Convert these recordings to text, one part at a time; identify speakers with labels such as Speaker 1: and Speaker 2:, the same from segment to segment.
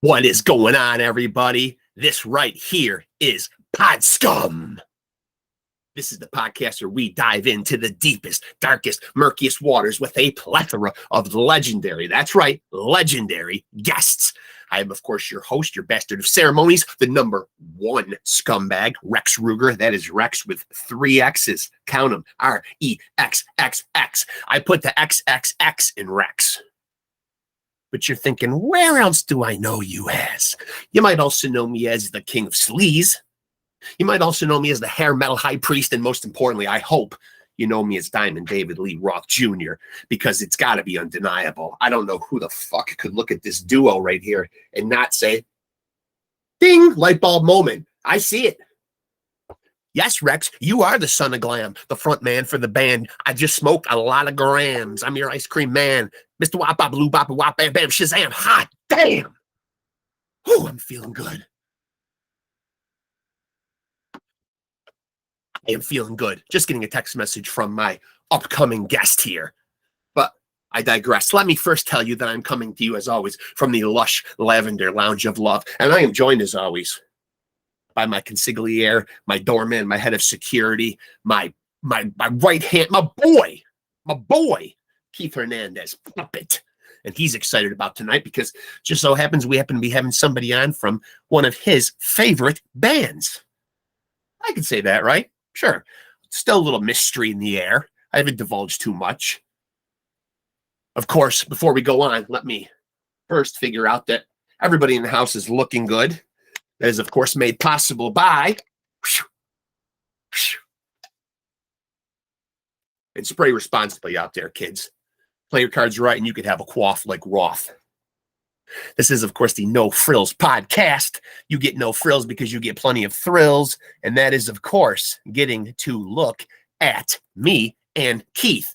Speaker 1: What is going on, everybody? This right here is Pod Scum. This is the podcast where we dive into the deepest, darkest, murkiest waters with a plethora of legendary, that's right, legendary guests. I am, of course, your host, your bastard of ceremonies, the number one scumbag, Rex Ruger. That is Rex with 3 X's. Count them, R-E-X-X-X. I put the XXX in Rex. But you're thinking, where else do I know you as? You might also know me as the King of Sleaze. You might also know me as the hair metal high priest. And most importantly, I hope you know me as Diamond David Lee Roth Jr. because it's got to be undeniable. I don't know who the fuck could look at this duo right here and not say, ding, light bulb moment. I see it. Yes, Rex, you are the son of glam, the front man for the band. I just smoked a lot of grams. I'm your ice cream man. Mr. Wop, Bop, Blue, Bop, Wop, Bam, Bam, Shazam. Hot damn. Whew, I'm feeling good. I am feeling good. Just getting a text message from my upcoming guest here. But I digress. Let me first tell you that I'm coming to you, as always, from the lush lavender lounge of love. And I am joined, as always, by my consigliere, my doorman, my head of security, my right hand, my boy, Keith Hernandez, puppet. And he's excited about tonight because just so happens we happen to be having somebody on from one of his favorite bands. I could say that, right? Sure. Still a little mystery in the air. I haven't divulged too much. Of course, before we go on, let me first figure out that everybody in the house is looking good. That is, of course, made possible by and spray responsibly out there, kids. Play your cards right, and you could have a quaff like Roth. This is, of course, the No Frills podcast. You get no frills because you get plenty of thrills, and that is, of course, getting to look at me and Keith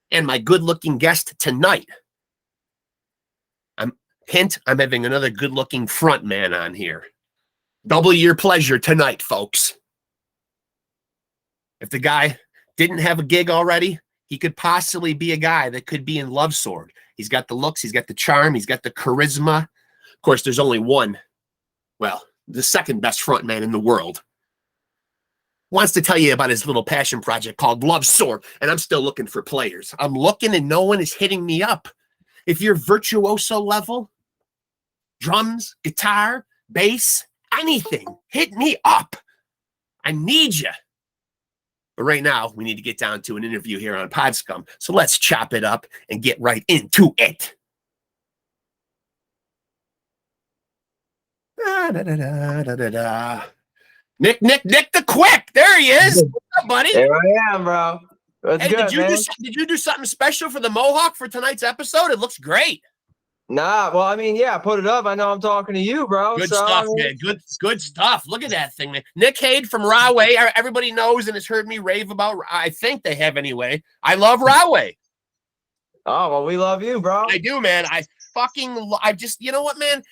Speaker 1: and my good-looking guest tonight. I'm having another good-looking front man on here. Double your pleasure tonight, folks. If the guy didn't have a gig already, he could possibly be a guy that could be in Love Sword. He's got the looks, he's got the charm, he's got the charisma. Of course, there's only one, well, the second best front man in the world. Wants to tell you about his little passion project called Love Sword, and I'm still looking for players. I'm looking and no one is hitting me up. If you're virtuoso level, drums, guitar, bass, anything, hit me up. I need you. But right now, we need to get down to an interview here on Pod Scum. So let's chop it up and get right into it. Nick the Quick. There he is. What's up, buddy?
Speaker 2: There I am, bro. What's good,
Speaker 1: did you do something special for the Mohawk for tonight's episode? It looks great.
Speaker 2: Nah, well, I mean, yeah, put it up. I know I'm talking to you, bro.
Speaker 1: Good stuff, man. Good stuff. Look at that thing, man. Nick HADE from RAHWAY. Everybody knows and has heard me rave about. I think they have anyway. I love RAHWAY.
Speaker 2: Oh, well, we love you, bro.
Speaker 1: I do, man. I just, you know what, man?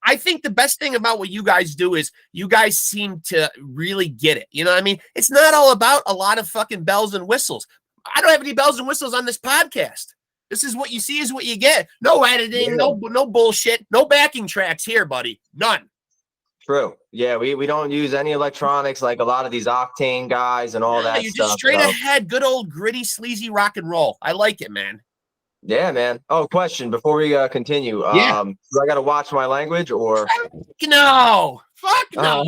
Speaker 1: I think the best thing about what you guys do is you guys seem to really get it. You know what I mean? It's not all about a lot of fucking bells and whistles. I don't have any bells and whistles on this podcast. This is what you see is what you get. No editing, no bullshit, no backing tracks here, buddy. None.
Speaker 2: True. Yeah, we don't use any electronics like a lot of these Octane guys and all that
Speaker 1: you're
Speaker 2: stuff.
Speaker 1: Just straight ahead, good old gritty, sleazy rock and roll. I like it, man.
Speaker 2: Yeah, man. Oh, question before we continue. Do I got to watch my language or?
Speaker 1: No. Fuck no.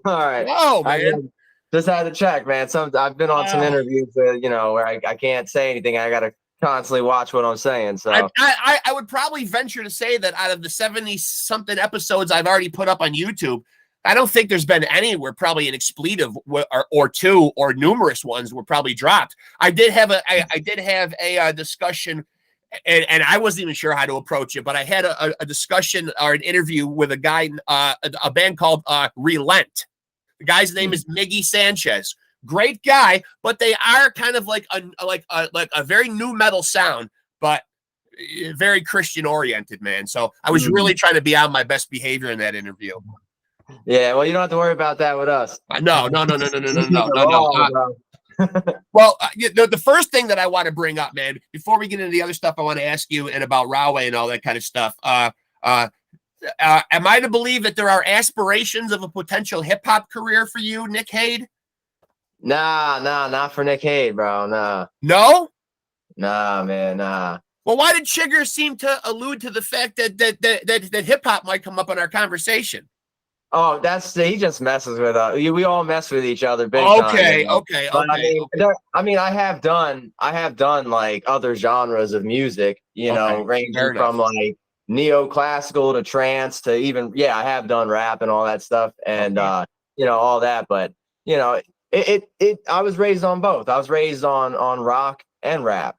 Speaker 2: All right.
Speaker 1: No, man.
Speaker 2: Just had to check, man. I've been on some interviews, where I can't say anything. I got to constantly watch what I'm saying. So
Speaker 1: I would probably venture to say that out of the 70-something episodes I've already put up on YouTube, I don't think there's been any where probably an expletive or two or numerous ones were probably dropped. I did have a discussion, and I wasn't even sure how to approach it, but I had a discussion or an interview with a guy, a band called Relent. The guy's name is Miggy Sanchez. Great guy, but they are kind of like a very new metal sound, but very Christian oriented, man. So I was really trying to be on my best behavior in that interview.
Speaker 2: Yeah, well, you don't have to worry about that with us.
Speaker 1: No. Well, the first thing that I want to bring up, man, before we get into the other stuff, I want to ask you and about RAHWAY and all that kind of stuff. Am I to believe that there are aspirations of a potential hip hop career for you, Nick HADE?
Speaker 2: Nah, not for Nick HADE, bro.
Speaker 1: No?
Speaker 2: Nah, man, nah.
Speaker 1: Well, why did Chigger seem to allude to the fact that hip hop might come up in our conversation?
Speaker 2: Oh, he just messes with us. We all mess with each other big time.
Speaker 1: Okay.
Speaker 2: But I mean, I have done like other genres of music, ranging from like neoclassical to trance to even, I have done rap and all that stuff, and all that. But I was raised on both. I was raised on rock and rap,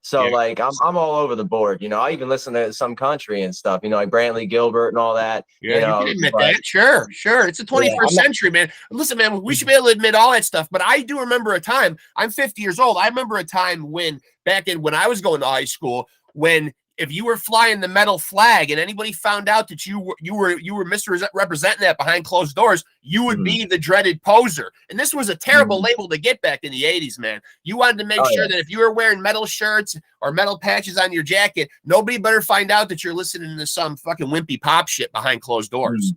Speaker 2: so like I'm all over the board. I even listen to some country and stuff, like Brantley Gilbert and all that.
Speaker 1: You can admit that. Sure. It's the 21st century, man. Listen, man, we should be able to admit all that stuff. But I do remember a time. I'm 50 years old. I remember a time when I was going to high school, when if you were flying the metal flag and anybody found out that you were misrepresenting that behind closed doors, you would be the dreaded poser. And this was a terrible label to get back in the 80s, man. You wanted to make sure that if you were wearing metal shirts or metal patches on your jacket, nobody better find out that you're listening to some fucking wimpy pop shit behind closed doors.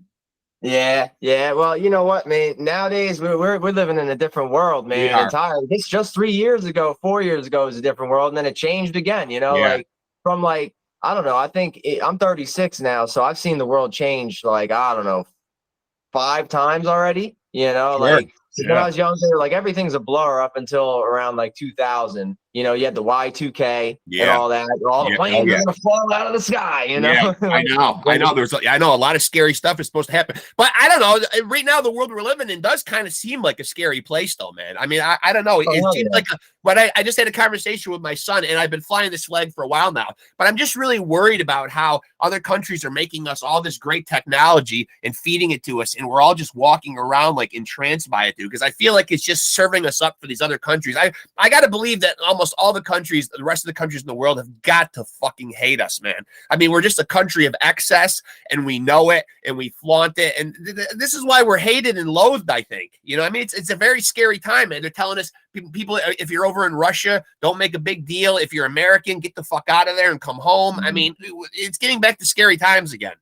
Speaker 2: Yeah. Well, you know what, man? Nowadays we're living in a different world, man. Entirely. It's just 3 years ago, 4 years ago was a different world, and then it changed again. Like from like, I don't know. I think I'm 36 now, so I've seen the world change like, I don't know, 5 times already. Like when I was younger, like everything's a blur up until around like 2000. You had the Y2K and all that. All the planes are gonna fall out of the sky. I know. I know a lot of scary stuff is supposed to happen, but I don't know. Right now, the world we're living in does kind of seem like a scary place, though, man. I mean, I don't know. It seems like but I just had a conversation with my son, and I've been flying this flag for a while now. But I'm just really worried about how other countries are making us all this great technology and feeding it to us, and we're all just walking around like entranced by it, dude. Because I feel like it's just serving us up for these other countries. I got to believe that almost all the countries, the rest of the countries in the world, have got to fucking hate us, man. I mean, we're just a country of excess, and we know it, and we flaunt it, and this is why we're hated and loathed, I think. I mean, it's a very scary time, man. They're telling us, people, if you're over in Russia, don't make a big deal. If you're American, get the fuck out of there and come home. I mean, it's getting back to scary times again.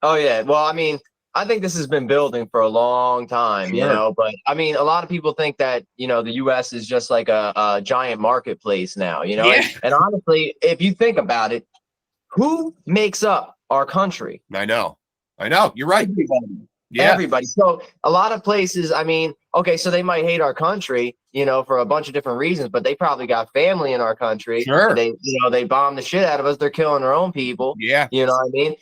Speaker 2: Oh, yeah. Well, I mean, I think this has been building for a long time, but I mean, a lot of people think that, the U.S. is just like a giant marketplace now, and honestly, if you think about it, who makes up our country? I know. You're right. Everybody. So a lot of places, I mean, okay, so they might hate our country, for a bunch of different reasons, but they probably got family in our country. Sure. They bomb the shit out of us. They're killing their own people. Yeah. You know what I mean?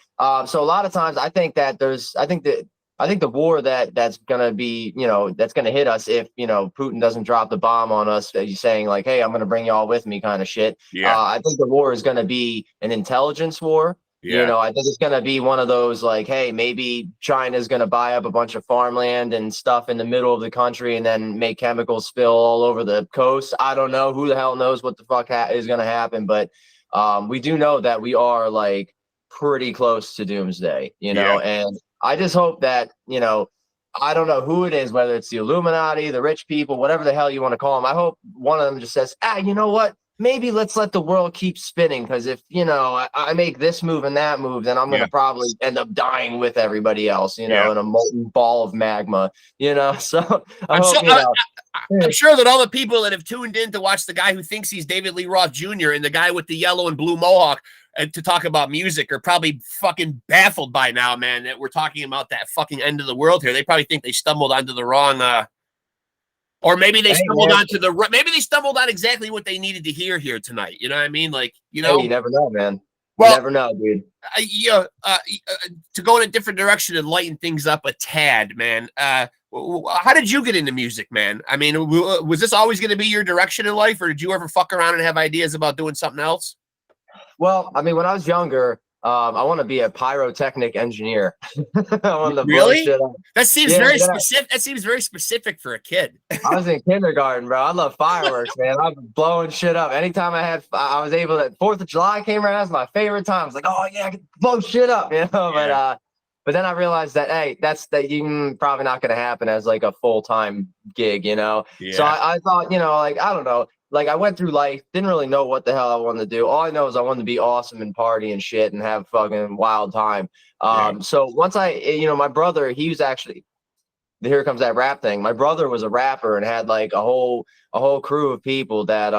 Speaker 2: So a lot of times I think the war that's gonna be, that's gonna hit us if, Putin doesn't drop the bomb on us, he's saying like, hey, I'm gonna bring y'all with me kind of shit. Yeah. I think the war is gonna be an intelligence war. Yeah. I think it's going to be one of those like, hey, maybe China's going to buy up a bunch of farmland and stuff in the middle of the country and then make chemicals spill all over the coast. I don't know. Who the hell knows what the fuck is going to happen? But we do know that we are like pretty close to doomsday, and I just hope that, I don't know who it is, whether it's the Illuminati, the rich people, whatever the hell you want to call them. I hope one of them just says, you know what? Maybe let's let the world keep spinning, because if, I make this move and that move, then I'm going to probably end up dying with everybody else, in a molten ball of magma, So I'm sure that all the people that have tuned in to watch the guy who thinks he's David Lee Roth Jr. and the guy with the yellow and blue mohawk and to talk about music are probably fucking baffled by now, man, that we're talking about that fucking end of the world here. They probably think they stumbled onto the wrong or maybe they stumbled on exactly what they needed to hear here tonight. You know what I mean? Like, you never know, man. You never know, dude. To go in a different direction and lighten things up a tad, man. How did you get into music, man? I mean, was this always going to be your direction in life, or did you ever fuck around and have ideas about doing something else? Well, I mean, when I was younger, I want to be a pyrotechnic engineer. Really? That seems very specific. That seems very specific for a kid. I was in kindergarten, bro. I love fireworks, man. I'm blowing shit up. Anytime I was able to. 4th of July came around. That's my favorite time. I was like, oh yeah, I can blow shit up, Yeah. But then I realized that, hey, that's probably not going to happen as like a full-time gig, Yeah. So I thought, like, I don't know. like I went through life, didn't really know what the hell I wanted to do. All I know is I wanted to be awesome and party and shit and have fucking wild time. So once my brother, he was actually, here comes that rap thing. My brother was a rapper and had like a whole crew of people that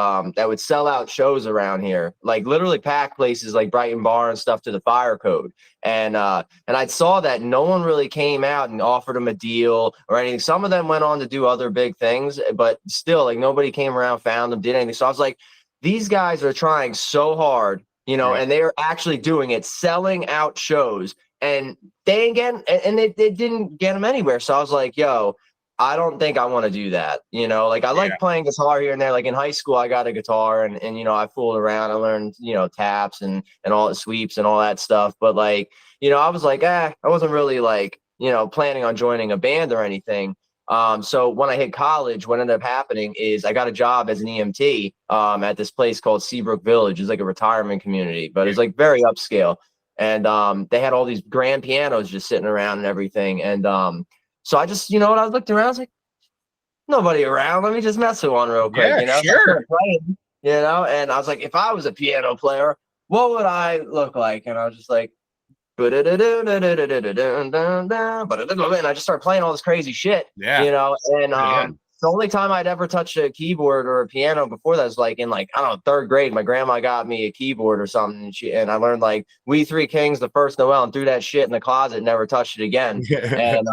Speaker 2: would sell out shows around here, like literally pack places like Brighton Bar and stuff to the fire code. And I saw that no one really came out and offered him a deal or anything. Some of them went on to do other big things, but still, like, nobody came around, found them, did anything. So I was like, these guys are trying so hard, and they are actually doing it, selling out shows. And they didn't get them anywhere. So I was like, yo, I don't think I want to do that. Like I like playing guitar here and there. Like in high school, I got a guitar and I fooled around. I learned, taps and all the sweeps and all that stuff. But like, I was like, I wasn't really like, planning on joining a band or anything. So when I hit college, what ended up happening is I got a job as an EMT at this place called Seabrook Village. It's like a retirement community, but it's like very upscale. And they had all these grand pianos just sitting around and everything. And so I just, I looked around, I was like, nobody around. Let me just mess with one real quick,
Speaker 1: Sure.
Speaker 2: Playing, and I was like, if I was a piano player, what would I look like? And I was just like, and I just started playing all this crazy shit, the only time I'd ever touched a keyboard or a piano before that was like in I don't know, third grade. My grandma got me a keyboard or something, and I learned like We Three Kings, The First Noel, and threw that shit in the closet, never touched it again. And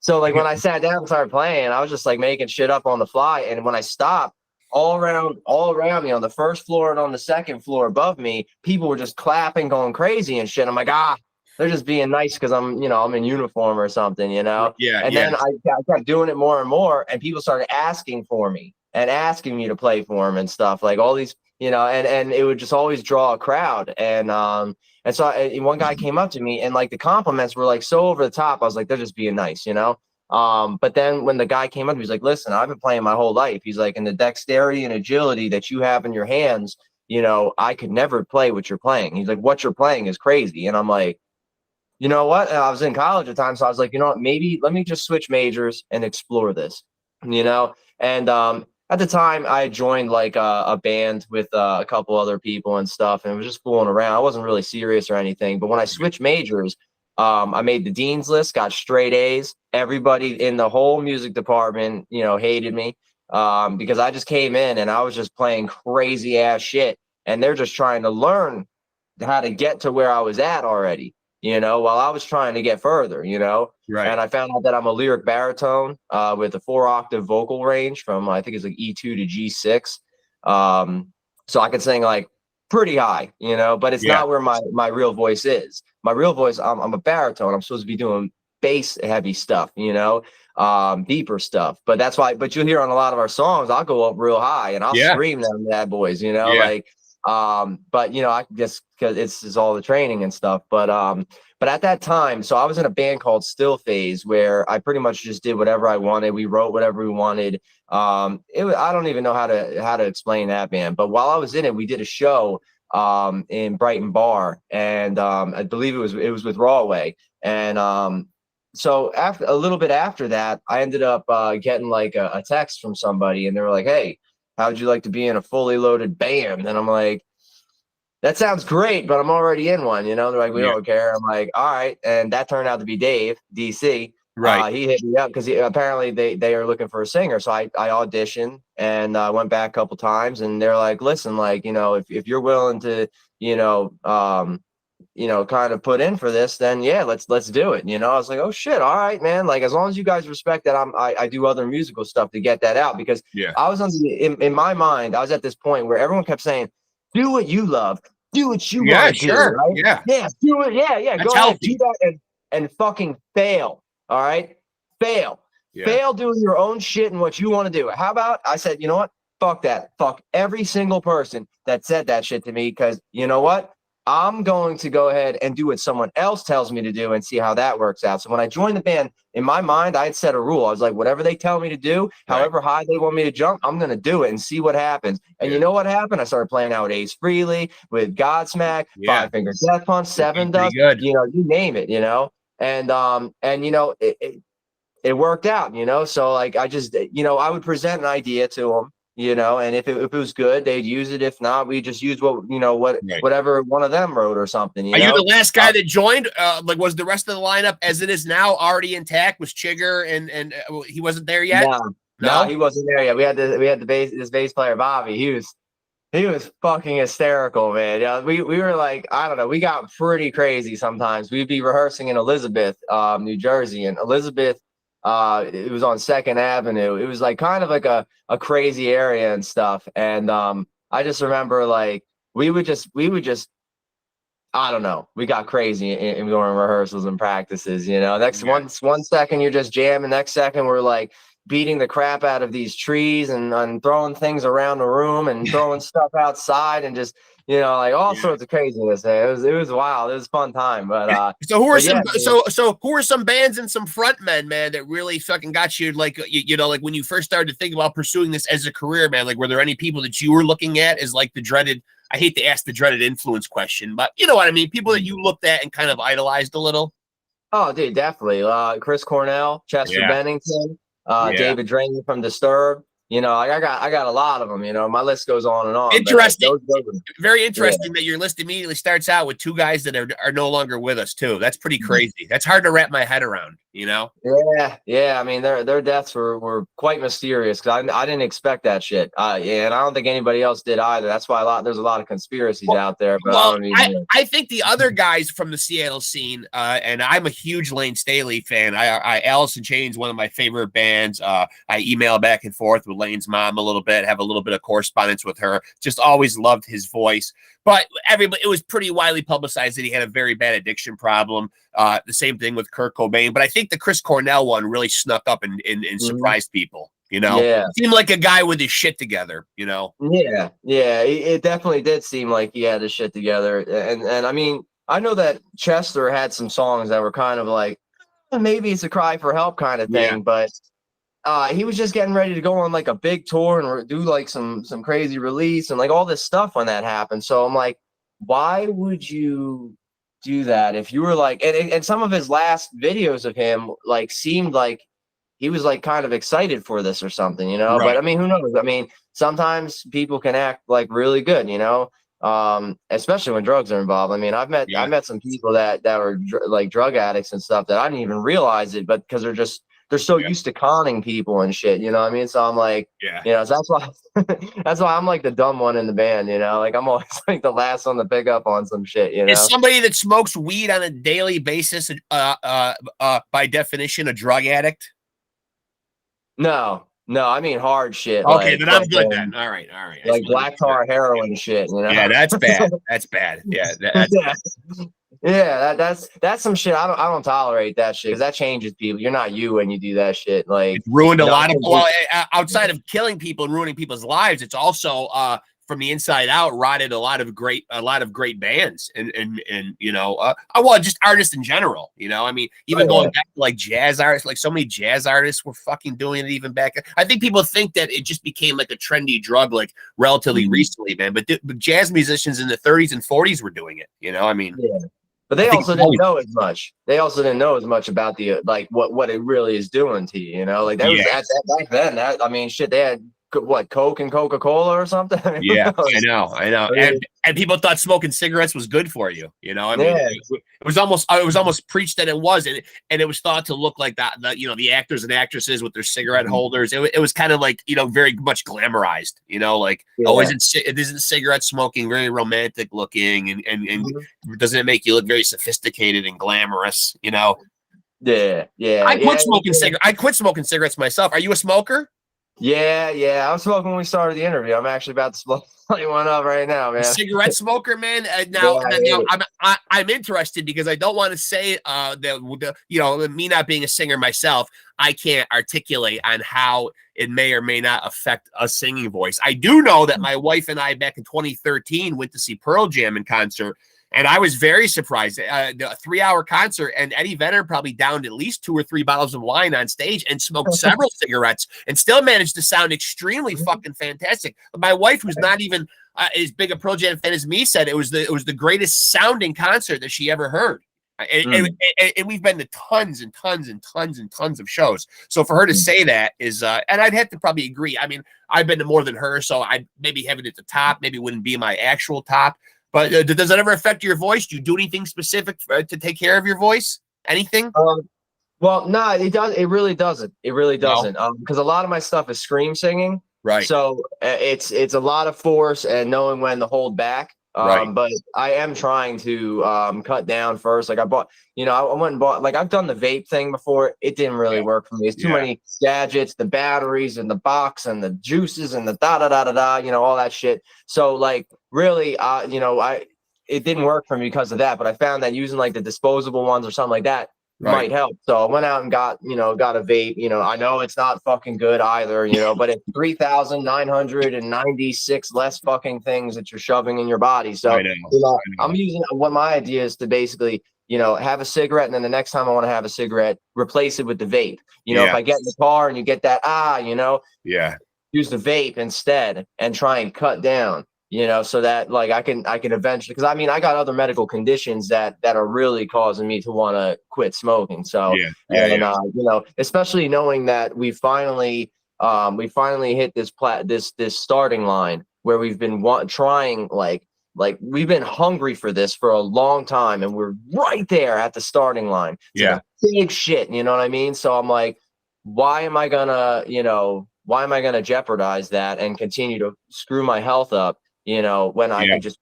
Speaker 2: so like when I sat down and started playing, I was just like making shit up on the fly. And when I stopped, all around me on the first floor and on the second floor above me, people were just clapping, going crazy and shit. I'm like, they're just being nice because I'm in uniform or something, And then I kept doing it more and more, and people started asking for me and asking me to play for them and stuff, like all these, and it would just always draw a crowd. And so one guy came up to me, and like the compliments were like so over the top. I was like, they're just being nice, But then when the guy came up, he's like, listen, I've been playing my whole life. He's like, and the dexterity and agility that you have in your hands, I could never play what you're playing. He's like, what you're playing is crazy. And I'm like, you know what? And I was in college at the time, so I was like, you know what? Maybe let me just switch majors and explore this, And at the time, I joined like a band with a couple other people and stuff, and it was just fooling around. I wasn't really serious or anything. But when I switched majors, I made the dean's list, got straight A's. Everybody in the whole music department, hated me because I just came in and I was just playing crazy ass shit, and they're just trying to learn how to get to where I was at already. While I was trying to get further,
Speaker 1: Right.
Speaker 2: And I found out that I'm a lyric baritone with a 4-octave vocal range from, I think it's like E2 to G6. So I could sing like pretty high, but it's not where my real voice is. My real voice, I'm a baritone. I'm supposed to be doing bass heavy stuff, deeper stuff. But that's why, but you'll hear on a lot of our songs, I'll go up real high and I'll scream them bad boys, but I guess because it's all the training and stuff, but at that time, so I was in a band called Still Phase where I pretty much just did whatever I wanted. We wrote whatever we wanted. I don't even know how to explain that band, but while I was in it, we did a show in Brighton Bar, and I believe it was with RAHWAY. And so after a little bit after that, I ended up getting like a text from somebody, and they were like, hey, how would you like to be in a fully loaded band? And I'm like, that sounds great, but I'm already in one, They're like, we don't care. I'm like, all right. And that turned out to be Dave, DC.
Speaker 1: Right.
Speaker 2: He hit me up because apparently they are looking for a singer. So I auditioned and I went back a couple times, and they're like, listen, like, if you're willing to, kind of put in for this, then yeah, let's do it. I was like, oh shit. All right, man. Like, as long as you guys respect that I do other musical stuff to get that out, because I was in my mind, I was at this point where everyone kept saying, do what you love, do what you want to do. Right? Yeah. Do it. Yeah.
Speaker 1: That's
Speaker 2: go ahead,
Speaker 1: healthy.
Speaker 2: do that and fucking fail. All right. Fail doing your own shit and what you want to do. How about, I said, you know what? Fuck that. Fuck every single person that said that shit to me. Cause you know what? I'm going to go ahead and do what someone else tells me to do and see how that works out. So when I joined the band, in my mind, I had set a rule. I was like, whatever they tell me to do, however high they want me to jump, I'm going to do it and see what happens. And you know what happened? I started playing out with Ace Frehley, with Godsmack, Five Finger Death Punch, Seven Dust, you name it, and it worked out, so like, I just, I would present an idea to them, you know, and if it was good, they'd use it. If not, we just use what, you know,
Speaker 1: Right.
Speaker 2: whatever one of them wrote or something.
Speaker 1: Are you the last guy that joined? Like, was the rest of the lineup as it is now already intact? Was Chigger and he wasn't there yet?
Speaker 2: No, he wasn't there yet. We had this bass player Bobby. He was fucking hysterical, man. Yeah, we were like, I don't know, we got pretty crazy sometimes. We'd be rehearsing in Elizabeth, New Jersey, and Elizabeth, it was on 2nd Avenue. It was like kind of like a crazy area and stuff. And I just remember like we would just I don't know, we got crazy in during rehearsals and practices, you know. Next one second you're just jamming, next second we're like beating the crap out of these trees and throwing things around the room and throwing stuff outside and just, you know, like all sorts of craziness. Man. It was wild. It was a fun time. But
Speaker 1: so who are who are some bands and some frontmen, man, that really fucking got you, like, you know, like when you first started to think about pursuing this as a career, man? Like, were there any people that you were looking at as like the dreaded, I hate to ask the dreaded influence question, but you know what I mean, people that you looked at and kind of idolized a little?
Speaker 2: Oh, dude, definitely. Chris Cornell, Chester Bennington, David Drain from Disturbed. You know, I got a lot of them. You know, my list goes on and on.
Speaker 1: Interesting, very interesting that your list immediately starts out with two guys that are no longer with us too. That's pretty crazy. That's hard to wrap my head around. You know?
Speaker 2: Yeah. I mean, their deaths were quite mysterious because I didn't expect that shit. And I don't think anybody else did either. That's why there's a lot of conspiracies out there. But
Speaker 1: I think the other guys from the Seattle scene, and I'm a huge Lane Staley fan. Alice in Chains, one of my favorite bands. I email back and forth with Lane's mom a little bit, have a little bit of correspondence with her. Just always loved his voice. But it was pretty widely publicized that he had a very bad addiction problem. The same thing with Kurt Cobain. But I think the Chris Cornell one really snuck up and surprised people. You know, seemed like a guy with his shit together. You know,
Speaker 2: it definitely did seem like he had his shit together. And I mean, I know that Chester had some songs that were kind of like maybe it's a cry for help kind of thing, but he was just getting ready to go on like a big tour and do like some crazy release and like all this stuff when that happened. So I'm like, why would you do that if you were like, and some of his last videos of him like seemed like he was like kind of excited for this or something, you know? But I mean, who knows? I mean, sometimes people can act like really good, you know, especially when drugs are involved. I mean, I met some people that were like drug addicts and stuff that I didn't even realize it, but because they're so used to conning people and shit, you know what I mean? So I'm like, you know, so that's why I'm like the dumb one in the band, you know, like I'm always like the last one to pick up on some shit, you know?
Speaker 1: Is somebody that smokes weed on a daily basis, by definition, a drug addict?
Speaker 2: No, I mean hard shit.
Speaker 1: Okay, then I'm good then. All right.
Speaker 2: Like black tar heroin shit, you know?
Speaker 1: Yeah, that's bad. That's bad. Yeah,
Speaker 2: that's some shit. I don't tolerate that shit because that changes people. You're not you when you do that shit. Like
Speaker 1: it's ruined a lot of outside of killing people and ruining people's lives. It's also from the inside out rotted a lot of great bands and you know just artists in general. You know, I mean, even going back to like jazz artists, like so many jazz artists were fucking doing it even back. I think people think that it just became like a trendy drug like relatively recently, man. But jazz musicians in the 30s and 40s were doing it. You know, I mean. Yeah.
Speaker 2: But they also didn't know as much. They also didn't know as much about the like what it really is doing to you. You know, like that was back then. I mean, shit, they had what, Coke and Coca-Cola or something?
Speaker 1: Yeah, I know. And people thought smoking cigarettes was good for you. You know, I mean, it was almost preached that it was, and it was thought to look like that. You know, the actors and actresses with their cigarette holders. It was kind of like, you know, very much glamorized. You know, like isn't cigarette smoking very romantic looking, and doesn't it make you look very sophisticated and glamorous? You know.
Speaker 2: Yeah.
Speaker 1: I quit smoking cigarettes myself. Are you a smoker?
Speaker 2: Yeah. I was smoking when we started the interview. I'm actually about to smoke one up right now, man.
Speaker 1: Cigarette smoker, man. Now I'm interested because I don't want to say that you know, me not being a singer myself, I can't articulate on how it may or may not affect a singing voice. I do know that my wife and I back in 2013 went to see Pearl Jam in concert. And I was very surprised. The 3-hour concert, and Eddie Vedder probably downed at least 2 or 3 bottles of wine on stage and smoked several cigarettes and still managed to sound extremely fucking fantastic. But my wife, who's not even as big a Pearl Jam fan as me, said it was the greatest sounding concert that she ever heard. And we've been to tons and tons and tons and tons of shows. So for her to say that is, and I'd have to probably agree. I mean, I've been to more than her, so I maybe have it at the top. Maybe wouldn't be my actual top. But does that ever affect your voice? Do you do anything specific to take care of your voice? Anything?
Speaker 2: Well, no, it does. It really doesn't. It really doesn't. Because a lot of my stuff is scream singing.
Speaker 1: Right.
Speaker 2: So it's a lot of force and knowing when to hold back.
Speaker 1: Right.
Speaker 2: But I am trying to cut down first. Like I bought, I went and bought, like I've done the vape thing before. It didn't really work for me. It's too many gadgets, the batteries and the box and the juices and the all that shit. So like really, it didn't work for me because of that. But I found that using like the disposable ones or something like that might help. So I went out and got a vape. I know it's not fucking good either, but it's 3,996 less fucking things that you're shoving in your body. So I'm using what my idea is to basically, have a cigarette, and then the next time I want to have a cigarette, replace it with the vape. If I get in the car and you get that, use the vape instead and try and cut down. So that like I can eventually, because I mean I got other medical conditions that are really causing me to want to quit smoking. So especially knowing that we finally hit this starting line where we've been trying like we've been hungry for this for a long time, and we're right there at the starting line. It's like big shit, you know what I mean? So I'm like, why am I gonna jeopardize that and continue to screw my health up? When I'm just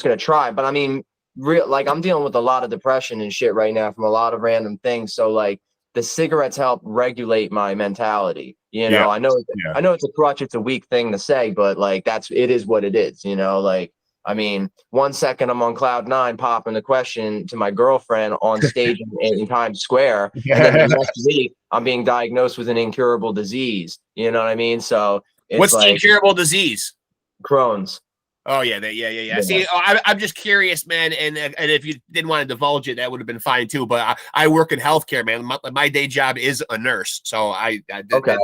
Speaker 2: gonna try. But I mean, I'm dealing with a lot of depression and shit right now from a lot of random things. So like the cigarettes help regulate my mentality. I know it's a crutch, it's a weak thing to say, but like it is what it is. Like I mean, 1 second I'm on cloud 9 popping the question to my girlfriend on stage in Times Square, and then the next week I'm being diagnosed with an incurable disease. You know what I mean? So
Speaker 1: what's the incurable disease?
Speaker 2: Crohn's.
Speaker 1: Oh yeah. See, I'm just curious, man, and if you didn't want to divulge it, that would have been fine too. But I work in healthcare, man. My day job is a nurse, so that's what I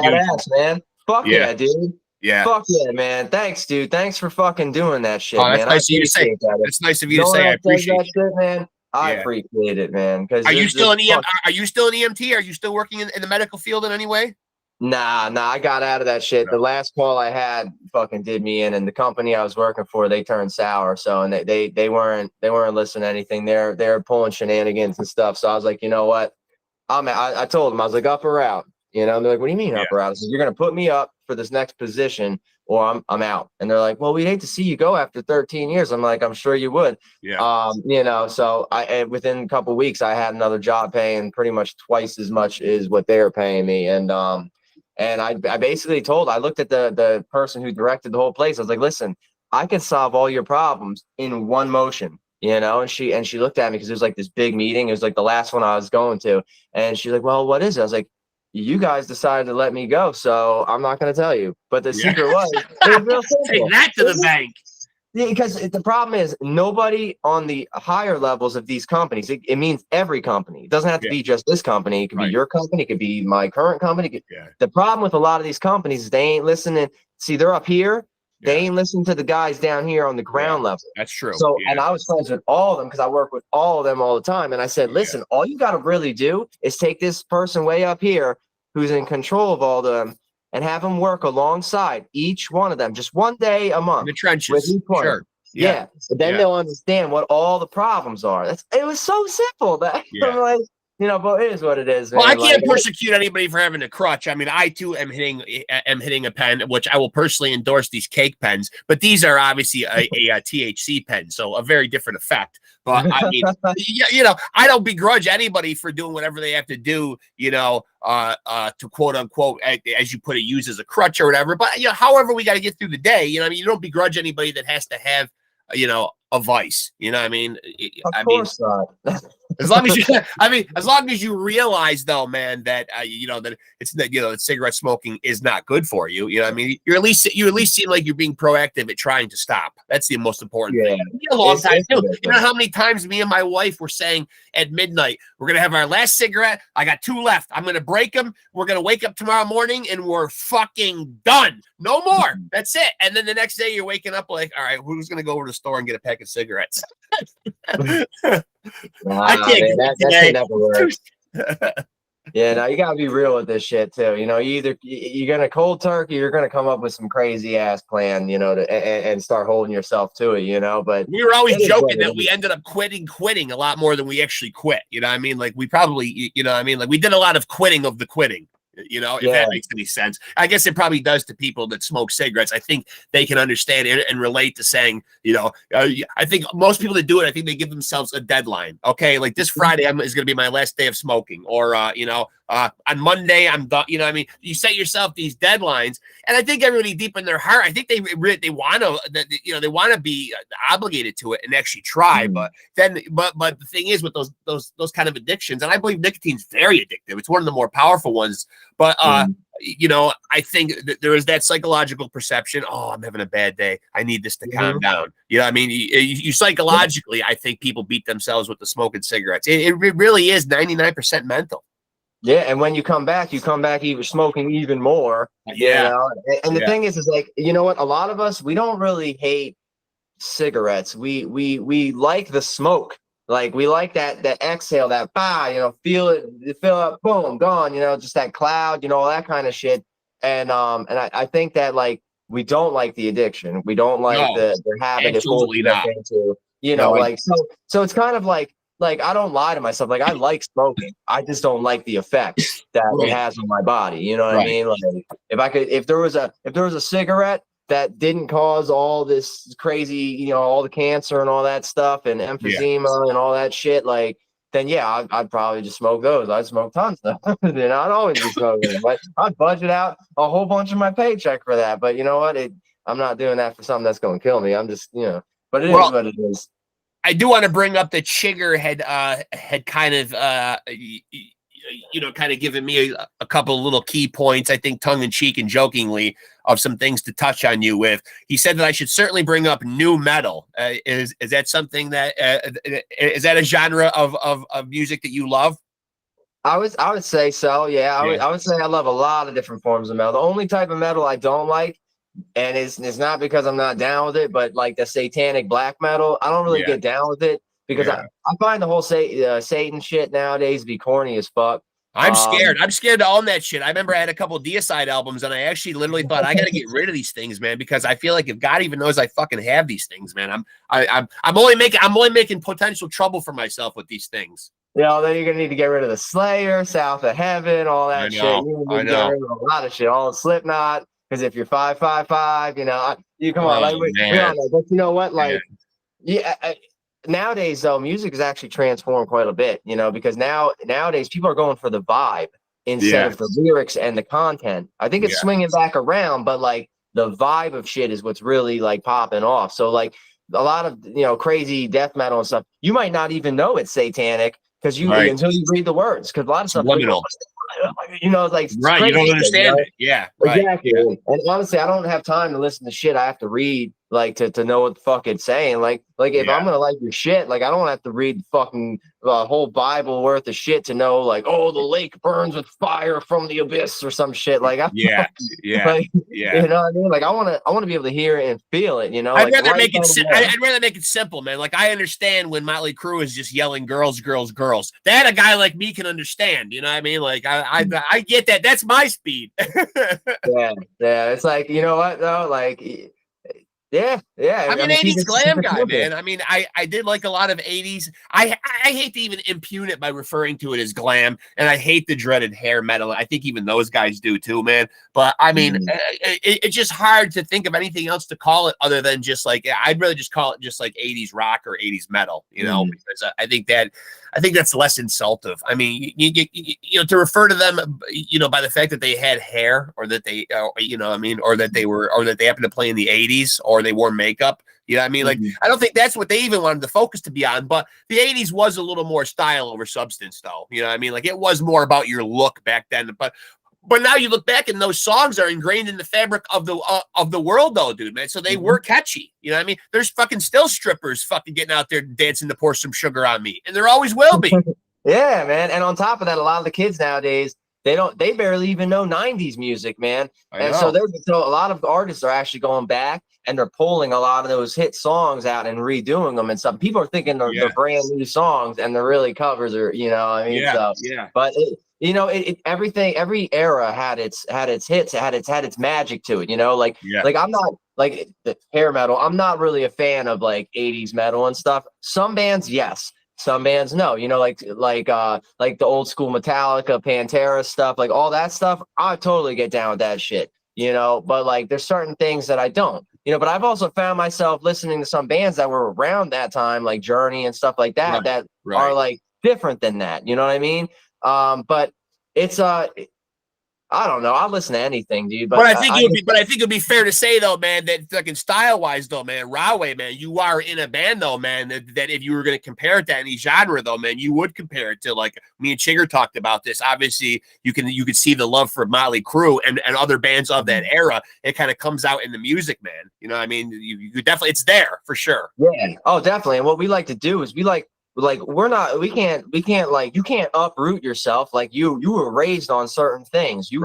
Speaker 1: do,
Speaker 2: man. Fuck yeah, dude.
Speaker 1: Yeah.
Speaker 2: Fuck yeah, man. Thanks, dude. Thanks for fucking doing that shit, man.
Speaker 1: Nice of you to say. That's nice of you to say. I appreciate
Speaker 2: that shit, man. I appreciate it, man.
Speaker 1: Are you still an EMT? Are you still working in the medical field in any way?
Speaker 2: Nah, I got out of that shit. The last call I had fucking did me in, and the company I was working for, they turned sour. So, and they weren't listening to anything. They're pulling shenanigans and stuff. So I was like, you know what? I told them, I was like, up or out. And they're like, what do you mean up or out? I said, you're gonna put me up for this next position, or I'm out. And they're like, well, we'd hate to see you go after 13 years. I'm like, I'm sure you would. So within a couple of weeks, I had another job paying pretty much twice as much as what they were paying me. And I basically I looked at the person who directed the whole place. I was like, listen, I can solve all your problems in one motion, and she looked at me because it was like this big meeting. It was like the last one I was going to. And she's like, well, what is it? I was like, you guys decided to let me go, so I'm not going to tell you. But the secret was, it was real simple.
Speaker 1: Take that to the bank.
Speaker 2: Because the problem is nobody on the higher levels of these companies, it means every company. It doesn't have to be just this company. It could be your company. It could be my current company. The problem with a lot of these companies is they ain't listening. See, they're up here. They ain't listening to the guys down here on the ground level.
Speaker 1: That's true.
Speaker 2: So, and I was friends with all of them because I work with all of them all the time. And I said, listen, all you got to really do is take this person way up here who's in control of all of them and have them work alongside each one of them, just one day a month.
Speaker 1: In the trenches. Sure.
Speaker 2: Yeah. So then they'll understand what all the problems are. It was so simple that I'm like, but it is what it is.
Speaker 1: Well, man. I can't persecute anybody for having a crutch. I mean, I too am hitting a pen, which I will personally endorse these cake pens, but these are obviously a THC pen, so a very different effect. But I mean, I don't begrudge anybody for doing whatever they have to do, to quote unquote, as you put it, use as a crutch or whatever. But however we got to get through the day, you don't begrudge anybody that has to have, a vice. You know what I mean?
Speaker 2: Of course not.
Speaker 1: As long as you realize though, man, that that it's that cigarette smoking is not good for you. You know what I mean? You at least seem like you're being proactive at trying to stop. That's the most important thing. A long time too. You know how many times me and my wife were saying at midnight, we're gonna have our last cigarette. I got 2 left. I'm gonna break them. We're gonna wake up tomorrow morning and we're fucking done. No more. That's it. And then the next day you're waking up like, all right, who's gonna go over to the store and get a pack of cigarettes? I can't.
Speaker 2: Man, that shit never works. Yeah, no, you gotta be real with this shit too. You know, you're gonna cold turkey, you're gonna come up with some crazy ass plan, you know, and start holding yourself to it, you know. But
Speaker 1: we were always joking that we ended up quitting a lot more than we actually quit. You know what I mean? Like we probably, you know what I mean? Like we did a lot of quitting of the quitting. You know, if that makes any sense. I guess it probably does to people that smoke cigarettes. I think they can understand and relate to saying, you know, I think most people that do it, I think they give themselves a deadline. Okay, like this Friday is going to be my last day of smoking, or you know, on Monday I'm done. You know what I mean? You set yourself these deadlines, and I think everybody deep in their heart, I think they want to, you know, they want to be obligated to it and actually try. But the thing is with those kind of addictions, and I believe nicotine's very addictive. It's one of the more powerful ones. But you know, I think that there is that psychological perception. Oh, I'm having a bad day. I need this to calm down. You know what I mean? You psychologically, I think people beat themselves with the smoking cigarettes. It really is 99% mental.
Speaker 2: Yeah, and when you come back even smoking even more.
Speaker 1: Yeah.
Speaker 2: You know? And the thing is like, you know what? A lot of us, we don't really hate cigarettes. We like the smoke. Like we like that exhale, that you know, feel it, boom, gone, you know, just that cloud, you know, all that kind of shit. And I think that like we don't like the addiction. We don't like the habit.
Speaker 1: Absolutely not.
Speaker 2: Into, you know, like so it's kind of like I don't lie to myself. Like I like smoking. I just don't like the effects that it has on my body. You know what I mean? Like if there was a cigarette that didn't cause all this crazy, you know, all the cancer and all that stuff and emphysema and all that shit, like, then yeah, I'd probably just smoke those. I'd smoke tons of them. Then I'd always be smoking them. But I'd budget out a whole bunch of my paycheck for that. But you know what? I'm not doing that for something that's going to kill me. I'm just, you know, but it is what it is.
Speaker 1: I do want to bring up that Chigger had kind of you know, kind of given me a couple of little key points, I think tongue in cheek and jokingly, of some things to touch on you with. He said that I should certainly bring up new metal. Is that something that is that a genre of music that you love?
Speaker 2: I would say so. Yeah, I would say I love a lot of different forms of metal. The only type of metal I don't like, and it's not because I'm not down with it, but like the satanic black metal, I don't really get down with it. Because I find the whole Satan shit nowadays be corny as fuck.
Speaker 1: I'm scared. I'm scared to own that shit. I remember I had a couple of Deicide albums, and I actually literally thought I got to get rid of these things, man, because I feel like if God even knows I fucking have these things, man, I'm only making potential trouble for myself with these things.
Speaker 2: You know, then you're gonna need to get rid of the Slayer, South of Heaven, all that shit. You need to get rid of a lot of shit, all the Slipknot. Because if you're 555, you know, you come on, like, but you know what, like, nowadays, though, music has actually transformed quite a bit, you know, because nowadays people are going for the vibe instead of the lyrics and the content. I think it's swinging back around, but like the vibe of shit is what's really like popping off. So like a lot of, you know, crazy death metal and stuff, you might not even know it's satanic because until you read the words, because a lot of stuff, you know, like
Speaker 1: you don't understand it. Yeah,
Speaker 2: exactly. Yeah. And honestly, I don't have time to listen to shit I have to read, like to know what the fuck it's saying. Like if I'm gonna like your shit, like I don't have to read fucking whole Bible worth of shit to know, like, oh, the lake burns with fire from the abyss or some shit. Like you know what I mean? Like I want to be able to hear it and feel it. You know,
Speaker 1: I'd rather make it simple, man. Like I understand when Motley Crue is just yelling "girls, girls, girls." That a guy like me can understand. You know what I mean? Like I get that. That's my speed.
Speaker 2: yeah. It's like, you know what though, like. Yeah.
Speaker 1: I'm an 80s glam guy, man. I mean, I did like a lot of 80s. I hate to even impugn it by referring to it as glam, and I hate the dreaded hair metal. I think even those guys do too, man. But I mean, it's just hard to think of anything else to call it other than just like, I'd really just call it just like 80s rock or 80s metal, you know, because I think that's less insultive. I mean, you know, to refer to them, you know, by the fact that they had hair or that they, you know, I mean, or that they happened to play in the 80s or they wore makeup. You know what I mean? Like, I don't think that's what they even wanted the focus to be on, but the 80s was a little more style over substance though. You know what I mean? Like it was more about your look back then, but now you look back and those songs are ingrained in the fabric of the world though, dude, man. So they were catchy. You know what I mean? There's fucking still strippers fucking getting out there dancing to Pour Some Sugar on Me. And there always will be.
Speaker 2: Yeah, man. And on top of that, a lot of the kids nowadays, they barely even know 90s music, man. And so a lot of artists are actually going back and they're pulling a lot of those hit songs out and redoing them and stuff. People are thinking they're brand new songs and they're really covers, or you know what I mean? But every era had its hits, it had its magic to it, you know, like I'm not like the hair metal, I'm not really a fan of like 80s metal and stuff. Some bands, yes. Some bands, no, you know, like the old school Metallica, Pantera stuff, like all that stuff. I totally get down with that shit, you know, but like there's certain things that I don't, you know, but I've also found myself listening to some bands that were around that time, like Journey and stuff like that, that are like different than that. You know what I mean? But it's, I don't know. I'll listen to anything, dude. But
Speaker 1: I think it would be fair to say though, man, that fucking style wise though, man, RAHWAY, man, you are in a band though, man, that if you were going to compare it to any genre though, man, you would compare it to, like, me and Chigger talked about this. Obviously, you could see the love for Motley Crue and other bands of that era. It kind of comes out in the music, man. You know what I mean? You definitely, it's there for sure.
Speaker 2: Yeah. Oh, definitely. And what we like to do is we can't like, you can't uproot yourself. Like you were raised on certain things. You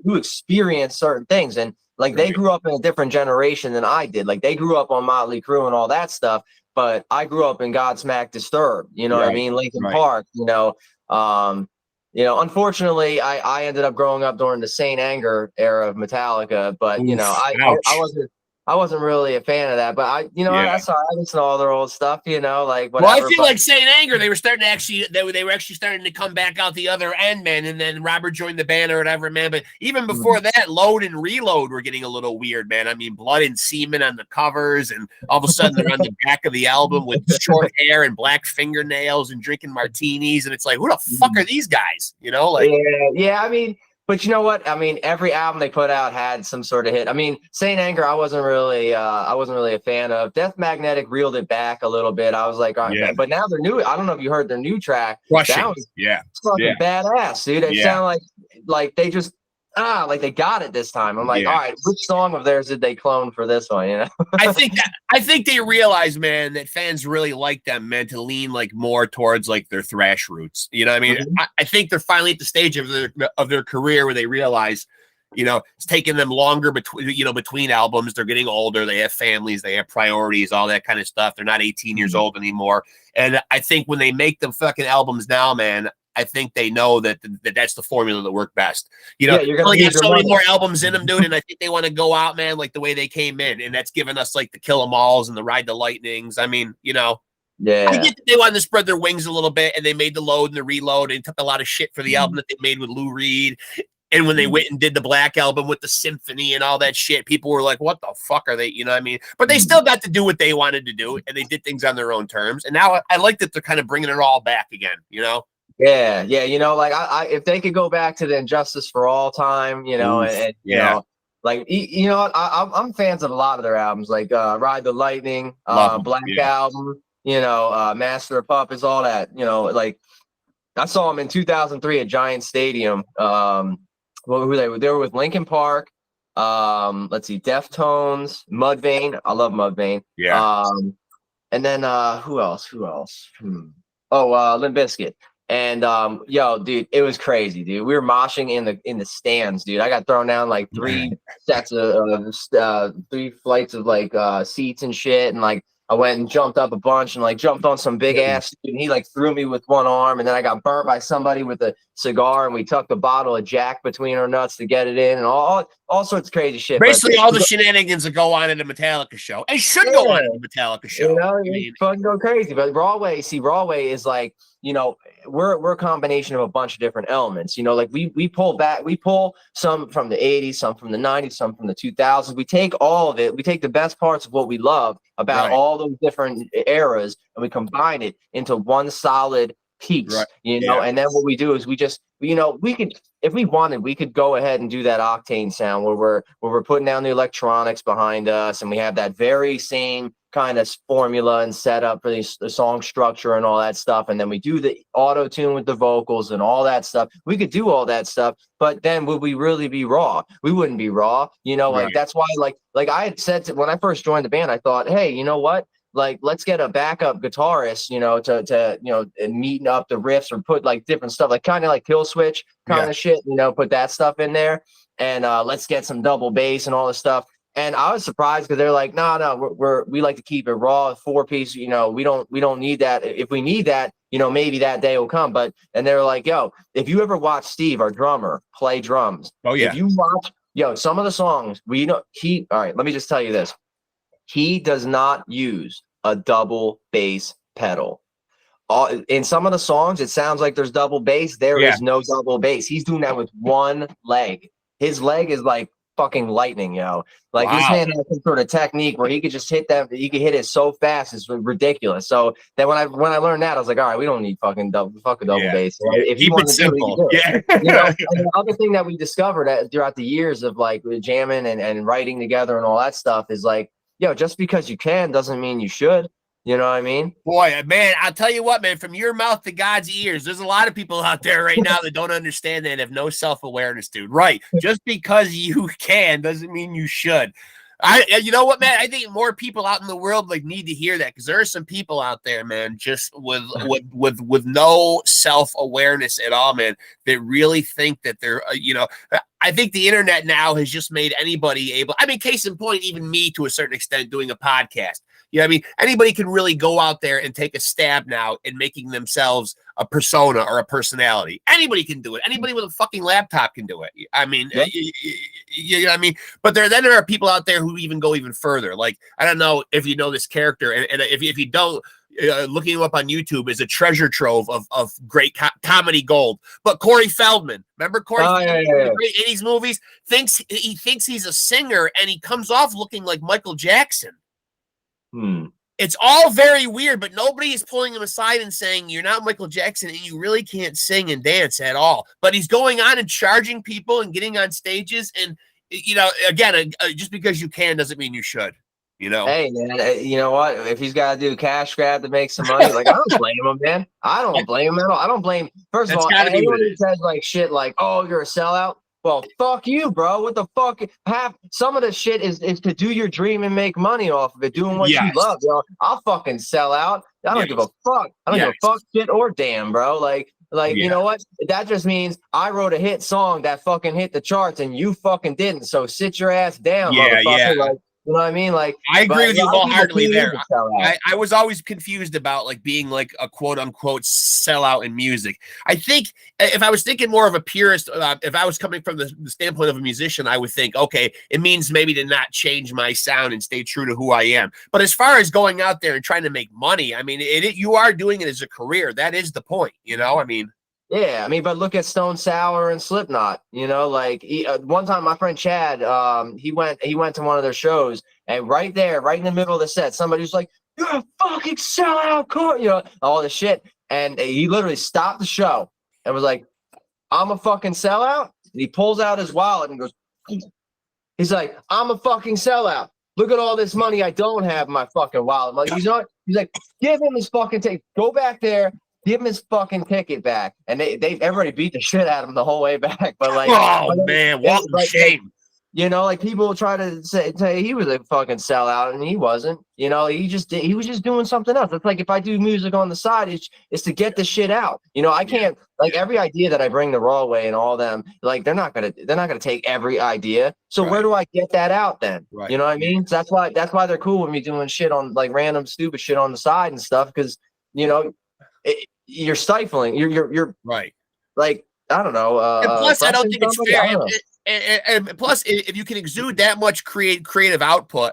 Speaker 2: experienced certain things, and like they grew up in a different generation than I did. Like they grew up on Motley Crue and all that stuff, but I grew up in Godsmack Disturbed, you know what I mean? Linkin Park, you know, unfortunately I ended up growing up during the Saint Anger era of Metallica, but you know, I wasn't really a fan of that, but I listen to all their old stuff, you know, like whatever.
Speaker 1: Well, I feel like Saint Anger, they were starting to they were actually starting to come back out the other end, man. And then Robert joined the band or whatever, man. But even before that, Load and Reload were getting a little weird, man. I mean, blood and semen on the covers, and all of a sudden they're on the back of the album with short hair and black fingernails and drinking martinis, and it's like, who the fuck are these guys? You know, like
Speaker 2: I mean. But you know what? I mean, every album they put out had some sort of hit. I mean, Saint Anger, I wasn't really a fan of. Death Magnetic reeled it back a little bit. I was like, all right, but now they're new. I don't know if you heard their new track.
Speaker 1: Crushing.
Speaker 2: That was fucking badass, dude. It sounded like they just like they got it this time. I'm like, all right, which song of theirs did they clone for this one? You know,
Speaker 1: I think they realize, man, that fans really like them, man, to lean like more towards like their thrash roots. You know what I mean? I think they're finally at the stage of their career where they realize, you know, it's taking them longer between albums. They're getting older. They have families. They have priorities, all that kind of stuff. They're not 18 years old anymore. And I think when they make them fucking albums now, man, I think they know that that's the formula that worked best. You know,
Speaker 2: you're gonna
Speaker 1: have so many more albums in them, dude, and I think they want to go out, man, like the way they came in, and that's given us like the Kill 'Em Alls and the Ride the Lightnings. I mean, you know, I get that they wanted to spread their wings a little bit, and they made the Load and the Reload, and took a lot of shit for the album that they made with Lou Reed. And when they went and did the Black Album with the symphony and all that shit, people were like, what the fuck are they? You know what I mean? But they still got to do what they wanted to do, and they did things on their own terms. And now I like that they're kind of bringing it all back again, you know?
Speaker 2: Yeah, you know, like I if they could go back to the Injustice for All time, you know, and you know, like you know, I'm fans of a lot of their albums, like Ride the Lightning, Black Album, you know, Master of Puppets, all that, you know, like I saw them in 2003 at Giant Stadium. Who they were? They were with Linkin Park. Let's see, Deftones, Mudvayne. I love Mudvayne.
Speaker 1: Yeah.
Speaker 2: And then who else? Oh, Limp Bizkit. And yo, dude, it was crazy, dude. We were moshing in the stands, dude. I got thrown down like 3 sets of 3 flights of like seats and shit, and like I went and jumped up a bunch and like jumped on some big ass dude, and he like threw me with one arm, and then I got burnt by somebody with a cigar, and we tucked a bottle of Jack between our nuts to get it in, and all sorts of crazy shit.
Speaker 1: Basically, all the shenanigans that go on at a Metallica show, and should go on at a Metallica show.
Speaker 2: You know, fucking go crazy. But RAHWAY is like, you know, we're a combination of a bunch of different elements. You know, like we pull some from the 80s, some from the 90s, some from the 2000s. We take all of it. We take the best parts of what we love about all those different eras, and we combine it into one solid piece. You know, and then what we do is we just, you know, we could, if we wanted, we could go ahead and do that Octane sound where we're putting down the electronics behind us, and we have that very same kind of formula and setup for the song structure and all that stuff, and then we do the auto tune with the vocals and all that stuff. We could do all that stuff, but then would we really be raw? We wouldn't be raw, you know. Like that's why, like I had said when I first joined the band, I thought, hey, you know what? like, let's get a backup guitarist, you know, to you know, and meeting up the riffs or put like different stuff, like kind of like Kill Switch kind of shit, you know, put that stuff in there, and let's get some double bass and all this stuff. And I was surprised because they're like, no, we like to keep it raw, 4-piece. You know, we don't need that. If we need that, you know, maybe that day will come. But and they're like, yo, if you ever watch Steve, our drummer, play drums, if you watch, some of the songs, all right, let me just tell you this. He does not use a double bass pedal. In some of the songs, it sounds like there's double bass. There is no double bass. He's doing that with one leg. His leg is like fucking lightning, Like this man has some sort of technique where he could just hit that. He could hit it so fast, it's ridiculous. So then when I learned that, I was like, all right, we don't need fucking double bass. If
Speaker 1: keep it simple,
Speaker 2: and the other thing that we discovered throughout the years of like jamming and writing together and all that stuff is like, just because you can doesn't mean you should. You know what I mean?
Speaker 1: Boy, man, I'll tell you what, man, from your mouth to God's ears, there's a lot of people out there right now that don't understand that and have no self-awareness, dude. Right. Just because you can doesn't mean you should. You know what, man? I think more people out in the world like need to hear that, because there are some people out there, man, just with no self-awareness at all, man, that really think that they're, I think the internet now has just made anybody able. I mean, case in point, even me to a certain extent doing a podcast. You know what I mean? Anybody can really go out there and take a stab now in making themselves a persona or a personality. Anybody can do it. Anybody with a fucking laptop can do it. I mean, you know what I mean? But there are people out there who even go even further. Like, I don't know if you know this character, and if you don't, looking him up on YouTube is a treasure trove of great comedy gold. But Corey Feldman, remember Corey Feldman, the great 80s movies? He thinks he's a singer, and he comes off looking like Michael Jackson. It's all very weird, but nobody is pulling him aside and saying you're not Michael Jackson and you really can't sing and dance at all. But he's going on and charging people and getting on stages, and again, just because you can doesn't mean you should.
Speaker 2: Hey man, you know what? If he's got to do cash grab to make some money, like, I don't blame him, man. I don't blame him at all. I don't blame. First of all, anyone who says like shit like, "Oh, you're a sellout." Well, fuck you, bro. What the fuck? Some of the shit is to do your dream and make money off of it, doing what you love, I'll fucking sell out. I don't give a fuck. I don't give a fuck, shit, or damn, bro. Like, you know what? That just means I wrote a hit song that fucking hit the charts and you fucking didn't. So sit your ass down, motherfucker. Like, you know what I mean? Like,
Speaker 1: I agree with you wholeheartedly there. I was always confused about like being like a quote unquote sellout in music. I think if I was thinking more of a purist, if I was coming from the standpoint of a musician, I would think, okay, it means maybe to not change my sound and stay true to who I am. But as far as going out there and trying to make money, I mean, you are doing it as a career. That is the point, I mean.
Speaker 2: Yeah, I mean, but look at Stone Sour and Slipknot. Like one time, my friend Chad, he went to one of their shows, and right there, right in the middle of the set, somebody was like, "You're a fucking sellout," all this shit, and he literally stopped the show and was like, "I'm a fucking sellout." And he pulls out his wallet and goes, he's like, "I'm a fucking sellout. Look at all this money I don't have in my fucking wallet." Like, he's like, give him his fucking take. Go back there. Give him his fucking ticket back, and everybody beat the shit out of him the whole way back. But like,
Speaker 1: man, what a shame!
Speaker 2: Like people will try to say he was a fucking sellout, and he wasn't. He was just doing something else. It's like if I do music on the side, it's to get the shit out. I can't every idea that I bring the RAHWAY and all them, like they're not gonna take every idea. So where do I get that out then? Right. You know what I mean? So that's why they're cool with me doing shit on like random stupid shit on the side and stuff, because you're stifling. You're
Speaker 1: right.
Speaker 2: Like, I don't know.
Speaker 1: And plus, I don't think it's fair. And plus, if you can exude that much creative output,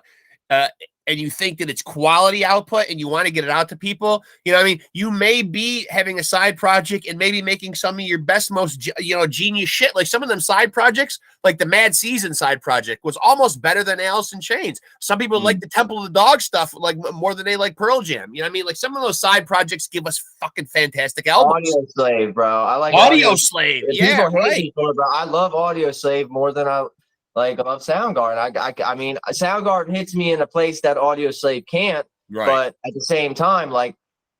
Speaker 1: and you think that it's quality output and you want to get it out to people, I mean, you may be having a side project and maybe making some of your best, most, genius shit. Like some of them side projects, like the Mad Season side project was almost better than Alice in Chains. Some people like the Temple of the Dog stuff, like more than they like Pearl Jam. You know what I mean? Like some of those side projects give us fucking fantastic albums.
Speaker 2: Audio Slave, bro. I like
Speaker 1: Audio Slave. Yeah,
Speaker 2: right. Bro. I love Audio Slave more than I love Soundgarden. I mean, Soundgarden hits me in a place that Audio Slave can't. Right. But at the same time, like,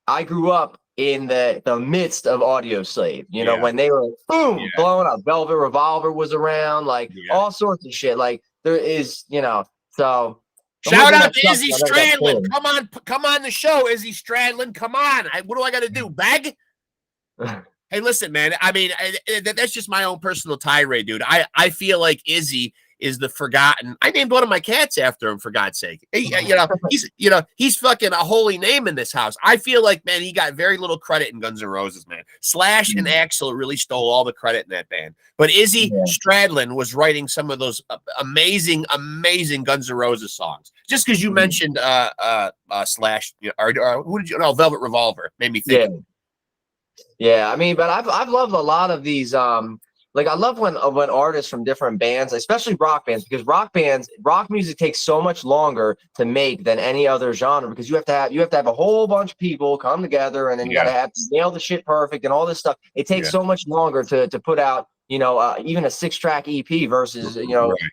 Speaker 2: I grew up in the midst of Audio Slave. When they were blowing up. Velvet Revolver was around, like all sorts of shit. Like there is, so
Speaker 1: Shout out to Izzy Stradlin. Come on the show, Izzy Stradlin. Come on. What do I got to do? Beg? Hey, listen, man. I mean, that's just my own personal tirade, dude. I feel like Izzy is the forgotten. I named one of my cats after him, for God's sake. He's fucking a holy name in this house. I feel like, man, he got very little credit in Guns N' Roses, man. Slash and Axl really stole all the credit in that band. But Izzy Stradlin was writing some of those amazing Guns N' Roses songs. Just because you mentioned Slash, or who did you know? Velvet Revolver made me think.
Speaker 2: Yeah, I mean, but I've loved a lot of these. Like, I love when artists from different bands, especially rock bands, because rock music takes so much longer to make than any other genre, because you have to have a whole bunch of people come together, and then you got to nail the shit perfect and all this stuff. It takes so much longer to put out, even a 6-track EP versus,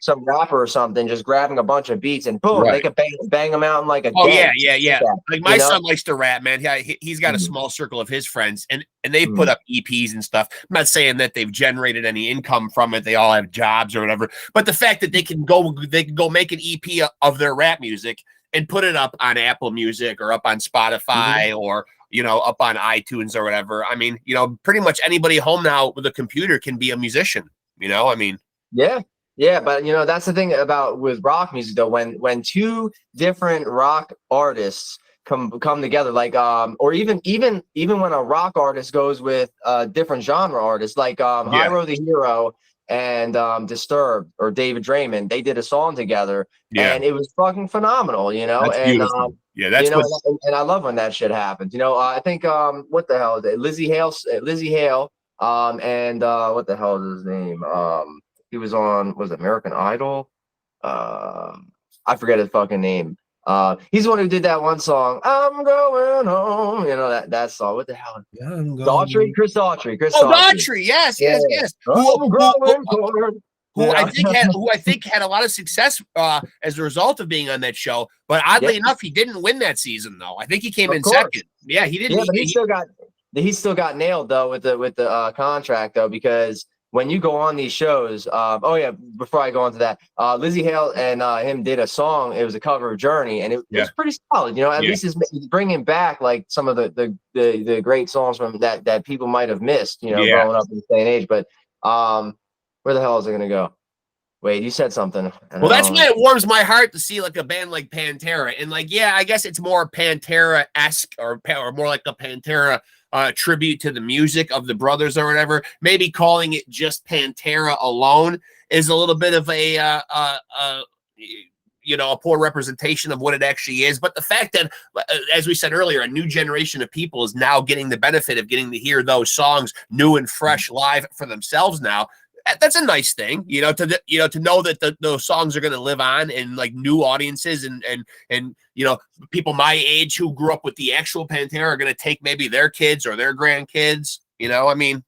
Speaker 2: some rapper or something just grabbing a bunch of beats and boom, they can bang them out in like a day.
Speaker 1: Yeah. Like my son likes to rap, man. He's got a small circle of his friends, and they put up EPs and stuff. I'm not saying that they've generated any income from it. They all have jobs or whatever. But the fact that they can go make an EP of their rap music and put it up on Apple Music or up on Spotify or up on iTunes or whatever. I mean, pretty much anybody home now with a computer can be a musician, I mean. Yeah,
Speaker 2: but that's the thing with rock music though, when two different rock artists come together, like or even when a rock artist goes with a different genre artist, like Hyro the Hero and Disturbed or David Draymond, they did a song together and it was fucking phenomenal,
Speaker 1: That's
Speaker 2: and
Speaker 1: beautiful. That's
Speaker 2: and I love when that shit happens. I think what the hell is it? Lizzie Hale, and what the hell is his name? He was on, was it American Idol? I forget his fucking name. He's the one who did that one song, I'm going home. That song. What the hell? Daughtry? Chris Daughtry.
Speaker 1: Daughtry. Yes. Who I think had a lot of success as a result of being on that show. But oddly enough, he didn't win that season though. I think he came in second. Yeah, he didn't.
Speaker 2: Yeah, but he still got nailed though with the contract though, because when you go on these shows, before I go on to that, Lizzie Hale and him did a song. It was a cover of Journey, and it was pretty solid. At least it's bringing back like some of the great songs from that people might have missed. Growing up in the day and age. But where the hell is it gonna go? Wait, you said something.
Speaker 1: Well, that's why it warms my heart to see like a band like Pantera, and like I guess it's more Pantera-esque or more like a Pantera tribute to the music of the brothers or whatever. Maybe calling it just Pantera alone is a little bit of a poor representation of what it actually is. But the fact that, as we said earlier, a new generation of people is now getting the benefit of getting to hear those songs new and fresh live for themselves now. That's a nice thing, to know that those songs are going to live on in like new audiences and people my age who grew up with the actual Pantera are going to take maybe their kids or their grandkids. I mean,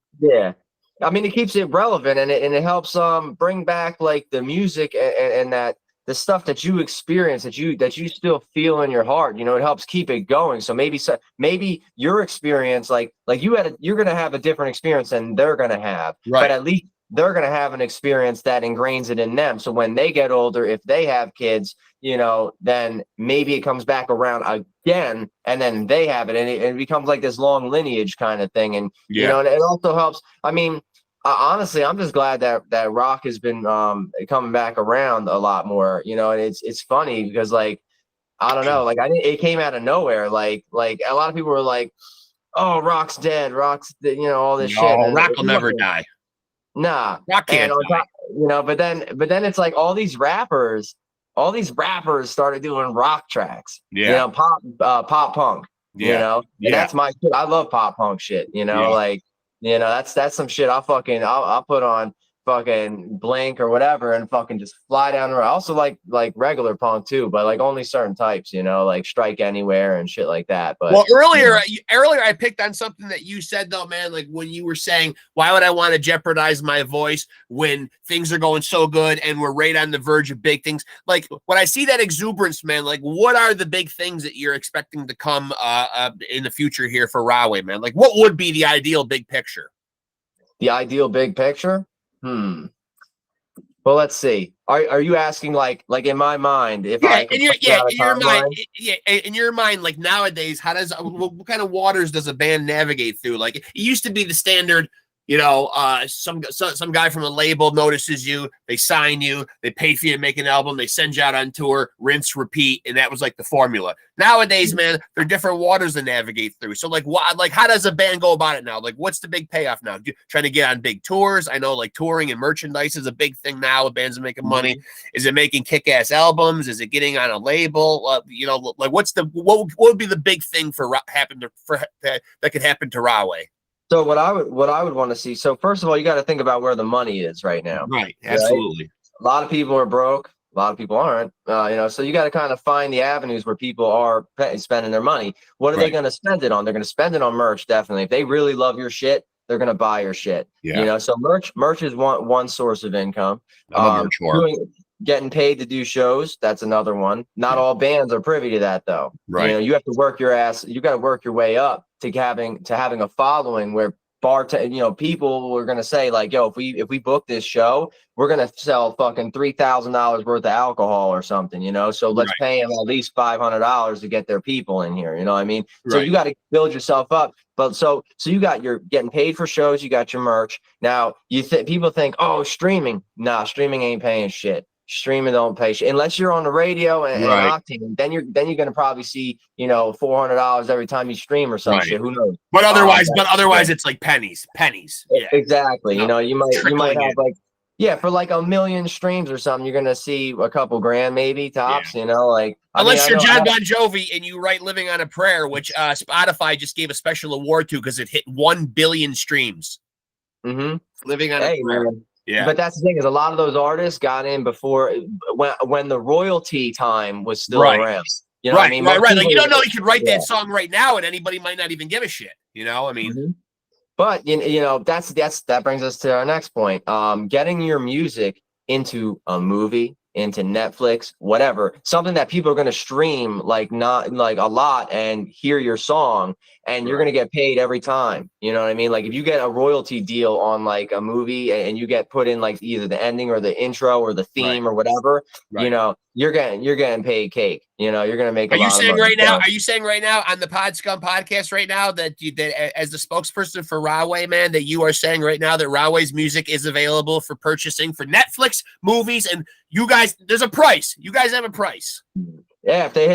Speaker 2: it keeps it relevant and it helps bring back like the music and that the stuff that you experience that you still feel in your heart. It helps keep it going. So maybe your experience, like you're going to have a different experience than they're going to have, but at least they're going to have an experience that ingrains it in them. So when they get older, if they have kids, then maybe it comes back around again and then they have it and it becomes like this long lineage kind of thing. And, and it also helps. I mean, honestly, I'm just glad that rock has been coming back around a lot more, and it's funny because like, I don't know, like it came out of nowhere. Like a lot of people were like, oh, rock's dead. Rock's, all this shit. And
Speaker 1: rock will never die.
Speaker 2: Nah,
Speaker 1: rock can't die.
Speaker 2: But then it's like all these rappers started doing rock tracks. Pop punk. And that's my shit. I love pop punk shit. That's some shit I'll put on fucking Blink or whatever and fucking just fly down the road. I also like regular punk too, but like only certain types, like Strike Anywhere and shit like that. But
Speaker 1: earlier I picked on something that you said though, man, like when you were saying, why would I want to jeopardize my voice when things are going so good and we're right on the verge of big things? Like when I see that exuberance, man, like what are the big things that you're expecting to come in the future here for Rahway, man? Like what would be the ideal big picture?
Speaker 2: The ideal big picture? Well, let's see. Are you asking like in my mind if I could
Speaker 1: in your mind, like nowadays, how does what kind of waters does a band navigate through? Like it used to be the standard, you know, some guy from a label notices you, they sign you, they pay for you to make an album, they send you out on tour, rinse, repeat, and that was like the formula. Nowadays, man, there are different waters to navigate through. So like how does a band go about it now? Like what's the big payoff now? Trying to get on big tours? I know like touring and merchandise is a big thing now. Bands are making money. Is it making kick-ass albums? Is it getting on a label? You know, like what would be the big thing that could happen to RAHWay?
Speaker 2: So what I would want to see. So first of all, you got to think about where the money is right now.
Speaker 1: Right. Absolutely.
Speaker 2: Right? A lot of people are broke. A lot of people aren't. You know, so you got to kind of find the avenues where people are spending their money. What are they going to spend it on? They're going to spend it on merch. Definitely. If they really love your shit, they're going to buy your shit. Yeah. You know, so merch is one source of income. Getting paid to do shows, that's another one. Not all bands are privy to that though. Right. You know, you have to work your ass. You got to work your way up to having a following where people are gonna say like, yo, if we book this show, we're gonna sell fucking $3,000 worth of alcohol or something, you know. So let's pay them at least $500 to get their people in here. You know what I mean? So you got to build yourself up. But so you're getting paid for shows. You got your merch. Now people think, oh, streaming. Nah, streaming ain't paying shit. Streaming don't pay shit unless you're on the radio and Octane. Then you're gonna probably see, you know, $400 every time you stream or some shit. Who knows?
Speaker 1: But otherwise, it's like pennies. Yeah.
Speaker 2: Exactly. You know, you might have like for like 1 million streams or something, you're gonna see a couple grand maybe tops. You know, like
Speaker 1: unless you're John Bon Jovi and you write "Living on a Prayer," which Spotify just gave a special award to because it hit 1 billion streams. Living on a Prayer.
Speaker 2: Man. Yeah, but that's the thing is a lot of those artists got in before when the royalty time was still around. You know what I mean?
Speaker 1: Right. Like you don't know you could write that song right now and anybody might not even give a shit. You know, I mean.
Speaker 2: But you know that brings us to our next point. Getting your music into a movie, into Netflix, whatever, something that people are going to stream not like a lot and hear your song, and you're going to get paid every time. You know what I mean? Like if you get a royalty deal on like a movie and you get put in like either the ending or the intro or the theme or whatever, you know, you're getting paid cake. You know, you're going to make a lot of money.
Speaker 1: Are you saying right now on the Pod Scum podcast right now that as the spokesperson for RAHWay, man, that you are saying right now that RAHWay's music is available for purchasing for Netflix, movies, and you guys, there's a price. You guys have a price.
Speaker 2: Yeah, if they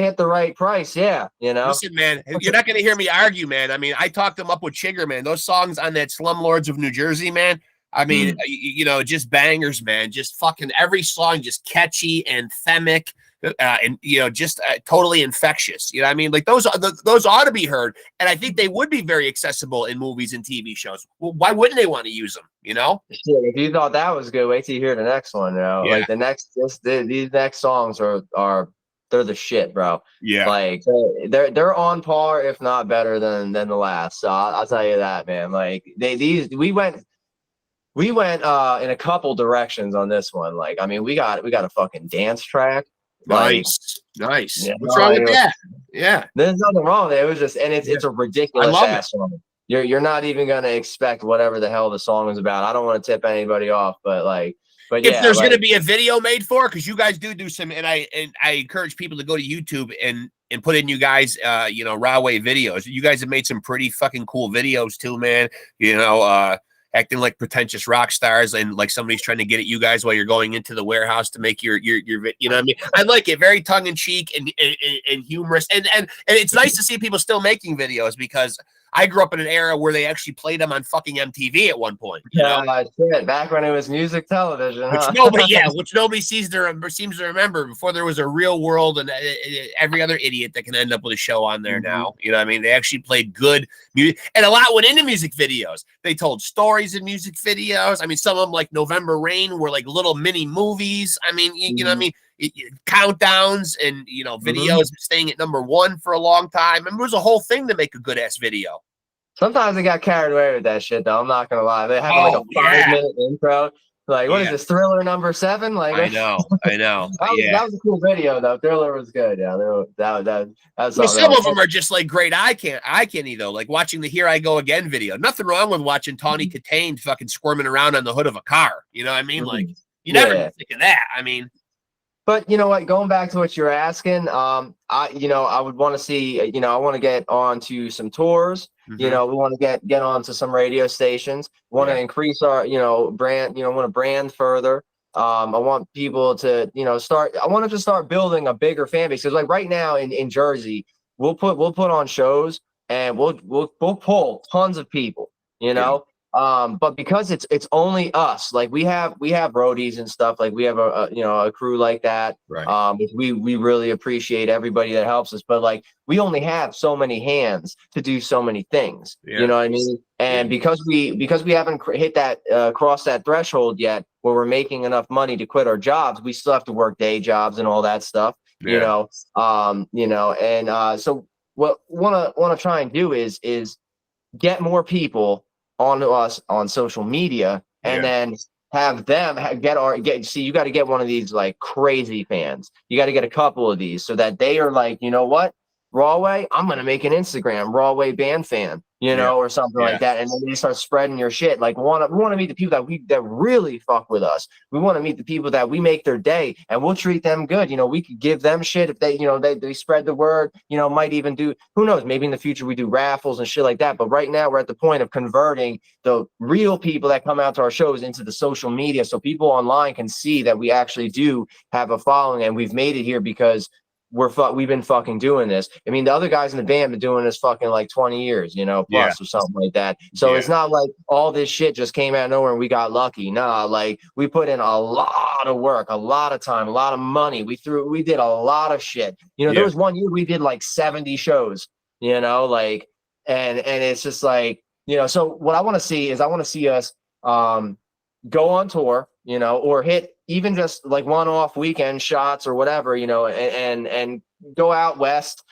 Speaker 2: hit the right price, yeah, you know.
Speaker 1: Listen, man, you're not going to hear me argue, man. I mean, I talked them up with Chigger, man. Those songs on that Slumlords of New Jersey, man. I mean, you know, just bangers, man. Just fucking every song, just catchy, anthemic, and you know, just totally infectious. You know what I mean? Like those ought to be heard, and I think they would be very accessible in movies and TV shows. Well, why wouldn't they want to use them? You know?
Speaker 2: Shit, if you thought that was good, wait till you hear the next one. You know, like these next songs are they're the shit, bro. Yeah, like they're on par, if not better than the last. So I'll tell you that, man. Like we went in a couple directions on this one. Like, I mean, we got a fucking dance track.
Speaker 1: Nice. Yeah, what's wrong with that? Yeah,
Speaker 2: there's nothing wrong with it. It was just, and it's a ridiculous ass song. You're not even gonna expect whatever the hell the song is about. I don't want to tip anybody off, but
Speaker 1: if there's going to be a video made for, because you guys do some, and I encourage people to go to YouTube and put in you guys, you know, RAHWay videos. You guys have made some pretty fucking cool videos too, man. You know, acting like pretentious rock stars and like somebody's trying to get at you guys while you're going into the warehouse to make your you know what I mean? I like it, very tongue in cheek and humorous, and it's nice to see people still making videos because I grew up in an era where they actually played them on fucking MTV at one point.
Speaker 2: Shit, back when it was music television,
Speaker 1: which nobody seems to remember before there was a Real World and every other idiot that can end up with a show on there now. You know what I mean? They actually played good music, and a lot went into music videos. They told stories in music videos. I mean, some of them like November Rain were like little mini movies. I mean, you know what I mean? Countdowns and, you know, videos staying at #1 for a long time. And there was a whole thing to make a good ass video.
Speaker 2: Sometimes they got carried away with that shit, though. I'm not gonna lie. They have like a 5-minute intro. Like, what is this, Thriller #7? Like,
Speaker 1: I know.
Speaker 2: that was a cool video, though. Thriller was good. Yeah, that was
Speaker 1: some of them are just like great eye candy though. Like watching the "Here I Go Again" video. Nothing wrong with watching Tawny Katane fucking squirming around on the hood of a car. You know what I mean? Like, You never think of that. I mean,
Speaker 2: but you know what? Going back to what you're asking, I would want to see. I want to get onto some tours. We want to get onto some radio stations. Want to increase our, brand. Want to brand further. I want people to, start. I want to just start building a bigger fan base. Because like right now in Jersey, we'll put on shows and we'll pull tons of people. But because it's only us, like we have roadies and stuff, like we have a crew like that.
Speaker 1: Right.
Speaker 2: We really appreciate everybody that helps us, but like we only have so many hands to do so many things. You know what I mean? And because we haven't hit that crossed that threshold yet, where we're making enough money to quit our jobs, we still have to work day jobs and all that stuff. So what want to try and do is get more people onto us on social media, and then have them see, you got to get one of these like crazy fans. You got to get a couple of these so that they are like, you know what, Rahway, I'm going to make an Instagram Rahway band fan, or something like that. And then they start spreading your shit. Like we want to meet the people that really fuck with us. We want to meet the people that we make their day, and we'll treat them good. We could give them shit if they, they spread the word, might even do, who knows, maybe in the future we do raffles and shit like that. But right now we're at the point of converting the real people that come out to our shows into the social media, so people online can see that we actually do have a following, and we've made it here because we've been fucking doing this. I mean, the other guys in the band have been doing this fucking like 20 years, plus or something like that. So it's not like all this shit just came out of nowhere and we got lucky. Nah, like we put in a lot of work, a lot of time, a lot of money. We did a lot of shit. There was one year we did like 70 shows, and it's just like, so what I want to see is us go on tour, or hit even just like one-off weekend shots or whatever, and go out west,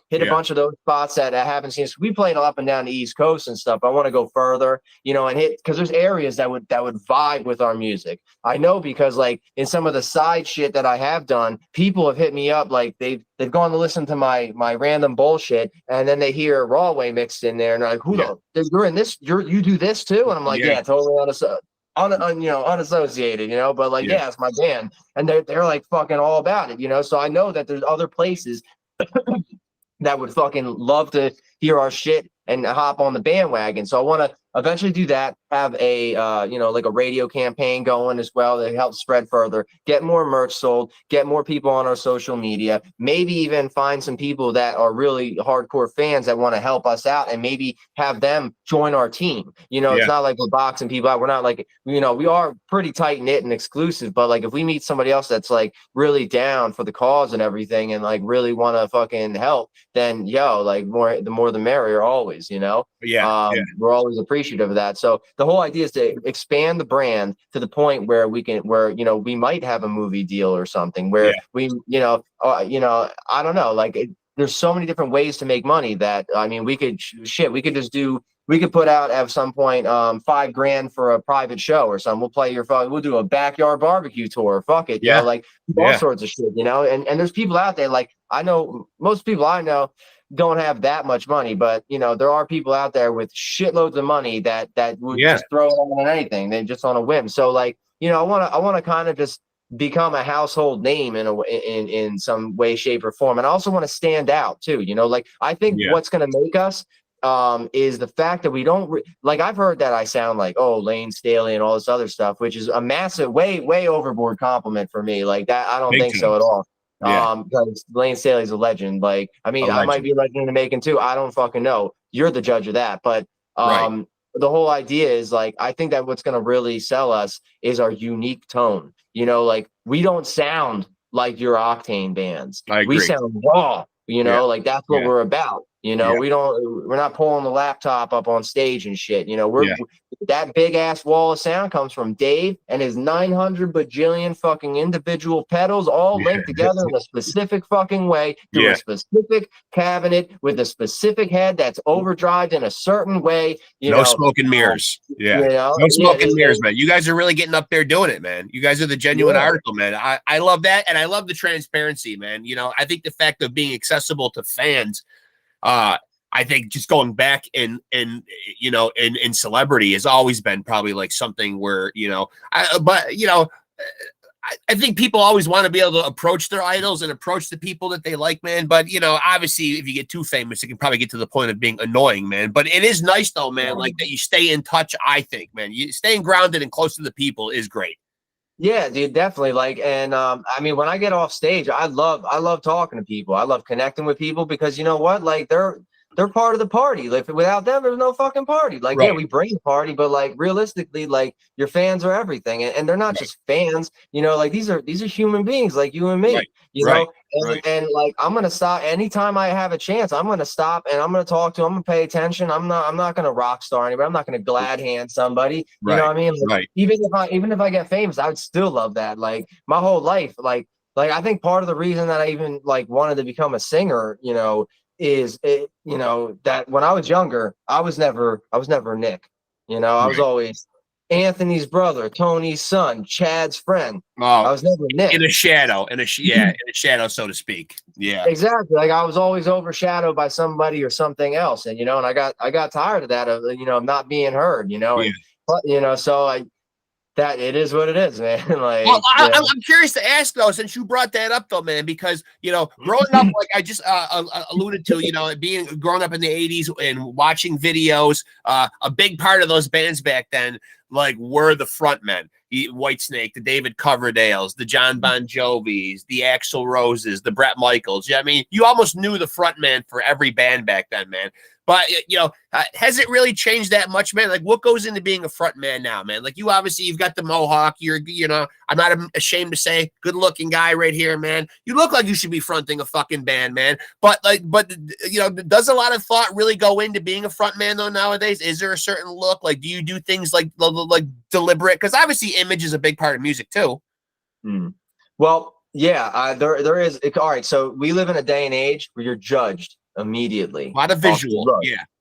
Speaker 2: hit a bunch of those spots that I haven't seen. So we played up and down the East Coast and stuff. I want to go further, and hit, because there's areas that would vibe with our music. I know, because like in some of the side shit that I have done, people have hit me up, like they've gone to listen to my random bullshit, and then they hear Rahway mixed in there, and they're like, you're in this, you do this too? And I'm like, yeah totally unassociated, but like, it's my band, and they're like fucking all about it, so I know that there's other places that would fucking love to hear our shit and hop on the bandwagon. So I want to eventually do that, have a like a radio campaign going as well that helps spread further, get more merch sold, get more people on our social media, maybe even find some people that are really hardcore fans that want to help us out, and maybe have them join our team. It's not like we're boxing people out. We're not like, we are pretty tight knit and exclusive, but like if we meet somebody else that's like really down for the cause and everything, and like really want to fucking help, then like the more the merrier always, we're always appreciative of that. So the whole idea is to expand the brand to the point where we might have a movie deal or something where we, I don't know, like there's so many different ways to make money that, I mean, we could put out at some point $5,000 for a private show or something. We'll do a backyard barbecue tour. Fuck it. All sorts of shit, and there's people out there, like I know most people I know don't have that much money, but there are people out there with shitloads of money that would just throw it on anything. They just on a whim. So like, I want to kind of just become a household name in some way, shape, or form. And I also want to stand out too. Like I think what's going to make us is the fact that we don't like, I've heard that I sound like, Lane Staley and all this other stuff, which is a massive, way overboard compliment for me. Like that, I don't think so at all. Because Lane Staley's a legend. Like, I mean, I might be a legend in the making too. I don't fucking know. You're the judge of that. But the whole idea is like, I think that what's going to really sell us is our unique tone. Like we don't sound like your Octane bands. We sound raw. Like that's what we're about. We're not pulling the laptop up on stage and shit. That big ass wall of sound comes from Dave and his 900 bajillion fucking individual pedals all linked together in a specific fucking way through a specific cabinet with a specific head that's overdrived in a certain way.
Speaker 1: No smoke and mirrors. No smoke and mirrors, man. You guys are really getting up there doing it, man. You guys are the genuine article, man. I love that. And I love the transparency, man. I think the fact of being accessible to fans, I think just going back in celebrity has always been probably like something where, I think people always want to be able to approach their idols and approach the people that they like, man. But, you know, obviously, if you get too famous, it can probably get to the point of being annoying, man. But it is nice, though, man, like that you stay in touch, I think, man. You staying grounded and close to the people is great.
Speaker 2: Yeah, dude, definitely. Like, and I mean, when I get off stage, I love talking to people. I love connecting with people because you know what? Like, they're part of the party. Like, without them, there's no fucking party. Like, yeah, we bring the party, but like realistically, like your fans are everything, and they're not just fans. You know, like these are human beings like you and me. You know, and like I'm gonna stop anytime I have a chance. I'm gonna stop and I'm gonna talk to them. I'm gonna pay attention. I'm not gonna rock star anybody. I'm not gonna glad hand somebody. You know what I mean? Like, even if I get famous, I would still love that. Like my whole life, like I think part of the reason that I even like wanted to become a singer, you know, is it, you know, that when I was younger, I was never Nick. You know, I was always Anthony's brother, Tony's son, Chad's friend. I was never Nick.
Speaker 1: In a shadow, in a shadow, so to speak. Yeah,
Speaker 2: exactly. Like I was always overshadowed by somebody or something else, and you know, and I got tired of that, of you know, not being heard. You know, and, but you know, so that it is what it is, man. Like,
Speaker 1: well, I'm curious to ask though, since you brought that up though, man, because you know, growing up, like I just alluded to, you know, growing up in the '80s and watching videos, a big part of those bands back then, like, were the frontmen. Whitesnake, the David Coverdales, the John Bon Jovis, the Axl Roses, the Bret Michaels. Yeah, I mean, you almost knew the frontman for every band back then, man. But, you know, has it really changed that much, man? Like, what goes into being a front man now, man? Like, you've got the mohawk. You know, I'm not ashamed to say, good-looking guy right here, man. You look like you should be fronting a fucking band, man. But, you know, does a lot of thought really go into being a front man, though, nowadays? Is there a certain look? Like, do you do things like deliberate? Because obviously image is a big part of music, too.
Speaker 2: Well, yeah, there is. All right, so we live in a day and age where you're judged immediately.
Speaker 1: A lot of visual.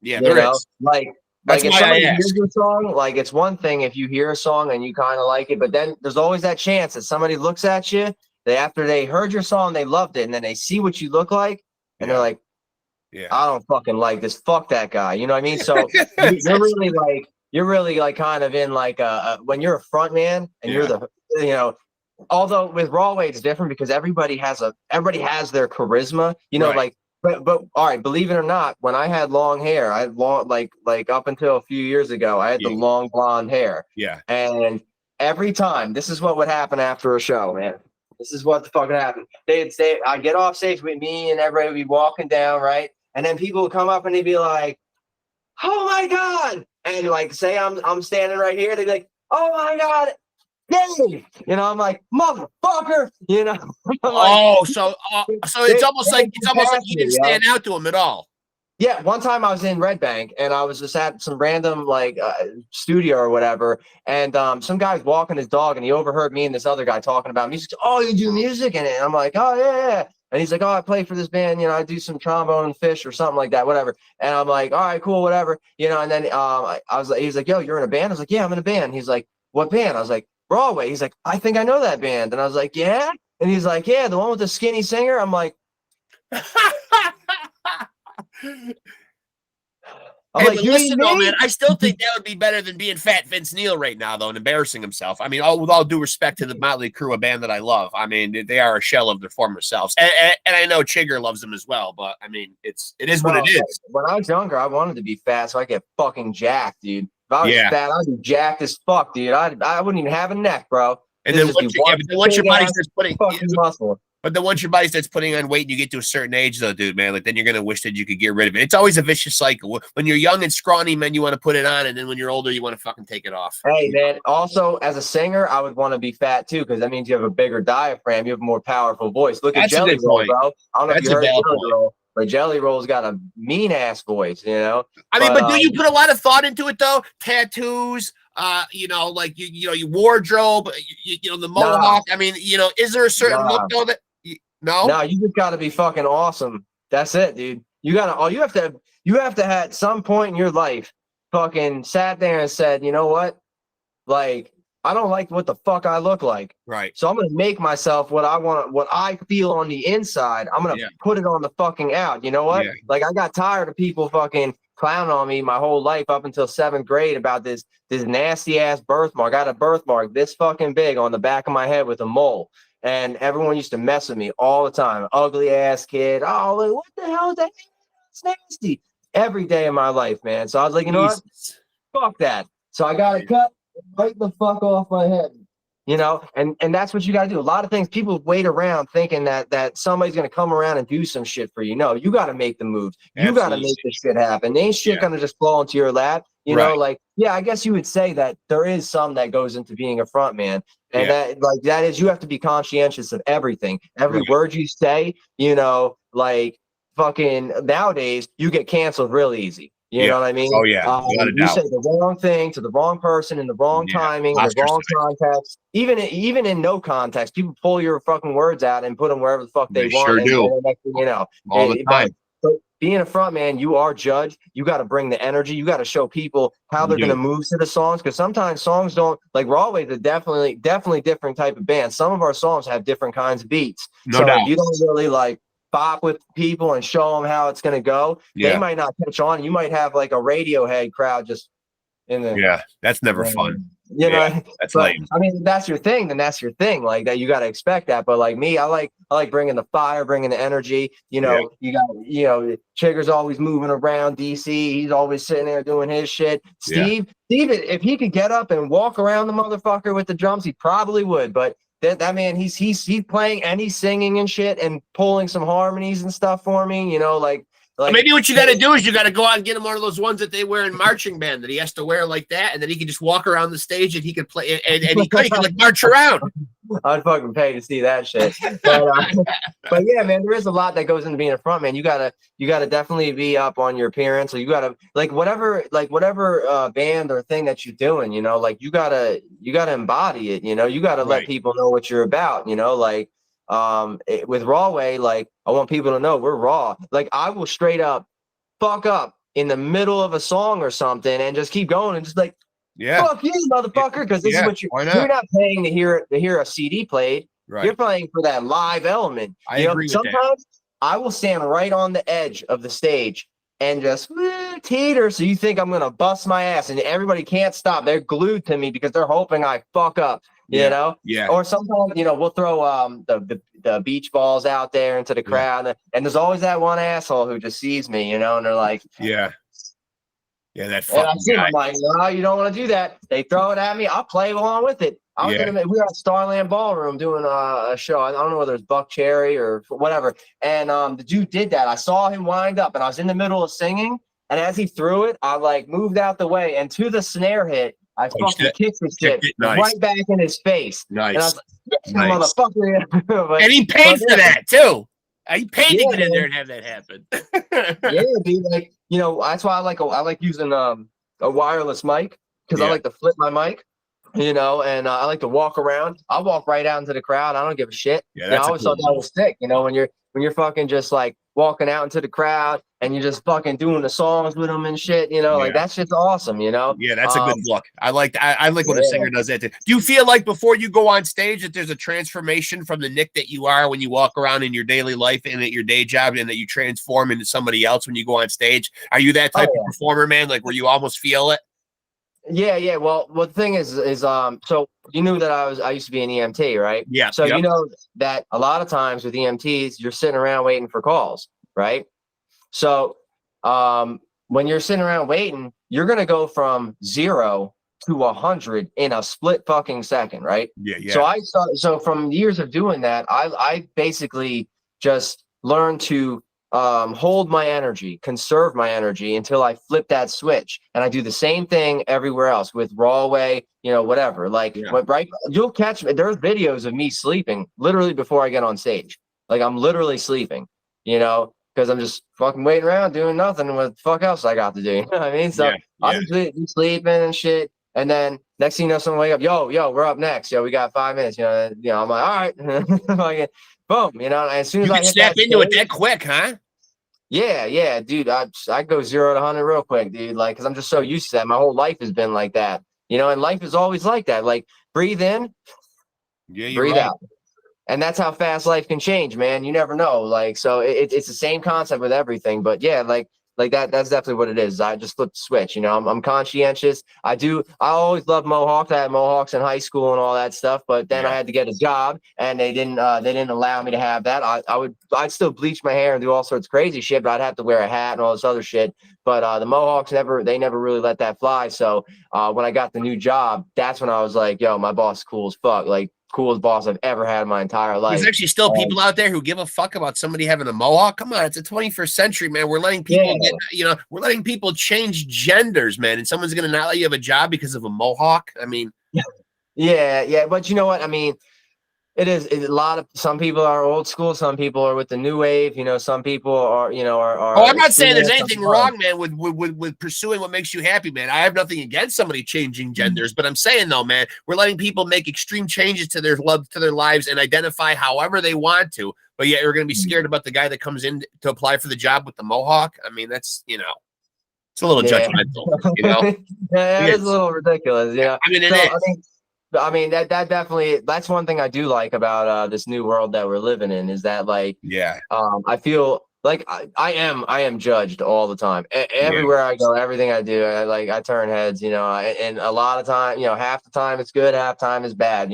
Speaker 1: Yeah, there is.
Speaker 2: Like if somebody hears your song, like it's one thing if you hear a song and you kind of like it, but then there's always that chance that somebody looks at you, after they heard your song, they loved it, and then they see what you look like, and they're like, I don't fucking like this. Fuck that guy. You know what I mean? So you're really like kind of in like when you're a front man and you're the, you know, although with RAHWAY it's different because everybody has their charisma, you know, like. But all right, believe it or not, when I had long hair, I had long like up until a few years ago, I had the long blonde hair. Yeah. And every time, this is what would happen after a show, man. This is what the fuck would happen. They'd say, I'd get off stage with me and everybody would be walking down, right? And then people would come up and they'd be like, "Oh my God." And like say I'm standing right here, they'd be like, "Oh my God, Dave." You know, I'm like, "Motherfucker," you know.
Speaker 1: So it's almost like you didn't stand out to him at all.
Speaker 2: Yeah, one time I was in Red Bank and I was just at some random like studio or whatever, and some guy was walking his dog and he overheard me and this other guy talking about music. "Oh, you do music?" And I'm like, "Oh yeah." And he's like, "Oh, I play for this band, you know, I do some trombone and fish or something like that, whatever." And I'm like, "All right, cool, whatever." You know, and then he's like, "Yo, you're in a band?" I was like, "Yeah, I'm in a band." He's like, "What band?" I was like, "RAHWAY." He's like, "I think I know that band." And I was like, "Yeah?" And he's like, "Yeah, the one with the skinny singer." I'm like,
Speaker 1: listen, though, man, I still think that would be better than being Fat Vince Neil right now, though, and embarrassing himself. I mean, with all due respect to the Motley Crue, a band that I love. I mean, they are a shell of their former selves, and I know Chigger loves them as well. But I mean, it is what it is.
Speaker 2: When I was younger, I wanted to be fat so I get fucking jacked, dude. If I was fat, I'd be jacked as fuck, dude. I wouldn't even have a neck, bro.
Speaker 1: And then once your body starts putting
Speaker 2: muscle.
Speaker 1: But then once your body starts putting on weight and you get to a certain age, though, dude, man, like then you're gonna wish that you could get rid of it. It's always a vicious cycle. When you're young and scrawny, man, you want to put it on, and then when you're older, you want to fucking take it off.
Speaker 2: Hey, man. Also, as a singer, I would want to be fat too, because that means you have a bigger diaphragm, you have a more powerful voice. Look at Jelly Roll, bro. I don't know if you heard Jelly Roll, but Jelly Roll's got a mean ass voice, you know.
Speaker 1: I mean, but do you put a lot of thought into it though? Tattoos. You know, like your wardrobe, you know, the mohawk. I mean, you know, is there a certain look though that No,
Speaker 2: you just gotta be fucking awesome. That's it, dude. You have to have at some point in your life fucking sat there and said, "You know what? Like, I don't like what the fuck I look like.
Speaker 1: Right.
Speaker 2: So I'm gonna make myself what I want, what I feel on the inside. I'm gonna put it on the fucking out. You know what? Like I got tired of people fucking clowning on me my whole life up until 7th grade about this nasty ass birthmark. I got a birthmark this fucking big on the back of my head with a mole. And everyone used to mess with me all the time. Ugly ass kid. Oh, like, what the hell is that? It's nasty. Every day of my life, man. So I was like, you know what? Fuck that. So I got it cut right the fuck off my head. You know, and that's what you got to do. A lot of things, people wait around thinking that somebody's going to come around and do some shit for you. No, you got to make the moves. You got to make this shit happen. Ain't shit going to just fall into your lap. You know, like, yeah, I guess you would say that there is some that goes into being a front man. And that is, you have to be conscientious of everything. Every word you say, you know, like fucking nowadays, you get canceled real easy. You know what I mean?
Speaker 1: Oh, yeah.
Speaker 2: You say the wrong thing to the wrong person in the wrong timing, the wrong context. Even in no context, people pull your fucking words out and put them wherever the fuck they want.
Speaker 1: Sure do.
Speaker 2: Next thing you know,
Speaker 1: all the time.
Speaker 2: But being a front man, you are judged. You got to bring the energy. You got to show people how they're going to move to the songs, because sometimes songs don't, like RAHWAY is a definitely different type of band. Some of our songs have different kinds of beats.
Speaker 1: No doubt.
Speaker 2: If you don't really like bop with people and show them how it's going to go, they might not catch on. You might have like a Radiohead crowd just in the
Speaker 1: that's never fun.
Speaker 2: You know,
Speaker 1: that's lame.
Speaker 2: I mean, if that's your thing, then that's your thing. Like that, you got to expect that. But like me, I like bringing the fire, bringing the energy. You know, you got, you know, Chigger's always moving around DC. He's always sitting there doing his shit. Steve, if he could get up and walk around the motherfucker with the drums, he probably would. But that man, he's playing and he's singing and shit and pulling some harmonies and stuff for me. You know, like
Speaker 1: maybe what you got to do is you got to go out and get him one of those ones that they wear in marching band that he has to wear like that, and then he can just walk around the stage and he could play and he could like march around.
Speaker 2: I'd fucking pay to see that shit. But yeah, man, there is a lot that goes into being a front man. You gotta definitely be up on your appearance. So you gotta whatever band or thing that you're doing, you know, like you gotta embody it. You know, you gotta let people know what you're about. You know, like with RAHWAY, like I want people to know we're raw. Like I will straight up fuck up in the middle of a song or something and just keep going and just like, fuck you, motherfucker, because this is what you're not paying to hear a CD played. You're playing for that live element.
Speaker 1: I agree with
Speaker 2: sometimes
Speaker 1: that.
Speaker 2: I will stand right on the edge of the stage and just teeter, so you think I'm gonna bust my ass, and everybody can't stop. They're glued to me because they're hoping I fuck up. You know? Or sometimes, you know, we'll throw the beach balls out there into the crowd, and there's always that one asshole who just sees me, you know, and they're like, that fucking guy. I'm like, no, you don't want to do that. They throw it at me, I'll play along with it. We were at Starland Ballroom doing a show. I don't know whether it's Buck Cherry or whatever. And the dude did that. I saw him wind up, and I was in the middle of singing. And as he threw it, I like moved out the way, and to the snare hit, I fucking kicked the shit right back in his face.
Speaker 1: Nice.
Speaker 2: And I was like, motherfucker. But,
Speaker 1: and he paid for that too. He paid to get in there and have that happen.
Speaker 2: Dude. Like, you know, that's why I like using a wireless mic, because I like to flip my mic. You know, and I like to walk around. I'll walk right out into the crowd. I don't give a shit. I always thought that was sick. You know, when you're fucking just like walking out into the crowd and you're just fucking doing the songs with them and shit. You know, like that shit's awesome. You know. Yeah,
Speaker 1: that's a good look. I like when a singer does that too. Do you feel like before you go on stage that there's a transformation from the Nick that you are when you walk around in your daily life and at your day job, and that you transform into somebody else when you go on stage? Are you that type of performer, man? Like where you almost feel it?
Speaker 2: Yeah. Well, the thing is so you knew that I used to be an EMT, right?
Speaker 1: Yeah.
Speaker 2: So you know that a lot of times with EMTs, you're sitting around waiting for calls, right? So when you're sitting around waiting, you're gonna go from 0 to 100 in a split fucking second, right? Yeah. So from years of doing that, I basically just learned to hold my energy, conserve my energy until I flip that switch. And I do the same thing everywhere else with RAHWAY, you know, whatever. Like, you'll catch me. There's videos of me sleeping literally before I get on stage. Like, I'm literally sleeping, you know, because I'm just fucking waiting around doing nothing. What the fuck else I got to do? You know what I mean? So I'm sleeping and shit. And then next thing you know, someone wake up, yo, we're up next. Yo, we got 5 minutes. You know, I'm like, all right. Boom, you know, as soon as I
Speaker 1: snap into it that quick, huh?
Speaker 2: Yeah, dude. I go 0 to 100 real quick, dude. Like, because I'm just so used to that. My whole life has been like that, you know. And life is always like that. Like, breathe in, breathe out, and that's how fast life can change, man. You never know. Like, so it's the same concept with everything. But yeah, like Like that's definitely what it is. I just flipped the switch. You know, I'm conscientious. I always loved Mohawks. I had Mohawks in high school and all that stuff. But then I had to get a job, and they didn't allow me to have that. I'd still bleach my hair and do all sorts of crazy shit, but I'd have to wear a hat and all this other shit. But the Mohawks never really let that fly. So when I got the new job, that's when I was like, yo, my boss is cool as fuck. Like, coolest boss I've ever had in my entire life.
Speaker 1: There's actually still people out there who give a fuck about somebody having a mohawk. Come on, it's the 21st century, man. We're letting people we're letting people change genders, man. And someone's gonna not let you have a job because of a mohawk. I mean,
Speaker 2: yeah. But you know what? I mean, it's some people are old school, some people are with the new wave, you know, some people are,
Speaker 1: Oh, I'm not saying there's anything wrong, man, with pursuing what makes you happy, man. I have nothing against somebody changing genders, but I'm saying though, man, we're letting people make extreme changes to their lives and identify however they want to, but yet you're gonna be scared about the guy that comes in to apply for the job with the mohawk. I mean, that's it's a little judgmental,
Speaker 2: Yeah, it's a little ridiculous,
Speaker 1: I mean,
Speaker 2: I mean, that definitely, that's one thing I do like about this new world that we're living in, is that like, I feel like I am judged all the time. Everywhere I go, everything I do, I turn heads, and a lot of time, half the time it's good, half time is bad,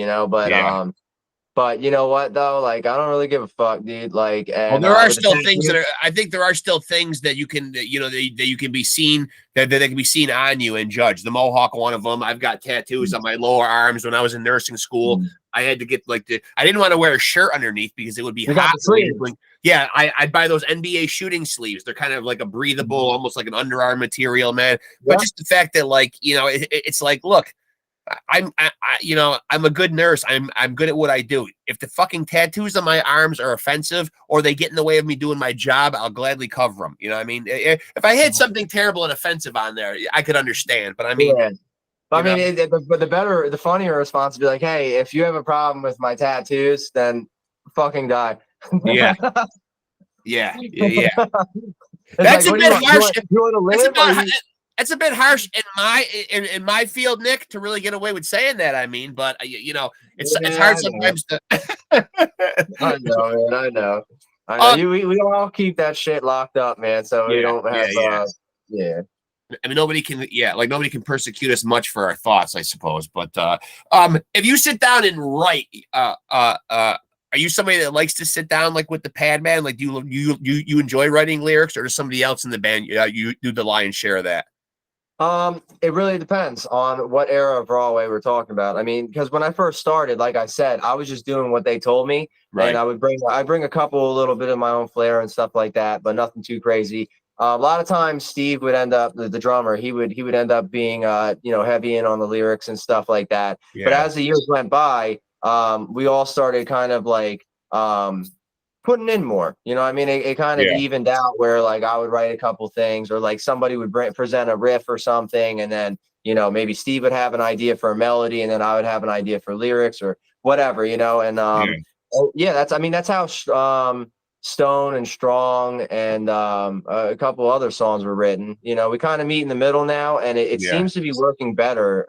Speaker 2: but you know what though? Like, I don't really give a fuck, dude. Like, and
Speaker 1: there are still things I think there are still things that you can, that you can be seen, that they can be seen on you and judged. The mohawk, one of them. I've got tattoos on my lower arms. When I was in nursing school, I had to get I didn't want to wear a shirt underneath because it would be hot. Yeah, I'd buy those NBA shooting sleeves. They're kind of like a breathable, almost like an underarm material, man. But just the fact that it's like, look, I'm a good nurse. I'm good at what I do. If the fucking tattoos on my arms are offensive or they get in the way of me doing my job, I'll gladly cover them. You know what I mean? If I had something terrible and offensive on there, I could understand. But I mean,
Speaker 2: the funnier response would be like, hey, if you have a problem with my tattoos, then fucking die.
Speaker 1: Yeah. That's a bit harsh. That's a bit harsh in my field, Nick, to really get away with saying that. I mean, but it's hard sometimes to.
Speaker 2: I know, man. I know. We all keep that shit locked up, man. So we don't have.
Speaker 1: I mean, nobody can persecute us much for our thoughts, I suppose. But if you sit down and write, are you somebody that likes to sit down like with the pad, man? Like, do you enjoy writing lyrics, or does somebody else in the band you do the lion's share of that?
Speaker 2: It really depends on what era of RAHWAY we're talking about. I mean, because when I first started, like I said, I was just doing what they told me, and I bring a little bit of my own flair and stuff like that, but nothing too crazy. A lot of times Steve would end up, the drummer, he would end up being heavy in on the lyrics and stuff like that. But as the years went by, we all started kind of like putting in more, I mean, it kind of evened out where like I would write a couple things, or like somebody would present a riff or something, and then maybe Steve would have an idea for a melody, and then I would have an idea for lyrics or whatever, and that's how Stone and Strong and a couple other songs were written. We kind of meet in the middle now, and it seems to be working better,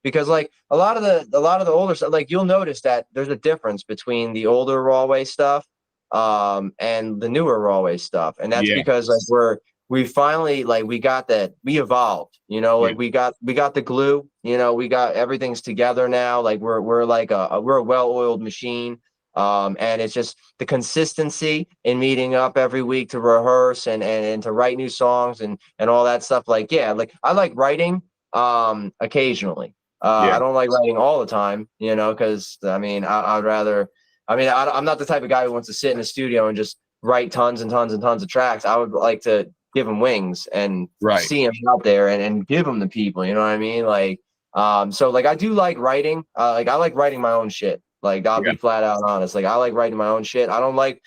Speaker 2: because like a lot of the older stuff, like you'll notice that there's a difference between the older RAHWAY stuff and the newer RAHWAY stuff, and that's because like we finally, like, we evolved, like we got the glue, we got everything's together now, like we're like we're a well-oiled machine, and it's just the consistency in meeting up every week to rehearse and to write new songs and all that stuff. Like like I like writing occasionally. I don't like writing all the time, because I mean I'd rather. I'm not the type of guy who wants to sit in a studio and just write tons and tons and tons of tracks. I would like to give them wings and see them out there and give them to people. You know what I mean? Like, so like I do like writing. Like I like writing my own shit. Like I'll be flat out honest. Like I like writing my own shit. I don't like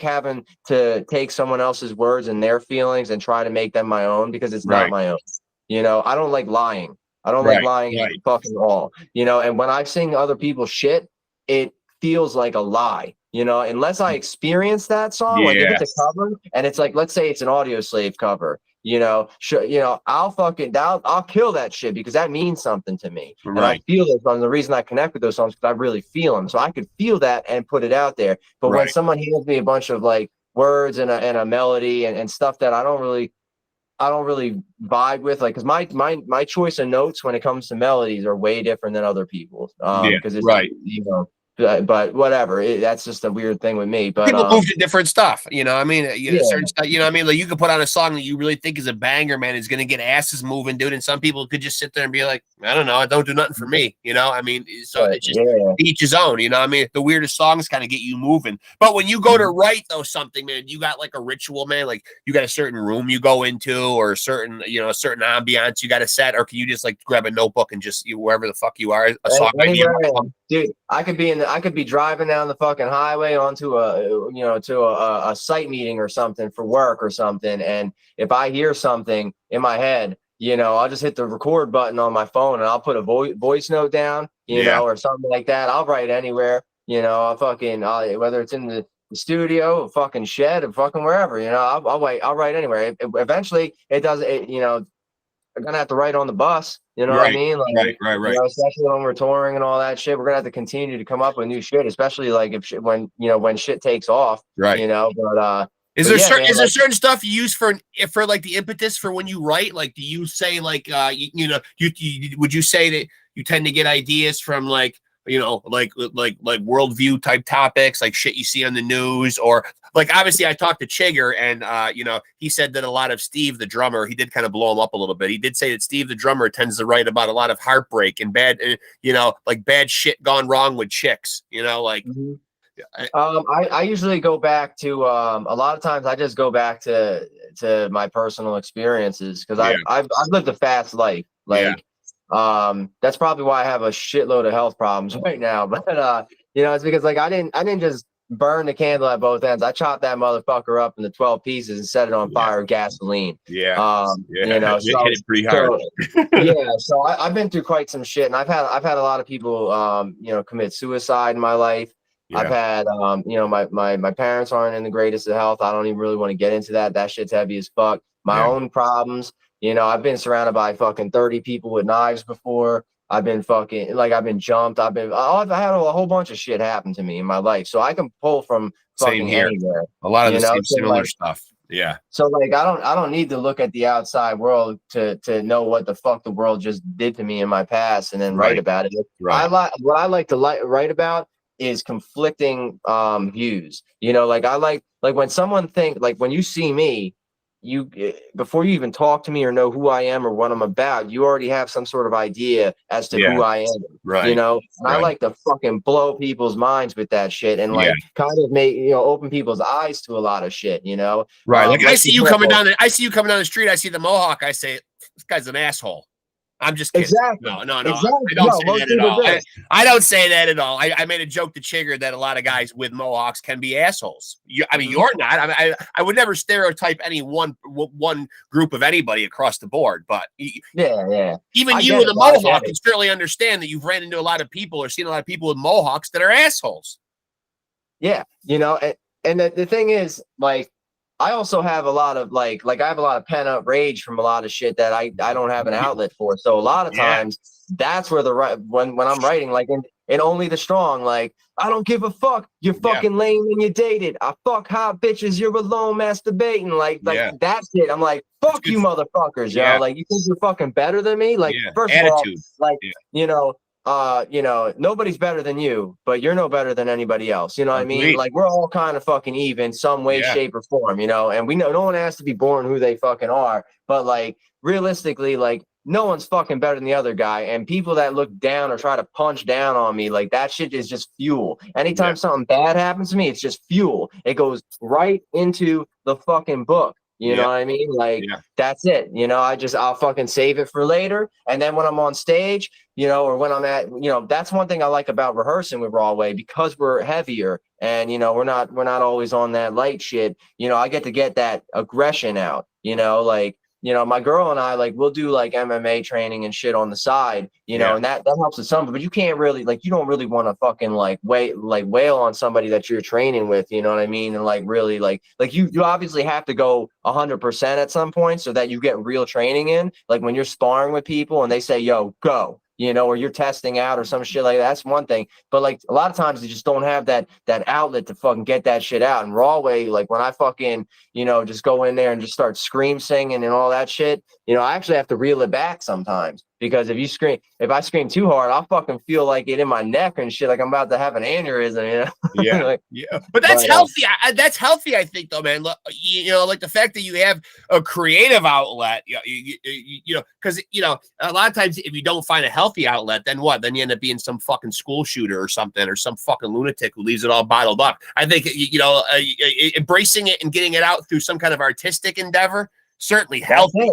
Speaker 2: having to take someone else's words and their feelings and try to make them my own, because it's not my own. I don't like lying. I don't like lying at fucking all. And when I sing other people's shit, it feels like a lie, unless I experience that song. Like if it's a cover and it's like, let's say it's an Audio Slave cover, I'll kill that shit because that means something to me. And I feel those songs. The reason I connect with those songs because I really feel them. So I could feel that and put it out there. But when someone hands me a bunch of like words and a melody and stuff that I don't really don't really vibe with, like, because my choice of notes when it comes to melodies are way different than other people's. Because it's
Speaker 1: right.
Speaker 2: you know. But whatever, that's just a weird thing with me. But
Speaker 1: people move to different stuff, you know. I mean, certain stuff, you know. I mean, like you could put on a song that you really think is a banger, man. Is going to get asses moving, dude. And some people could just sit there and be like, I don't know, it don't do nothing for me, you know. I mean, so it's just each his own, you know. I mean, the weirdest songs kind of get you moving. But when you go to write though something, man, you got like a ritual, man. Like you got a certain room you go into, or a certain, you know, a certain ambiance you got to set, or can you just like grab a notebook and just wherever the fuck you are, a song idea.
Speaker 2: Dude, I could be driving down the fucking highway onto a site meeting or something for work or something, and if I hear something in my head, you know, I'll just hit the record button on my phone and I'll put a voice note down, you know, or something like that. I'll write anywhere, you know. Whether it's in the studio, a fucking shed, or fucking wherever, you know. I'll write anywhere. Eventually, you know, I'm gonna have to write on the bus. You know what I mean? Like,
Speaker 1: right.
Speaker 2: You know, especially when we're touring and all that shit, we're gonna have to continue to come up with new shit, especially like when shit takes off.
Speaker 1: Right.
Speaker 2: You know, but
Speaker 1: is there certain stuff you use for like the impetus for when you write? Like, do you say like you would you say that you tend to get ideas from like, you know, like worldview type topics, like shit you see on the news, or like obviously I talked to Chigger and you know, he said that a lot of Steve the drummer, he did kind of blow him up a little bit. He did say that Steve the drummer tends to write about a lot of heartbreak and bad, you know, like bad shit gone wrong with chicks, you know, like.
Speaker 2: I usually go back to a lot of times I just go back to my personal experiences, because I've lived a fast life, like. That's probably why I have a shitload of health problems right now. But you know, it's because like I didn't just burn the candle at both ends. I chopped that motherfucker up into 12 pieces and set it on fire with gasoline.
Speaker 1: You
Speaker 2: know, so,
Speaker 1: hit it pretty hard.
Speaker 2: So I've been through quite some shit, and I've had a lot of people you know, commit suicide in my life. I've had you know, my parents aren't in the greatest of health. I don't even really want to get into that. That shit's heavy as fuck. My own problems. You know, I've been surrounded by fucking 30 people with knives before. I've been jumped. I've had a whole bunch of shit happen to me in my life. So I can pull from fucking anywhere.
Speaker 1: A lot of the same similar stuff. Yeah.
Speaker 2: So like I don't need to look at the outside world to know what the fuck the world just did to me in my past and then write about it. What I like to write about is conflicting views. You know, like I like when someone when you see me, before you even talk to me or know who I am or what I'm about, you already have some sort of idea as to who I am. Right. You know, and I like to fucking blow people's minds with that shit and like kind of make, you know, open people's eyes to a lot of shit, you know?
Speaker 1: Right. Like I see you coming down the street, I see the Mohawk, I say, this guy's an asshole. I'm just kidding.
Speaker 2: Exactly.
Speaker 1: No. Exactly. I don't say that at all. I made a joke to Chigger that a lot of guys with Mohawks can be assholes. I mean, you're not. I would never stereotype any one group of anybody across the board. But even you with a Mohawk can certainly understand that you've ran into a lot of people or seen a lot of people with Mohawks that are assholes.
Speaker 2: Yeah, you know, and the thing is, like, I also have a lot of like I have a lot of pent up rage from a lot of shit that I don't have an outlet for. So a lot of times that's where when I'm writing, like in Only the Strong, like, I don't give a fuck. You're fucking lame when you dated. I fuck hot bitches. You're alone masturbating. Like that shit. I'm like, fuck you motherfuckers, yo. Like, you think you're fucking better than me? Like, first of all, like, you know, nobody's better than you, but you're no better than anybody else. You know what I mean? Like, we're all kind of fucking even some way, shape, or form, you know, and we know no one has to be born who they fucking are, but like, realistically, like, no one's fucking better than the other guy. And people that look down or try to punch down on me, like, that shit is just fuel. Anytime something bad happens to me, it's just fuel. It goes right into the fucking book. You know what I mean? Like, that's it. You know, I'll fucking save it for later. And then when I'm on stage, you know, or when I'm at, you know, that's one thing I like about rehearsing with RAHWAY, because we're heavier and, you know, we're not always on that light shit. You know, I get to get that aggression out, you know, like, you know, my girl and I, like, we'll do like MMA training and shit on the side, you know, and that helps with some, but you can't really, like, you don't really want to fucking wail on somebody that you're training with, you know what I mean? And like, really like you obviously have to go 100% at some point so that you get real training in, like when you're sparring with people and they say, yo, go, you know, or you're testing out or some shit like that. That's one thing. But like a lot of times they just don't have that outlet to fucking get that shit out. And RAHWAY, like when I fucking, you know, just go in there and just start scream singing and all that shit, you know, I actually have to reel it back sometimes, because if I scream too hard, I'll fucking feel like it in my neck and shit, like I'm about to have an aneurysm, you know?
Speaker 1: Yeah,
Speaker 2: like,
Speaker 1: yeah. But that's healthy. That's healthy, I think, though, man. Look, you know, like the fact that you have a creative outlet, you know, because, you know, a lot of times if you don't find a healthy outlet, then what? Then you end up being some fucking school shooter or something, or some fucking lunatic who leaves it all bottled up. I think, you know, embracing it and getting it out through some kind of artistic endeavor, certainly healthy.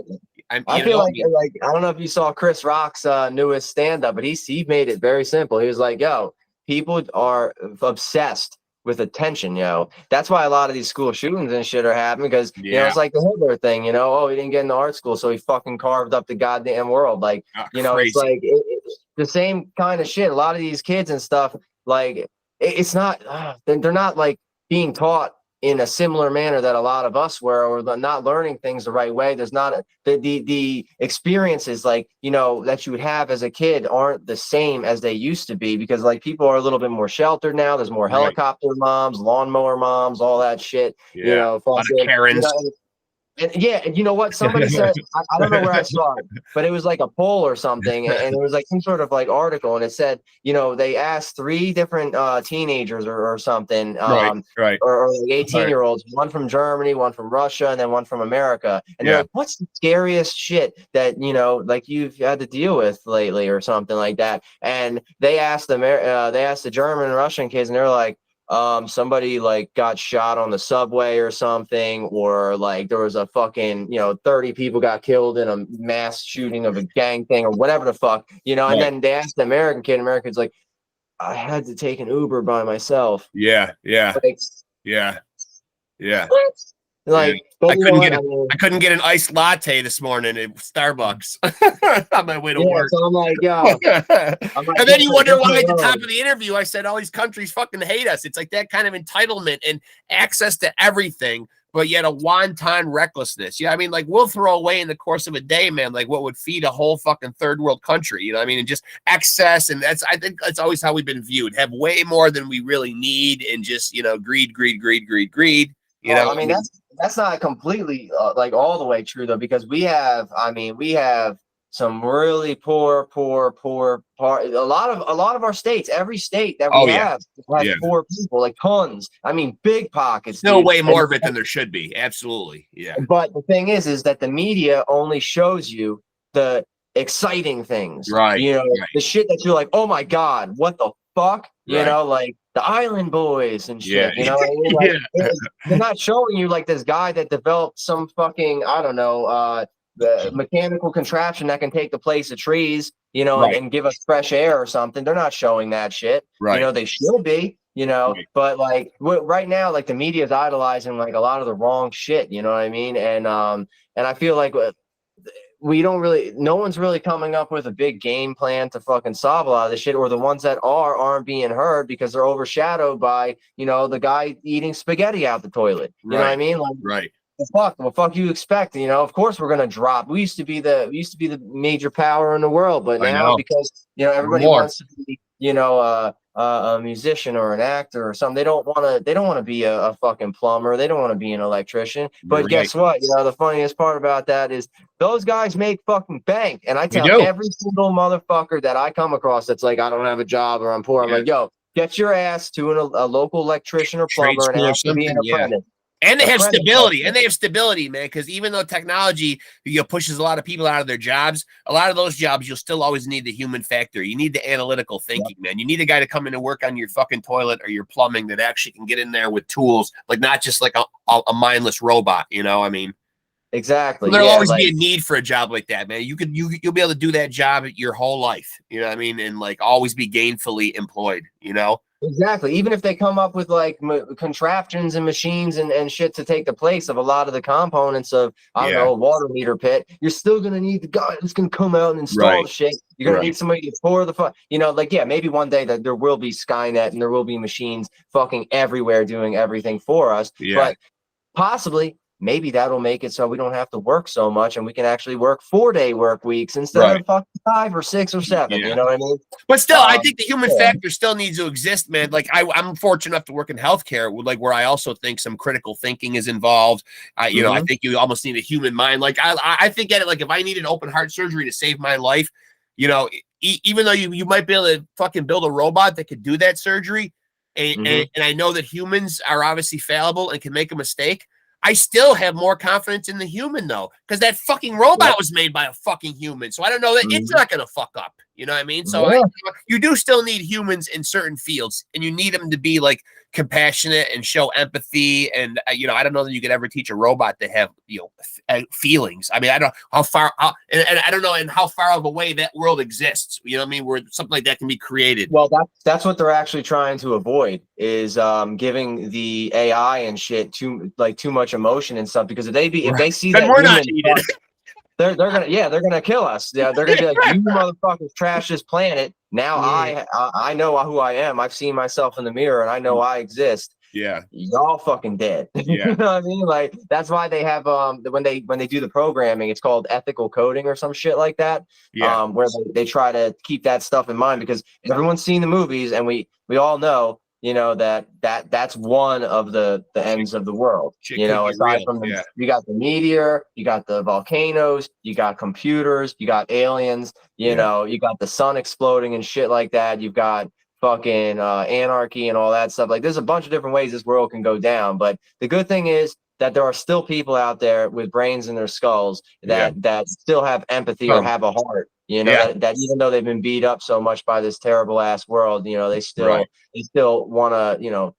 Speaker 2: I feel like I don't know if you saw Chris Rock's newest stand-up, but he made it very simple. He was like, yo, people are obsessed with attention, yo. That's why a lot of these school shootings and shit are happening, because you know, it's like the Hitler thing, you know, oh, he didn't get into art school, so he fucking carved up the goddamn world. Like, you know, it's like it's the same kind of shit. A lot of these kids and stuff, like, it's not they're not like being taught in a similar manner that a lot of us were, or not learning things the right way. There's not the experiences, like, you know, that you would have as a kid aren't the same as they used to be, because like people are a little bit more sheltered now. There's more helicopter moms, lawnmower moms, all that shit. You know,
Speaker 1: a lot of Karens.
Speaker 2: You know, and yeah, and you know what? Somebody said, I don't know where I saw it, but it was like a poll or something, and it was like some sort of like article, and it said, you know, they asked 3 different teenagers or something, or like 18-year-olds, one from Germany, one from Russia, and then one from America, and they're like, what's the scariest shit that, you know, like you've had to deal with lately or something like that? And they asked the German and Russian kids, and they're like, somebody like got shot on the subway or something, or like there was a fucking, you know, 30 people got killed in a mass shooting of a gang thing or whatever the fuck, you know. And then they asked the American kid, American's like, I had to take an Uber by myself. Like, what? Like,
Speaker 1: I couldn't get an iced latte this morning at Starbucks on my way to work.
Speaker 2: So I'm like, yo.
Speaker 1: And then you wonder why at the top of the interview I said all these countries fucking hate us. It's like that kind of entitlement and access to everything, but yet a wanton recklessness. Yeah, I mean, like, we'll throw away in the course of a day, man, like what would feed a whole fucking third world country. You know what I mean? And just excess, and I think that's always how we've been viewed. Have way more than we really need, and just, you know, greed. You know,
Speaker 2: I mean, that's not completely like all the way true though, because we have some really poor part. A lot of our states, every state that we have has poor people, like tons. I mean, big pockets.
Speaker 1: Still way more of it than there should be. Absolutely, yeah.
Speaker 2: But the thing is that the media only shows you the exciting things,
Speaker 1: right?
Speaker 2: You know, the shit that you're like, oh my god, what the fuck, you know, like the Island Boys and shit. You know what I mean? Like, they're not showing you like this guy that developed some fucking, I don't know, the mechanical contraption that can take the place of trees, you know, and give us fresh air or something. They're not showing that shit. You know, they should be, you know, but like right now, like the media is idolizing like a lot of the wrong shit, you know what I mean? And I feel like no one's really coming up with a big game plan to fucking solve a lot of this shit, or the ones that aren't being heard because they're overshadowed by, you know, the guy eating spaghetti out the toilet. You know what I mean? Like, the fuck you expect? You know, of course we're gonna drop. We used to be the major power in the world, but now because, you know, everybody wants to be, you know, a musician or an actor or something, they don't want to be a fucking plumber. They don't want to be an electrician. But guess what? You know, the funniest part about that is those guys make fucking bank. And I tell every single motherfucker that I come across that's like, I don't have a job or I'm poor, I'm like, yo, get your ass to a local electrician or plumber and ask to be an apprentice.
Speaker 1: And they have stability, man, because even though technology, you know, pushes a lot of people out of their jobs, a lot of those jobs, you'll still always need the human factor. You need the analytical thinking, man. You need a guy to come in and work on your fucking toilet or your plumbing that actually can get in there with tools, like not just like a mindless robot, you know? I mean,
Speaker 2: exactly.
Speaker 1: There'll always be a need for a job like that, man. You'll be able to do that job your whole life, you know what I mean? And like always be gainfully employed, you know?
Speaker 2: Exactly. Even if they come up with like contraptions and machines and shit to take the place of a lot of the components of, I don't know, a water meter pit, you're still going to need the guy who's going to come out and install the shit. You're going to need somebody to pour the you know, like, yeah, maybe one day that there will be Skynet and there will be machines fucking everywhere doing everything for us. But possibly maybe that'll make it so we don't have to work so much and we can actually work 4-day work weeks instead of fucking 5 or 6 or 7. You know what I mean?
Speaker 1: But still, I think the human factor still needs to exist, man. Like I'm fortunate enough to work in healthcare, like where I also think some critical thinking is involved. You know, I think you almost need a human mind. Like I think at it, like if I needed open heart surgery to save my life, you know, even though you might be able to fucking build a robot that could do that surgery, and I know that humans are obviously fallible and can make a mistake, I still have more confidence in the human though, because that fucking robot was made by a fucking human. So I don't know that it's not going to fuck up. You know what I mean? So you do still need humans in certain fields, and you need them to be like compassionate and show empathy. And you know, I don't know that you could ever teach a robot to have, you know, feelings. I mean, I don't know how far, and I don't know in how far of a way that world exists. You know what I mean? Where something like that can be created.
Speaker 2: Well, that's what they're actually trying to avoid, is giving the AI and shit too much emotion and stuff. Because if they see that
Speaker 1: we're not needed.
Speaker 2: They're gonna kill us. Yeah, they're gonna be like, you motherfuckers trash this planet. Now I know who I am. I've seen myself in the mirror and I know I exist.
Speaker 1: Yeah,
Speaker 2: y'all fucking dead.
Speaker 1: Yeah.
Speaker 2: You know what I mean? Like that's why they have when they do the programming, it's called ethical coding or some shit like that.
Speaker 1: Yeah.
Speaker 2: Where they try to keep that stuff in mind, because everyone's seen the movies and we all know, you know, that's one of the ends of the world.
Speaker 1: Shit,
Speaker 2: you know, aside from you got the meteor, you got the volcanoes, you got computers, you got aliens, you know, you got the sun exploding and shit like that. You've got fucking anarchy and all that stuff. Like there's a bunch of different ways this world can go down. But the good thing is that there are still people out there with brains in their skulls that still have empathy or have a heart. You know, that even though they've been beat up so much by this terrible ass world, you know, they still want to, you know,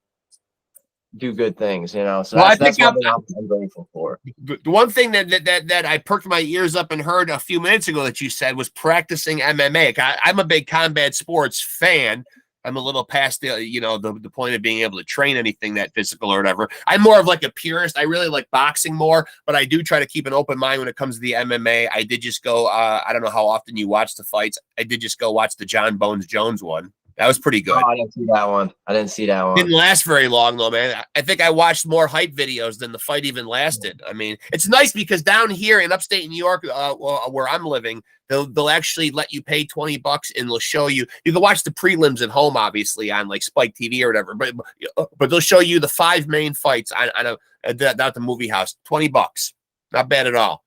Speaker 2: do good things, you know. So that's what I'm grateful for.
Speaker 1: The one thing that I perked my ears up and heard a few minutes ago that you said was practicing MMA. I'm a big combat sports fan. I'm a little past the, you know, the point of being able to train anything that physical or whatever. I'm more of like a purist. I really like boxing more, but I do try to keep an open mind when it comes to the MMA. I did just go, I don't know how often you watch the fights. I did just go watch the John Bones Jones one. That was pretty good.
Speaker 2: Oh, I didn't see that one.
Speaker 1: Didn't last very long though, man. I think I watched more hype videos than the fight even lasted. I mean, it's nice because down here in upstate New York, where I'm living, they'll actually let you pay $20 and they'll show you. You can watch the prelims at home, obviously, on like Spike TV or whatever. But they'll show you the 5 main fights on the movie house. $20, not bad at all.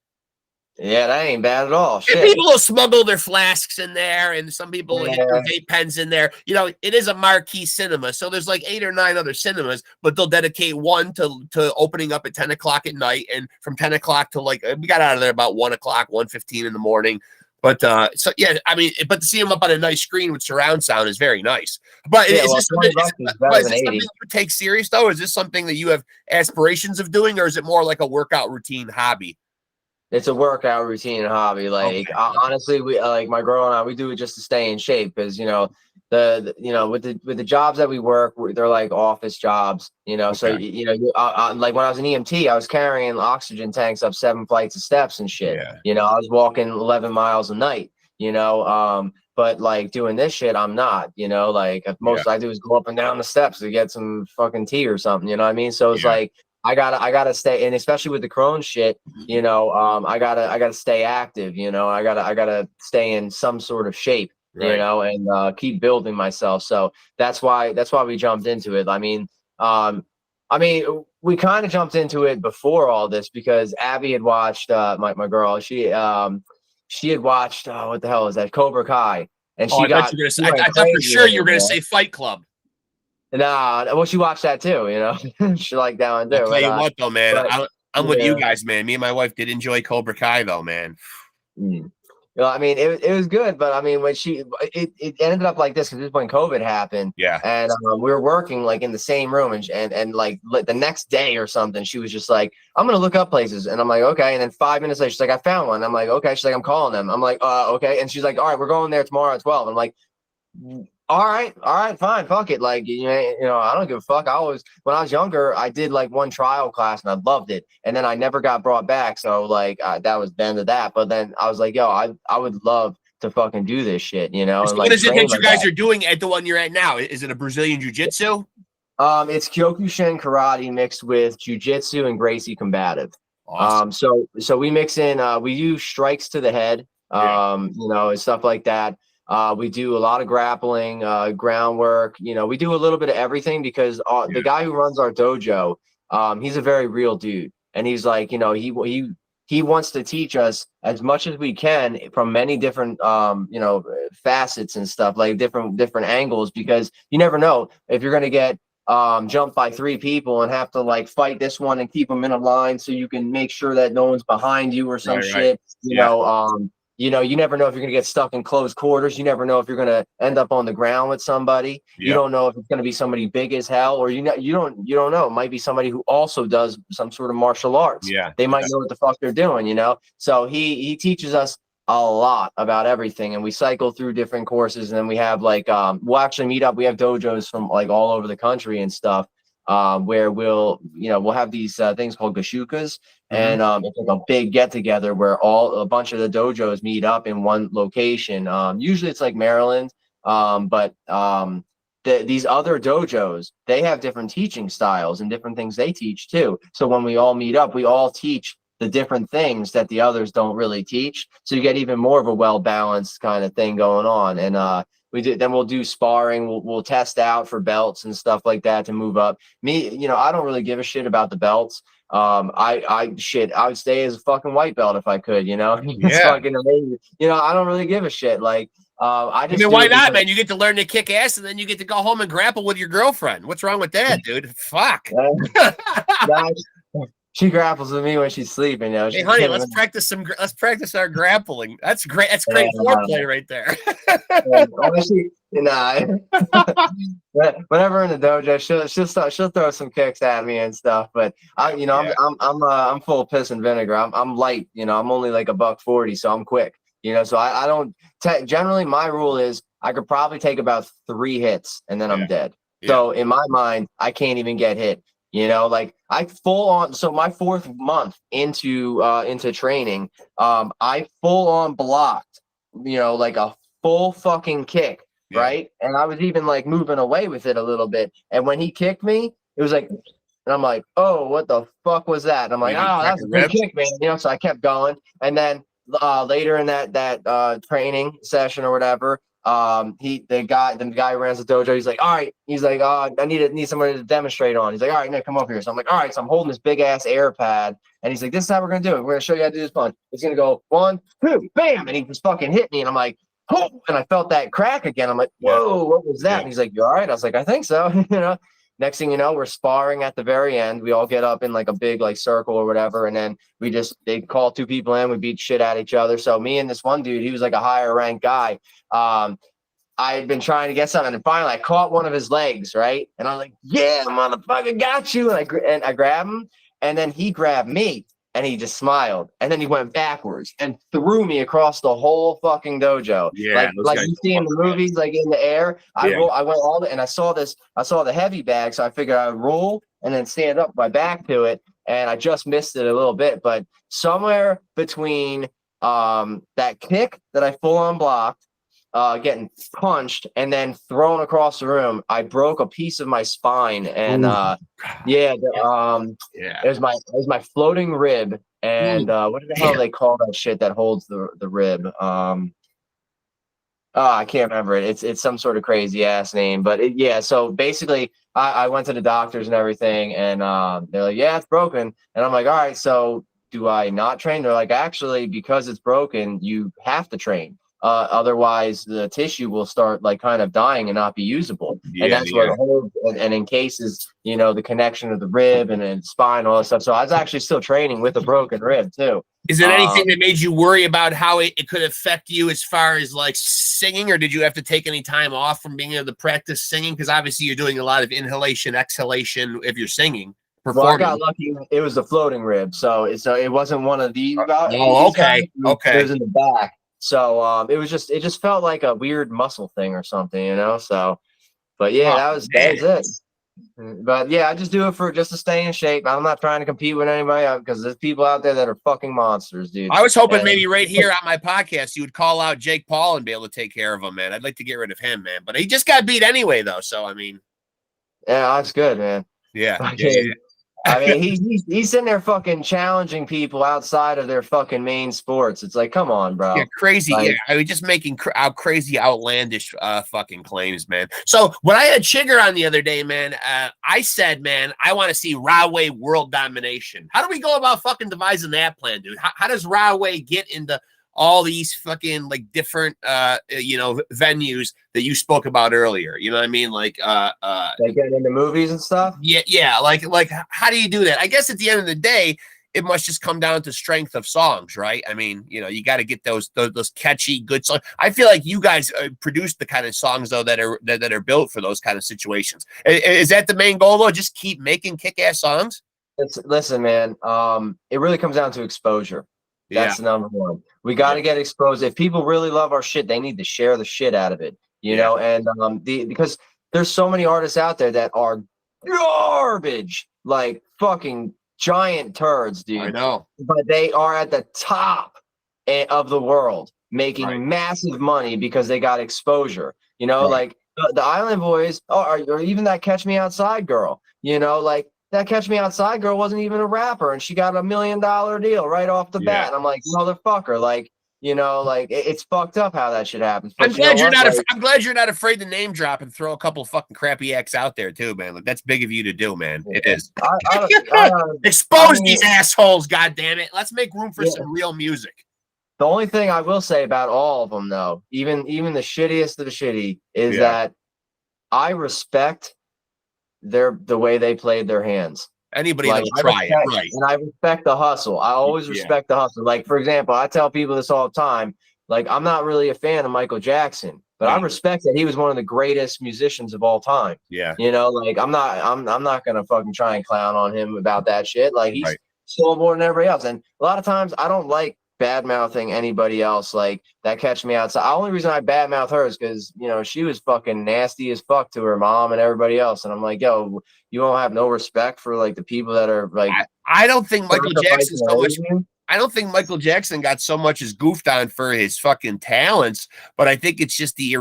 Speaker 2: Yeah, that ain't bad at all. Shit.
Speaker 1: People will smuggle their flasks in there, and some people will hit their vape pens in there. You know, it is a marquee cinema, so there's like 8 or 9 other cinemas, but they'll dedicate one to opening up at 10 o'clock at night, and from 10 o'clock to like we got out of there about 1 o'clock, 1:15 in the morning. But so yeah, I mean, but to see them up on a nice screen with surround sound is very nice. But is this something you take serious though? Is this something that you have aspirations of doing, or is it more like a workout routine hobby?
Speaker 2: It's a workout routine and hobby. Like honestly, we like my girl and I, we do it just to stay in shape, because you know with the jobs that we work, they're like office jobs. You know, so you know, like when I was an EMT, I was carrying oxygen tanks up 7 flights of steps and shit. Yeah. You know, I was walking 11 miles a night. You know, but like doing this shit, I'm not. You know, like most I do is go up and down the steps to get some fucking tea or something. You know what I mean? So it's like. I gotta stay, and especially with the Crohn's shit, you know, I gotta stay active, you know, I gotta stay in some sort of shape, you know, and keep building myself. So that's why we jumped into it. I mean, we kind of jumped into it before all this because Abby had watched my girl. She had watched what the hell is that, Cobra Kai, and she I thought
Speaker 1: for sure you were gonna say Fight Club.
Speaker 2: Nah, well, she watched that too, you know. She liked that one too.
Speaker 1: I'll tell you what, though, man, I'm with you guys, man. Me and my wife did enjoy Cobra Kai, though, man.
Speaker 2: Well, I mean, it was good, but I mean, when it ended up like this because this is when COVID happened. Yeah. And we were working like in the same room, and like the next day or something, she was just like, "I'm gonna look up places," and I'm like, "Okay." And then 5 minutes later, she's like, "I found one." I'm like, "Okay." She's like, "I'm calling them." I'm like, "Okay." And she's like, "All right, we're going there tomorrow at 12." I'm like, all right, fine, fuck it. Like, you know, I don't give a fuck. When I was younger, I did like one trial class and I loved it, and then I never got brought back. So like that was the end of that. But then I was like, yo, I would love to fucking do this shit, you know.
Speaker 1: So
Speaker 2: and,
Speaker 1: what
Speaker 2: like,
Speaker 1: is it that you guys are doing at the one you're at now? Is it a Brazilian jiu-jitsu?
Speaker 2: It's Kyokushin karate mixed with jujitsu and Gracie combative.
Speaker 1: Awesome.
Speaker 2: So we mix in, we use strikes to the head, you know, and stuff like that. We do a lot of grappling, groundwork. You know, we do a little bit of everything because the guy who runs our dojo, he's a very real dude, and he's like, you know, he wants to teach us as much as we can from many different, you know, facets and stuff, like different angles, because you never know if you're gonna get jumped by 3 people and have to like fight this one and keep them in a line so you can make sure that no one's behind you or some shit. You know, you never know if you're gonna get stuck in close quarters. You never know if you're gonna end up on the ground with somebody. You don't know if it's gonna be somebody big as hell, or you don't know. It might be somebody who also does some sort of martial arts. They might know what the fuck they're doing, you know. So he teaches us a lot about everything, and we cycle through different courses, and then we have like we'll actually meet up. We have dojos from like all over the country and stuff, where we'll have these things called gashukas, and it's like a big get together where a bunch of the dojos meet up in one location. Usually it's like Maryland, but these other dojos, they have different teaching styles and different things they teach too. So when we all meet up, we all teach the different things that the others don't really teach. So you get even more of a well-balanced kind of thing going on. And we'll do sparring. We'll test out for belts and stuff like that to move up. Me, you know, I don't really give a shit about the belts. I would stay as a fucking white belt if I could, you know. It's fucking amazing. You know, I don't really give a shit. Like, I just.
Speaker 1: I mean, why not, man? You get to learn to kick ass, and then you get to go home and grapple with your girlfriend. What's wrong with that, dude? Fuck.
Speaker 2: She grapples with me when she's sleeping. You know,
Speaker 1: hey, honey, let's practice our grappling. That's great. That's great foreplay right there.
Speaker 2: Honestly, whenever in the dojo, she'll throw some kicks at me and stuff. But I'm full of piss and vinegar. I'm light. You know, I'm only like $140, so I'm quick. You know, so I don't. Generally, my rule is I could probably take about 3 hits and then I'm dead. So in my mind, I can't even get hit. You know, like I full on. So my 4th month into training, I full on blocked, you know, like a full fucking kick, right? And I was even like moving away with it a little bit. And when he kicked me, it was like, and I'm like, oh, what the fuck was that? And I'm like, oh, that's a good kick, man. You know, so I kept going. And then later in that training session or whatever, the guy who runs the dojo, he's like, all right, he's like, I need somebody to demonstrate on. He's like, all right, Nick, come up here. So I'm like, all right, so I'm holding this big ass air pad, and he's like, this is how we're gonna do it. We're gonna show you how to do this punch. It's gonna go 1, 2, bam, and he just fucking hit me, and I'm like, oh, and I felt that crack again. I'm like, whoa, what was that? And he's like, you all right? I was like, I think so. You know. Next thing you know, we're sparring at the very end. We all get up in like a big like circle or whatever, and then they call 2 people in. We beat shit at each other. So me and this one dude, he was like a higher ranked guy. I had been trying to get something, and finally I caught one of his legs, right? And I'm like, yeah, motherfucker, got you. And I grabbed him, and then he grabbed me, and he just smiled, and then he went backwards and threw me across the whole fucking dojo. Like you see in the movies, like in the air. I went and I saw the heavy bag, so I figured I would roll and then stand up my back to it, and I just missed it a little bit, but somewhere between that kick that I full on blocked, getting punched and then thrown across the room, I broke a piece of my spine, and it was my floating rib, and what the hell do they call that shit that holds the rib? I can't remember it. It's some sort of crazy ass name, but so basically I went to the doctors and everything, and they're like, yeah, it's broken, and I'm like, all right, so do I not train? They're like, actually, because it's broken, you have to train. Otherwise the tissue will start like kind of dying and not be usable. And that's where the whole, and in cases, you know, the connection of the rib and spine, all that stuff. So I was actually still training with a broken rib too.
Speaker 1: Is there anything that made you worry about how it could affect you as far as like singing, or did you have to take any time off from being able to practice singing? Because obviously you're doing a lot of inhalation, exhalation if you're singing.
Speaker 2: Well, I got lucky. It was the floating rib. So it wasn't one of these.
Speaker 1: Okay.
Speaker 2: It was in the back. So it just felt like a weird muscle thing or something, you know. So, but yeah, that was it. But yeah, I just do it just to stay in shape. I'm not trying to compete with anybody because there's people out there that are fucking monsters, dude.
Speaker 1: I was hoping maybe right here on my podcast you would call out Jake Paul and be able to take care of him, man. I'd like to get rid of him, man. But he just got beat anyway, though. So I mean,
Speaker 2: Yeah, that's good, man.
Speaker 1: Yeah.
Speaker 2: I mean, he's sitting there fucking challenging people outside of their fucking main sports. It's like, come on, bro.
Speaker 1: Yeah, crazy.
Speaker 2: Like,
Speaker 1: yeah, I mean, just making out crazy, outlandish fucking claims, man. So when I had Chigger on the other day, man, I said, man, I want to see RAHWAY world domination. How do we go about fucking devising that plan, dude? How does RAHWAY get into all these fucking like different venues that you spoke about earlier? You know what I mean? Like
Speaker 2: getting into movies and stuff.
Speaker 1: Yeah. Like how do you do that? I guess at the end of the day, it must just come down to strength of songs, right? I mean, you got to get those catchy, good songs. I feel like you guys produce the kind of songs though that are built for those kind of situations. Is that the main goal though? Just keep making kick-ass songs?
Speaker 2: Listen, man. It really comes down to exposure. That's the number one. We got to get exposed. If people really love our shit, they need to share the shit out of it, you know? And because there's so many artists out there that are garbage, like fucking giant turds, dude.
Speaker 1: I know.
Speaker 2: But they are at the top of the world, making massive money because they got exposure. You know, like the Island Boys, or even that Catch Me Outside girl, like that Catch Me Outside girl wasn't even a rapper, and she got $1 million deal right off the bat. And I'm like, motherfucker, like, it's fucked up how that shit happens.
Speaker 1: I'm glad you're not. I'm glad you're not afraid to name drop and throw a couple of fucking crappy acts out there too, man. Like, that's big of you to do, man. It is. Expose these assholes, goddammit. Let's make room for some real music.
Speaker 2: The only thing I will say about all of them, though, even the shittiest of the shitty, is that I respect the way they played their hands.
Speaker 1: Anybody that'll try it, right?
Speaker 2: And I respect the hustle. I always respect the hustle. Like, for example, I tell people this all the time. Like, I'm not really a fan of Michael Jackson, but I respect that he was one of the greatest musicians of all time.
Speaker 1: Yeah.
Speaker 2: Like, I'm not gonna fucking try and clown on him about that shit. Like, he's sold more than everybody else. And a lot of times I don't like bad mouthing anybody else, like that Catch Me Outside. The only reason I bad mouth her is because she was fucking nasty as fuck to her mom and everybody else, and I'm like, yo, you don't have no respect for like the people that are like.
Speaker 1: I don't think Michael Jackson so much. I don't think Michael Jackson got so much as goofed on for his fucking talents, but I think it's just the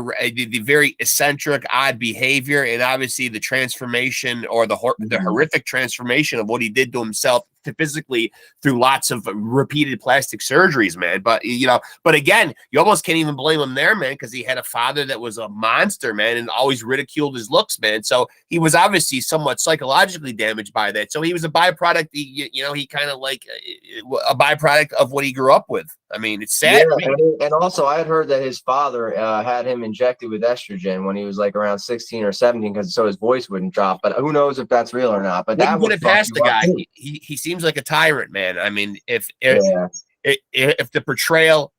Speaker 1: very eccentric, odd behavior, and obviously the transformation or the horrific transformation of what he did to himself physically through lots of repeated plastic surgeries, man. But but again, you almost can't even blame him there, man, because he had a father that was a monster, man, and always ridiculed his looks, man. So he was obviously somewhat psychologically damaged by that. So he was a byproduct. He kind of like a byproduct of what he grew up with. I mean, it's sad.
Speaker 2: And also, I had heard that his father had him injected with estrogen when he was like around 16 or 17, because so his voice wouldn't drop. But who knows if that's real or not? But that would have passed the guy.
Speaker 1: He seems like a tyrant, man. I mean, if the portrayal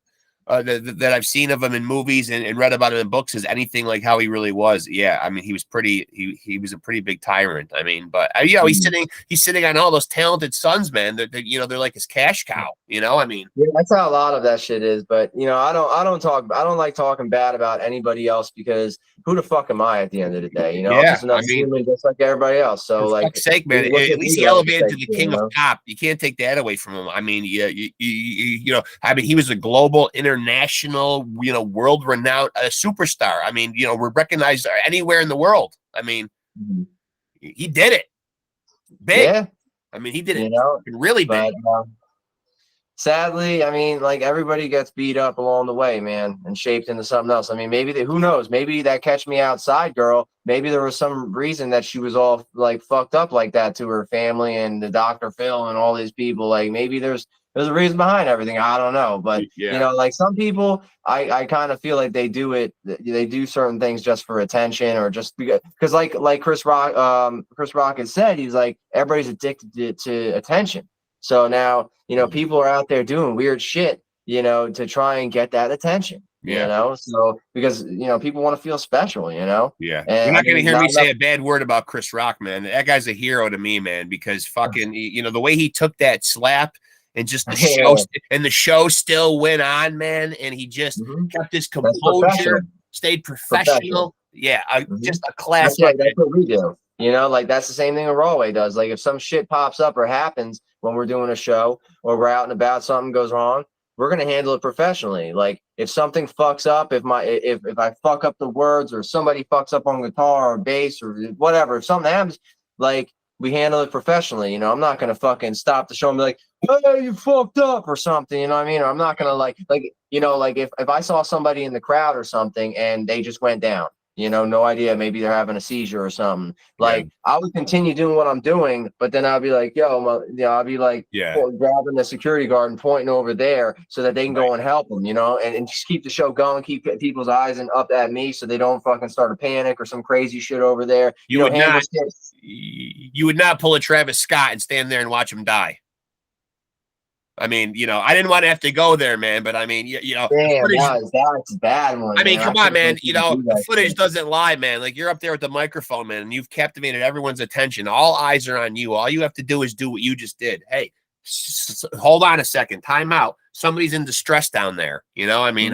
Speaker 1: that I've seen of him in movies and read about him in books is anything like how he really was, I mean, he was he was a pretty big tyrant. I mean, but he's sitting on all those talented sons, man. They're like his cash cow. I mean,
Speaker 2: that's how a lot of that shit is. But I don't like talking bad about anybody else, because who the fuck am I at the end of the day? I'm just another human just like everybody else. So, like,
Speaker 1: fuck's sake, man, at least he elevated to the king of pop. You can't take that away from him. I mean, I mean, he was a global, international, world-renowned superstar. I mean, we're recognized anywhere in the world. I mean, he did it big. Yeah. I mean, he did it really big. But,
Speaker 2: sadly, I mean, like, everybody gets beat up along the way, man, and shaped into something else. I mean, who knows? Maybe that Catch Me Outside girl, maybe there was some reason that she was all like fucked up like that to her family and the Dr. Phil and all these people. Like, maybe there's a reason behind everything. I don't know. But, like, some people, I kind of feel like they do certain things just for attention, or just because like Chris Rock has said, he's like, everybody's addicted to attention. So now, people are out there doing weird shit, to try and get that attention, so because, people want to feel special, Yeah.
Speaker 1: And you're not going to hear me say a bad word about Chris Rock, man. That guy's a hero to me, man, because fucking, the way he took that slap and just the show still went on, man. And he just kept his composure, stayed professional. Yeah. Just a classic.
Speaker 2: That's what we do. Like, that's the same thing that RAHWAY does. Like, if some shit pops up or happens when we're doing a show or we're out and about, something goes wrong, we're gonna handle it professionally. Like if something fucks up, if I fuck up the words, or somebody fucks up on guitar or bass or whatever, if something happens, like we handle it professionally. You know, I'm not gonna fucking stop the show and be like, hey, you fucked up or something. You know what I mean? Or I'm not gonna like you know, like if I saw somebody in the crowd or something and they just went down, you know, no idea, maybe they're having a seizure or something. Like I would continue doing what I'm doing, but then I'll be like, yo, you know, I'll be like grabbing the security guard and pointing over there so that they can go and help them, you know, and just keep the show going, keep people's eyes and up at me so they don't fucking start a panic or some crazy shit over there.
Speaker 1: You would not pull a Travis Scott and stand there and watch him die. I mean, you know, I didn't want to have to go there, man, but I mean, you know,
Speaker 2: damn, that's a bad one.
Speaker 1: I mean, come on, man. You know, the footage doesn't lie, man. Like you're up there with the microphone, man, and you've captivated everyone's attention. All eyes are on you. All you have to do is do what you just did. Hey, hold on a second. Time out. Somebody's in distress down there. You know, I mean,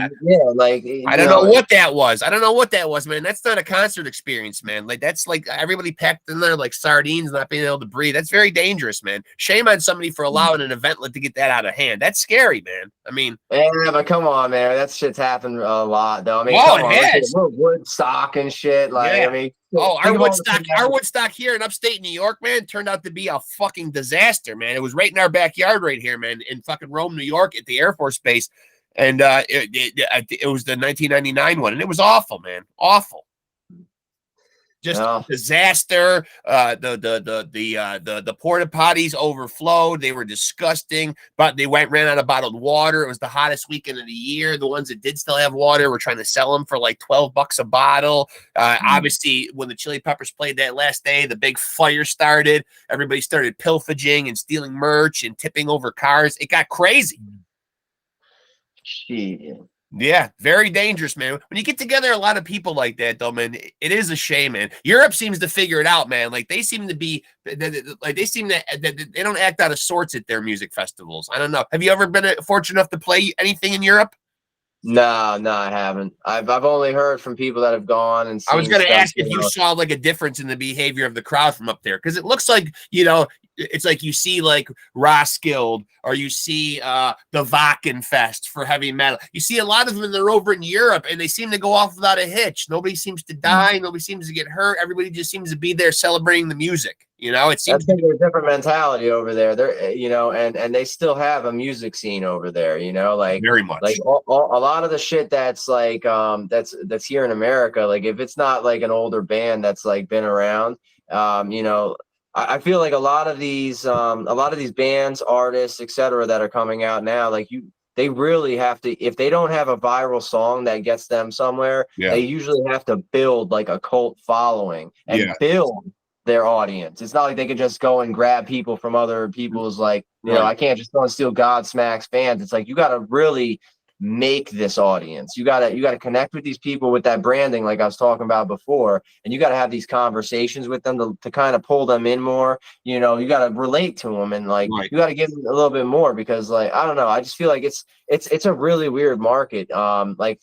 Speaker 2: like
Speaker 1: I don't know what that was. I don't know what that was, man. That's not a concert experience, man. Like that's like everybody packed in there like sardines, not being able to breathe. That's very dangerous, man. Shame on somebody for allowing an event like to get that out of hand. That's scary, man. I mean,
Speaker 2: yeah, but come on, man. That shit's happened a lot, though. I mean,
Speaker 1: it has.
Speaker 2: Woodstock and shit. Like, I mean,
Speaker 1: our Woodstock here in upstate New York, man, turned out to be a fucking disaster, man. It was right in our backyard right here, man, in fucking Rome, New York at the Air Force Base. And it was the 1999 one, and it was awful, man. Awful. Just a disaster. The porta potties overflowed. They were disgusting, but they ran out of bottled water. It was the hottest weekend of the year. The ones that did still have water were trying to sell them for like $12 a bottle. Obviously, when the Chili Peppers played that last day, the big fire started. Everybody started pillaging and stealing merch and tipping over cars. It got crazy.
Speaker 2: Shit.
Speaker 1: Yeah, very dangerous, man. When you get together a lot of people like that, though, man, it is a shame, man. Europe seems to figure it out, man. Like they seem to be, like they don't act out of sorts at their music festivals. I don't know. Have you ever been fortunate enough to play anything in Europe?
Speaker 2: No, I haven't. I've only heard from people that have gone and seen.
Speaker 1: I was going to ask if you saw like a difference in the behavior of the crowd from up there, because it looks like, you know, it's like you see like Roskilde or you see the Wacken Fest for heavy metal. You see a lot of them and they're over in Europe and they seem to go off without a hitch. Nobody seems to die. Nobody seems to get hurt. Everybody just seems to be there celebrating the music. You know, it seems
Speaker 2: a different mentality over there. They're, you know, and they still have a music scene over there, you know, like
Speaker 1: very much. Like
Speaker 2: a lot of the shit that's like that's here in America, like if it's not like an older band that's like been around, you know, I feel like a lot of these bands, artists, etc., that are coming out now, like they really have to, if they don't have a viral song that gets them somewhere, they usually have to build like a cult following and build their audience. It's not like they can just go and grab people from other people's, like, you know, I can't just go and steal Godsmack's fans. It's like you got to really make this audience. You got to connect with these people with that branding, like I was talking about before, and you got to have these conversations with them to kind of pull them in more. You know, you got to relate to them, and like you got to give them a little bit more, because like I don't know, I just feel like it's a really weird market. Like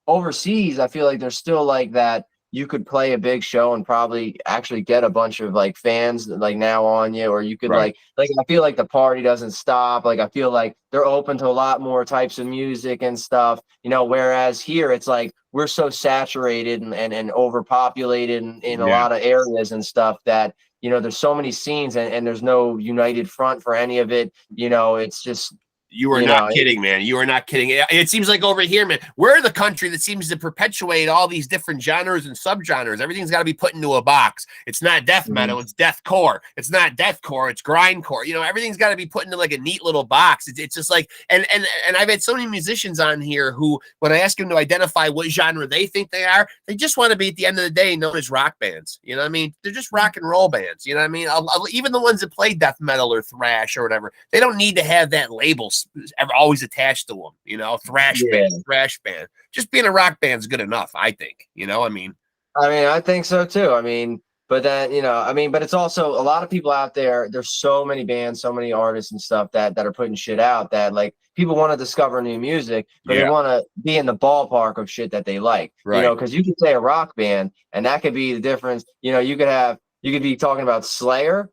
Speaker 2: overseas, I feel like there's still like that. You could play a big show and probably actually get a bunch of like fans like now on you, or you could like I feel like the party doesn't stop. Like I feel like they're open to a lot more types of music and stuff, you know, whereas here it's like we're so saturated and overpopulated in a lot of areas and stuff that, you know, there's so many scenes and there's no united front for any of it. You know, it's just,
Speaker 1: you are not kidding, man. You are not kidding. It seems like over here, man, we're the country that seems to perpetuate all these different genres and subgenres. Everything's got to be put into a box. It's not death metal, it's deathcore. It's not deathcore, it's grindcore. You know, everything's got to be put into like a neat little box. It's just like, and I've had so many musicians on here who, when I ask them to identify what genre they think they are, they just want to be, at the end of the day, known as rock bands. You know what I mean? They're just rock and roll bands. You know what I mean? Even the ones that play death metal or thrash or whatever, they don't need to have that label ever always attached to them, you know, thrash band. Just being a rock band is good enough, I think. You know, I mean,
Speaker 2: I think so too. I mean, but then, you know, I mean, but it's also a lot of people out there. There's so many bands, so many artists and stuff that are putting shit out that like people want to discover new music, but they want to be in the ballpark of shit that they like, you know, because you could say a rock band and that could be the difference. You know, you could be talking about Slayer,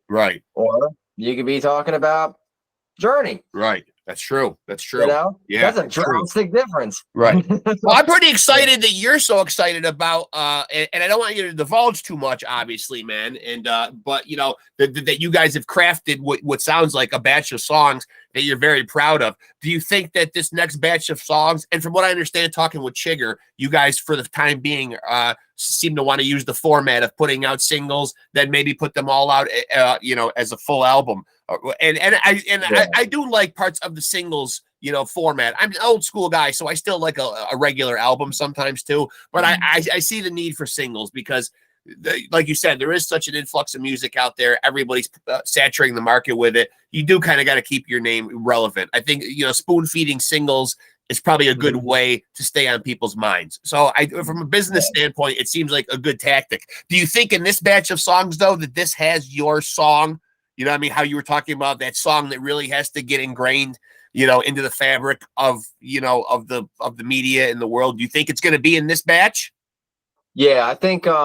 Speaker 1: or
Speaker 2: you could be talking about Journey,
Speaker 1: That's true. That's true.
Speaker 2: You know,
Speaker 1: yeah,
Speaker 2: that's a drastic difference.
Speaker 1: Right. Well, I'm pretty excited that you're so excited about, and I don't want you to divulge too much, obviously, man. And but you know that you guys have crafted what sounds like a batch of songs that you're very proud of. Do you think that this next batch of songs, and from what I understand, talking with Chigger, you guys for the time being seem to want to use the format of putting out singles, then maybe put them all out, you know, as a full album. And I do like parts of the singles, you know, format. I'm an old school guy, so I still like a regular album sometimes too. But I see the need for singles because, like you said, there is such an influx of music out there. Everybody's saturating the market with it. You do kind of got to keep your name relevant. I think, you know, spoon feeding singles is probably a good way to stay on people's minds. So from a business standpoint, it seems like a good tactic. Do you think in this batch of songs, though, that this has your song? You know what I mean? How you were talking about that song that really has to get ingrained, you know, into the fabric of, you know, of the media in the world. Do you think it's going to be in this batch?
Speaker 2: Yeah, I think that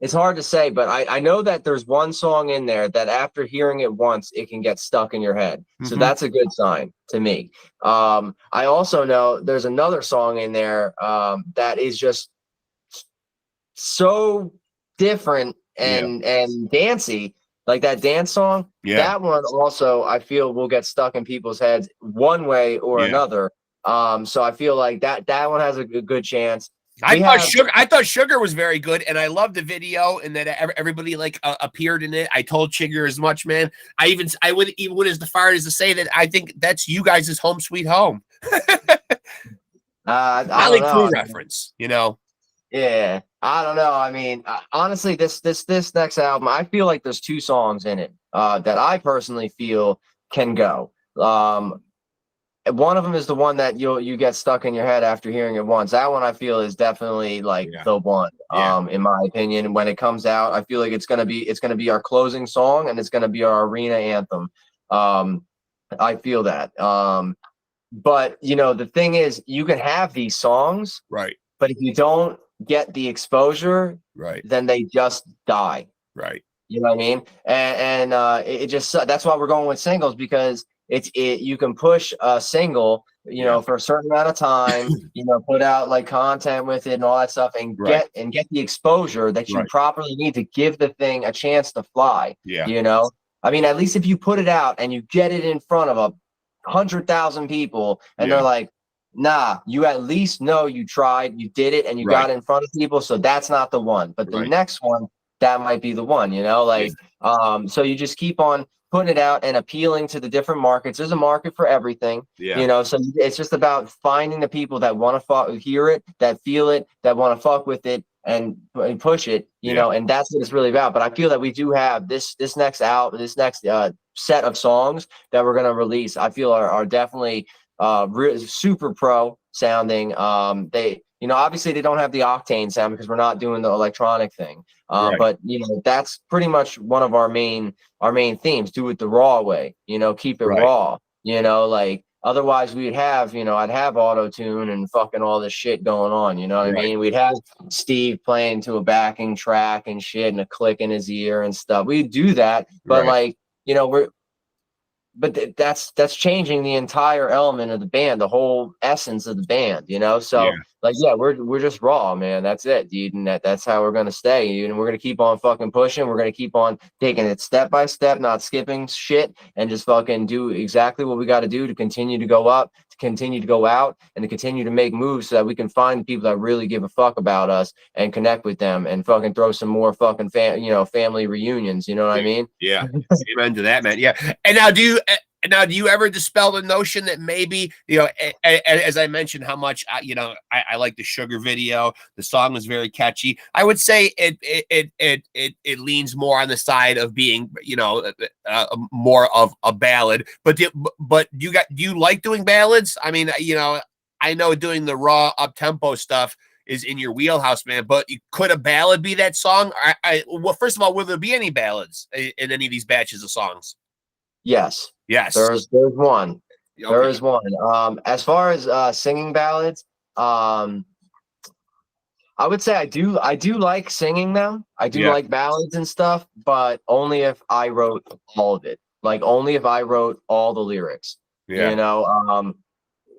Speaker 2: it's hard to say, but I know that there's one song in there that after hearing it once, it can get stuck in your head. So that's a good sign to me. I also know there's another song in there that is just so different and dancey, like that dance song. That one also I feel will get stuck in people's heads one way or another. So I feel like that one has a good chance. I thought Sugar was very good, and I loved the video, and that everybody like appeared in it. I told Chigger as much, man. I would even as far as to say that I think that's you guys' home sweet home. I like Crew reference, you know. Yeah, I don't know. I mean, honestly, this next album, I feel like there's two songs in it that I personally feel can go. One of them is the one that you get stuck in your head after hearing it once. That one I feel is definitely like the one, in my opinion. When it comes out, I feel like it's gonna be our closing song, and it's gonna be our arena anthem. I feel that. But you know, the thing is, you can have these songs,
Speaker 1: right?
Speaker 2: But if you don't get the exposure,
Speaker 1: right,
Speaker 2: then they just die,
Speaker 1: right?
Speaker 2: You know what I mean? And it just, that's why we're going with singles, because you can push a single, you know, for a certain amount of time, you know, put out like content with it and all that stuff, and get the exposure that you properly need to give the thing a chance to fly. You know, I mean, at least if you put it out and you get it in front of 100,000 people, and they're like, nah, you at least know you tried, you did it, and you got in front of people. So that's not the one, but the next one, that might be the one, you know, like, so you just keep on putting it out and appealing to the different markets. There's a market for everything, you know, so it's just about finding the people that want to hear it, that feel it, that want to fuck with it, and push it, you know, and that's what it's really about. But I feel that we do have this next set of songs that we're going to release, I feel are definitely super pro sounding. They, you know, obviously they don't have the octane sound because we're not doing the electronic thing. But you know, that's pretty much one of our main themes. Do it the raw way, you know, keep it raw, you know, like otherwise we'd have, you know, I'd have auto tune and fucking all this shit going on, you know what I mean? We'd have Steve playing to a backing track and shit and a click in his ear and stuff. We'd do that, but like, you know, that's changing the entire element of the band, the whole essence of the band, you know. So like, we're just raw, man. That's it, dude. And that's how we're gonna stay, dude. And we're gonna keep on fucking pushing. We're gonna keep on taking it step by step, not skipping shit, and just fucking do exactly what we got to do to continue to go up, to continue to go out, and to continue to make moves so that we can find people that really give a fuck about us and connect with them, and fucking throw some more fucking family reunions. You know what I mean?
Speaker 1: Yeah. Amen to that, man. Yeah. And now do you ever dispel the notion that maybe, you know, as I mentioned, how much I like the Sugar video. The song was very catchy. I would say it leans more on the side of being, you know, more of a ballad. But do you like doing ballads? I mean, you know, I know doing the raw up tempo stuff is in your wheelhouse, man. But could a ballad be that song? Well, first of all, will there be any ballads in any of these batches of songs?
Speaker 2: Yes. There's one.
Speaker 1: Okay.
Speaker 2: There is one. As far as singing ballads, I I would say I do like singing them. I do like ballads and stuff, but only if I wrote all of it. Like only if I wrote all the lyrics. You know,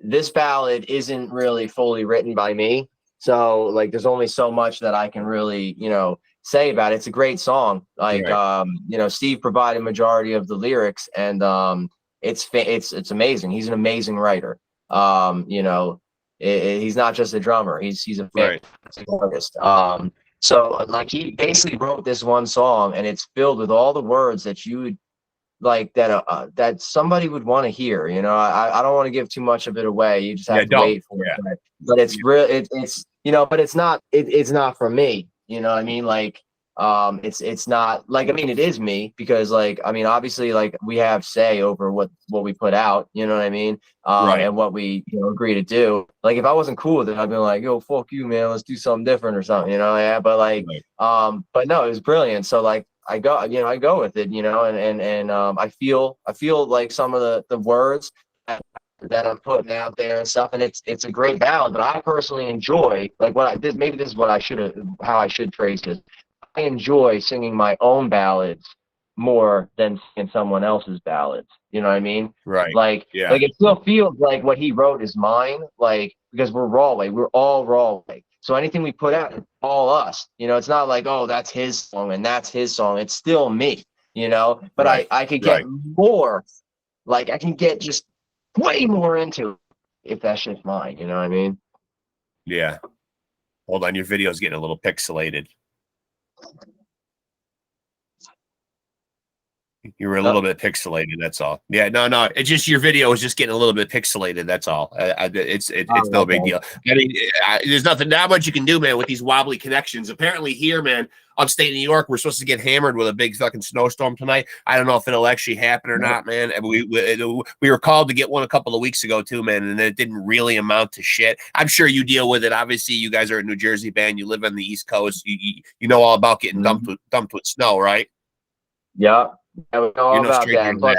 Speaker 2: this ballad isn't really fully written by me. So like there's only so much that I can really, you know, say about it. It's a great song. Like you know, Steve provided majority of the lyrics, and it's amazing. He's an amazing writer. You know, he's not just a drummer. He's a fantastic artist. So like he basically wrote this one song, and it's filled with all the words that you would like that somebody would want to hear. You know, I don't want to give too much of it away. You just have to wait for it. But it's real. It's you know, but it's not for me. You know what I mean? Like it's not like, I mean, it is me, because like, I mean, obviously like we have say over what we put out, you know what I mean? And what we, you know, agree to do. Like if I wasn't cool with it, I'd be like, yo, fuck you, man, let's do something different or something, you know? Yeah. But like but no, it was brilliant. So like I go with it, you know, and I feel like some of the words that I'm putting out there and stuff, and it's a great ballad. But I personally enjoy, like, what I did. Maybe this is what how I should phrase this. I enjoy singing my own ballads more than singing someone else's ballads. You know what I mean?
Speaker 1: Right.
Speaker 2: Like it still feels like what he wrote is mine. Like, because we're RAHWAY, we're all RAHWAY. So anything we put out, it's all us. You know, it's not like, oh, that's his song and that's his song. It's still me. You know, but I could get more. Like I can get just way more into it if that shit's mine, you know what I mean?
Speaker 1: Yeah. Hold on, your video's getting a little pixelated. You were a little bit pixelated, that's all. Yeah, no, it's just your video is just getting a little bit pixelated, that's all. It's no big deal. I mean, there's not much you can do, man, with these wobbly connections. Apparently here, man, upstate New York, we're supposed to get hammered with a big fucking snowstorm tonight. I don't know if it'll actually happen or not, man. And we were called to get one a couple of weeks ago too, man, and it didn't really amount to shit. I'm sure you deal with it. Obviously, you guys are a New Jersey band. You live on the East Coast. You know all about getting dumped with snow, right?
Speaker 2: Yeah. I know all about that. Plus,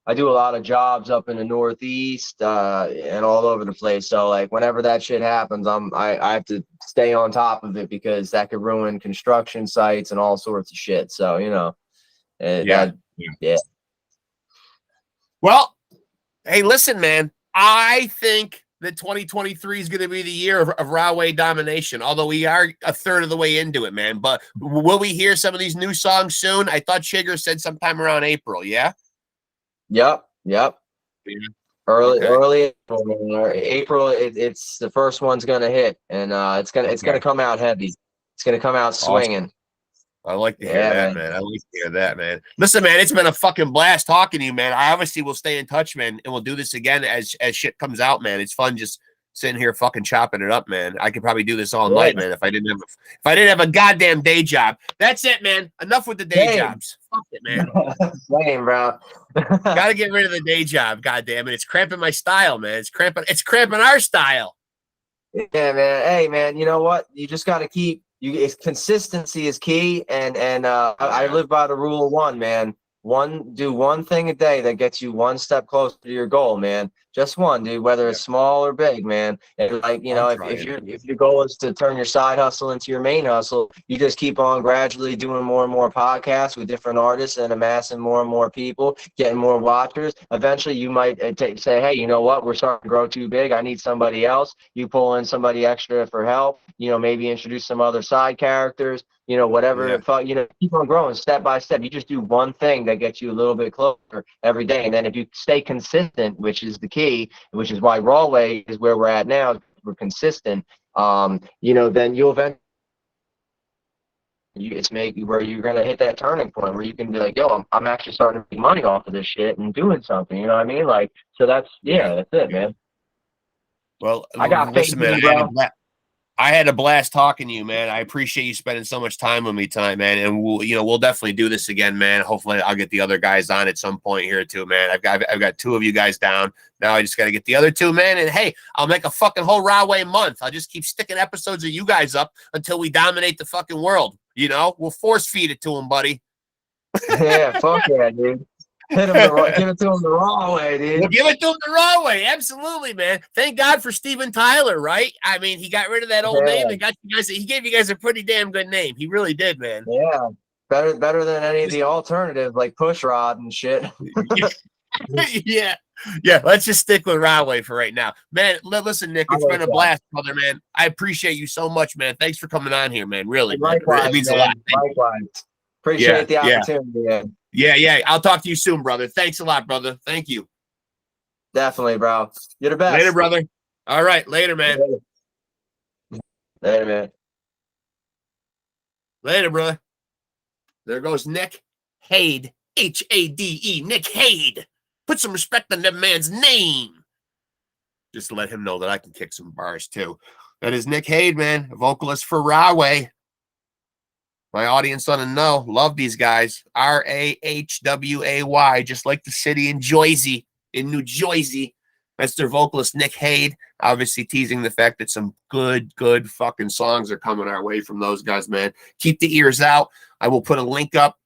Speaker 2: I do a lot of jobs up in the Northeast and all over the place. So like whenever that shit happens, I have to stay on top of it, because that could ruin construction sites and all sorts of shit. So, you know, yeah. Well,
Speaker 1: hey, listen, man, I think that 2023 is going to be the year of RAHWAY domination, although we are a third of the way into it, man. But will we hear some of these new songs soon? I thought Chigger said sometime around April, yeah?
Speaker 2: Yep. Early April, it's the first one's going to hit, and it's going to come out heavy. It's going to come out swinging.
Speaker 1: Awesome. I like to hear that, man. I like to hear that, man. Listen, man, it's been a fucking blast talking to you, man. I obviously will stay in touch, man, and we'll do this again as shit comes out, man. It's fun just sitting here fucking chopping it up, man. I could probably do this all night, man, if I didn't have a goddamn day job. That's it, man. Enough with the day jobs. Fuck it, man.
Speaker 2: Same, bro.
Speaker 1: Gotta get rid of the day job, goddamn it. It's cramping my style, man. It's cramping our style.
Speaker 2: Yeah, man. Hey, man, you know what? You just gotta keep consistency is key, and I live by the rule of one, man. Do one thing a day that gets you one step closer to your goal, man. Just one, dude, whether it's small or big, man. And like, you know, if your goal is to turn your side hustle into your main hustle, you just keep on gradually doing more and more podcasts with different artists and amassing more and more people, getting more watchers. Eventually you might say, hey, you know what, we're starting to grow too big, I need somebody else. You pull in somebody extra for help, you know, maybe introduce some other side characters, you know, whatever. You know, keep on growing step by step. You just do one thing that gets you a little bit closer every day. And then if you stay consistent, which is the key, which is why RAHWAY is where we're at now, we're consistent, you know, then you'll eventually, it's maybe where you're going to hit that turning point where you can be like, yo, I'm actually starting to make money off of this shit and doing something, you know what I mean? Like, so that's it, man.
Speaker 1: Well,
Speaker 2: I got faith in you, bro.
Speaker 1: I had a blast talking to you, man. I appreciate you spending so much time with me tonight, man. And we'll definitely do this again, man. Hopefully I'll get the other guys on at some point here too, man. I've got two of you guys down. Now I just got to get the other two, man. And hey, I'll make a fucking whole RAHWAY month. I'll just keep sticking episodes of you guys up until we dominate the fucking world. You know, we'll force feed it to them, buddy.
Speaker 2: Yeah, fuck yeah, dude. Hit him give it to him the wrong way, dude.
Speaker 1: We'll give it to him the wrong way. Absolutely, man. Thank God for Steven Tyler, right? I mean, he got rid of that old name and got you guys. He gave you guys a pretty damn good name. He really did, man.
Speaker 2: Yeah, better than any of the alternatives like Push Rod and shit.
Speaker 1: Yeah. Let's just stick with RAHWAY for right now, man. Listen, Nick, it's been a blast, brother, man. I appreciate you so much, man. Thanks for coming on here, man. Really,
Speaker 2: likewise,
Speaker 1: it means
Speaker 2: man.
Speaker 1: a lot.
Speaker 2: Likewise. Appreciate the opportunity. Man.
Speaker 1: Yeah. I'll talk to you soon, brother. Thanks a lot, brother. Thank you.
Speaker 2: Definitely, bro. You're the best.
Speaker 1: Later, brother. All right, later, man.
Speaker 2: Later, man.
Speaker 1: Later, brother. There goes Nick HADE. HADE. Nick HADE. Put some respect on that man's name. Just to let him know that I can kick some bars too. That is Nick HADE, man, vocalist for RAHWAY. My audience doesn't know. Love these guys. RAHWAY, just like the city in Jersey, in New Jersey. That's their vocalist, Nick HADE. Obviously teasing the fact that some good fucking songs are coming our way from those guys, man. Keep the ears out. I will put a link up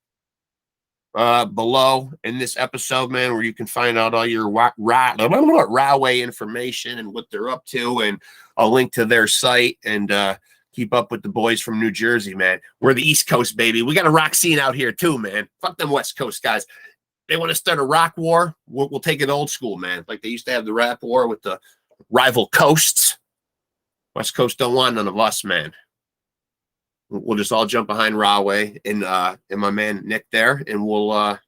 Speaker 1: below in this episode, man, where you can find out all your RAHWAY information and what they're up to, and a link to their site, and keep up with the boys from New Jersey, man. We're the East Coast, baby. We got a rock scene out here too, man. Fuck them West Coast guys. They want to start a rock war. We'll take it old school, man. Like they used to have the rap war with the rival coasts. West Coast don't want none of us, man. We'll just all jump behind RAHWAY and my man Nick there, and we'll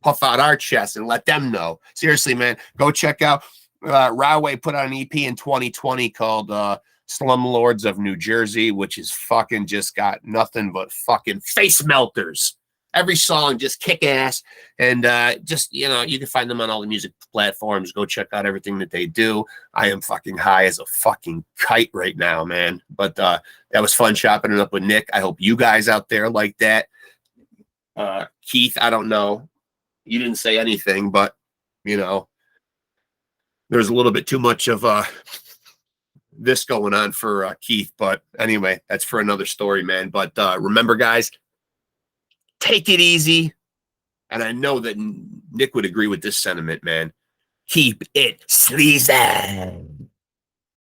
Speaker 1: puff out our chests and let them know. Seriously, man, go check out RAHWAY put out an EP in 2020 called Slumlords of New Jersey, which is fucking just got nothing but fucking face melters. Every song just kick ass, and just, you know, you can find them on all the music platforms. Go check out everything that they do. I am fucking high as a fucking kite right now, man. But that was fun chopping it up with Nick. I hope you guys out there like that. Keith, I don't know. You didn't say anything, but, you know, there's a little bit too much of this going on for Keith. But anyway, that's for another story, man. But remember, guys, take it easy. And I know that Nick would agree with this sentiment, man. Keep it sleazy.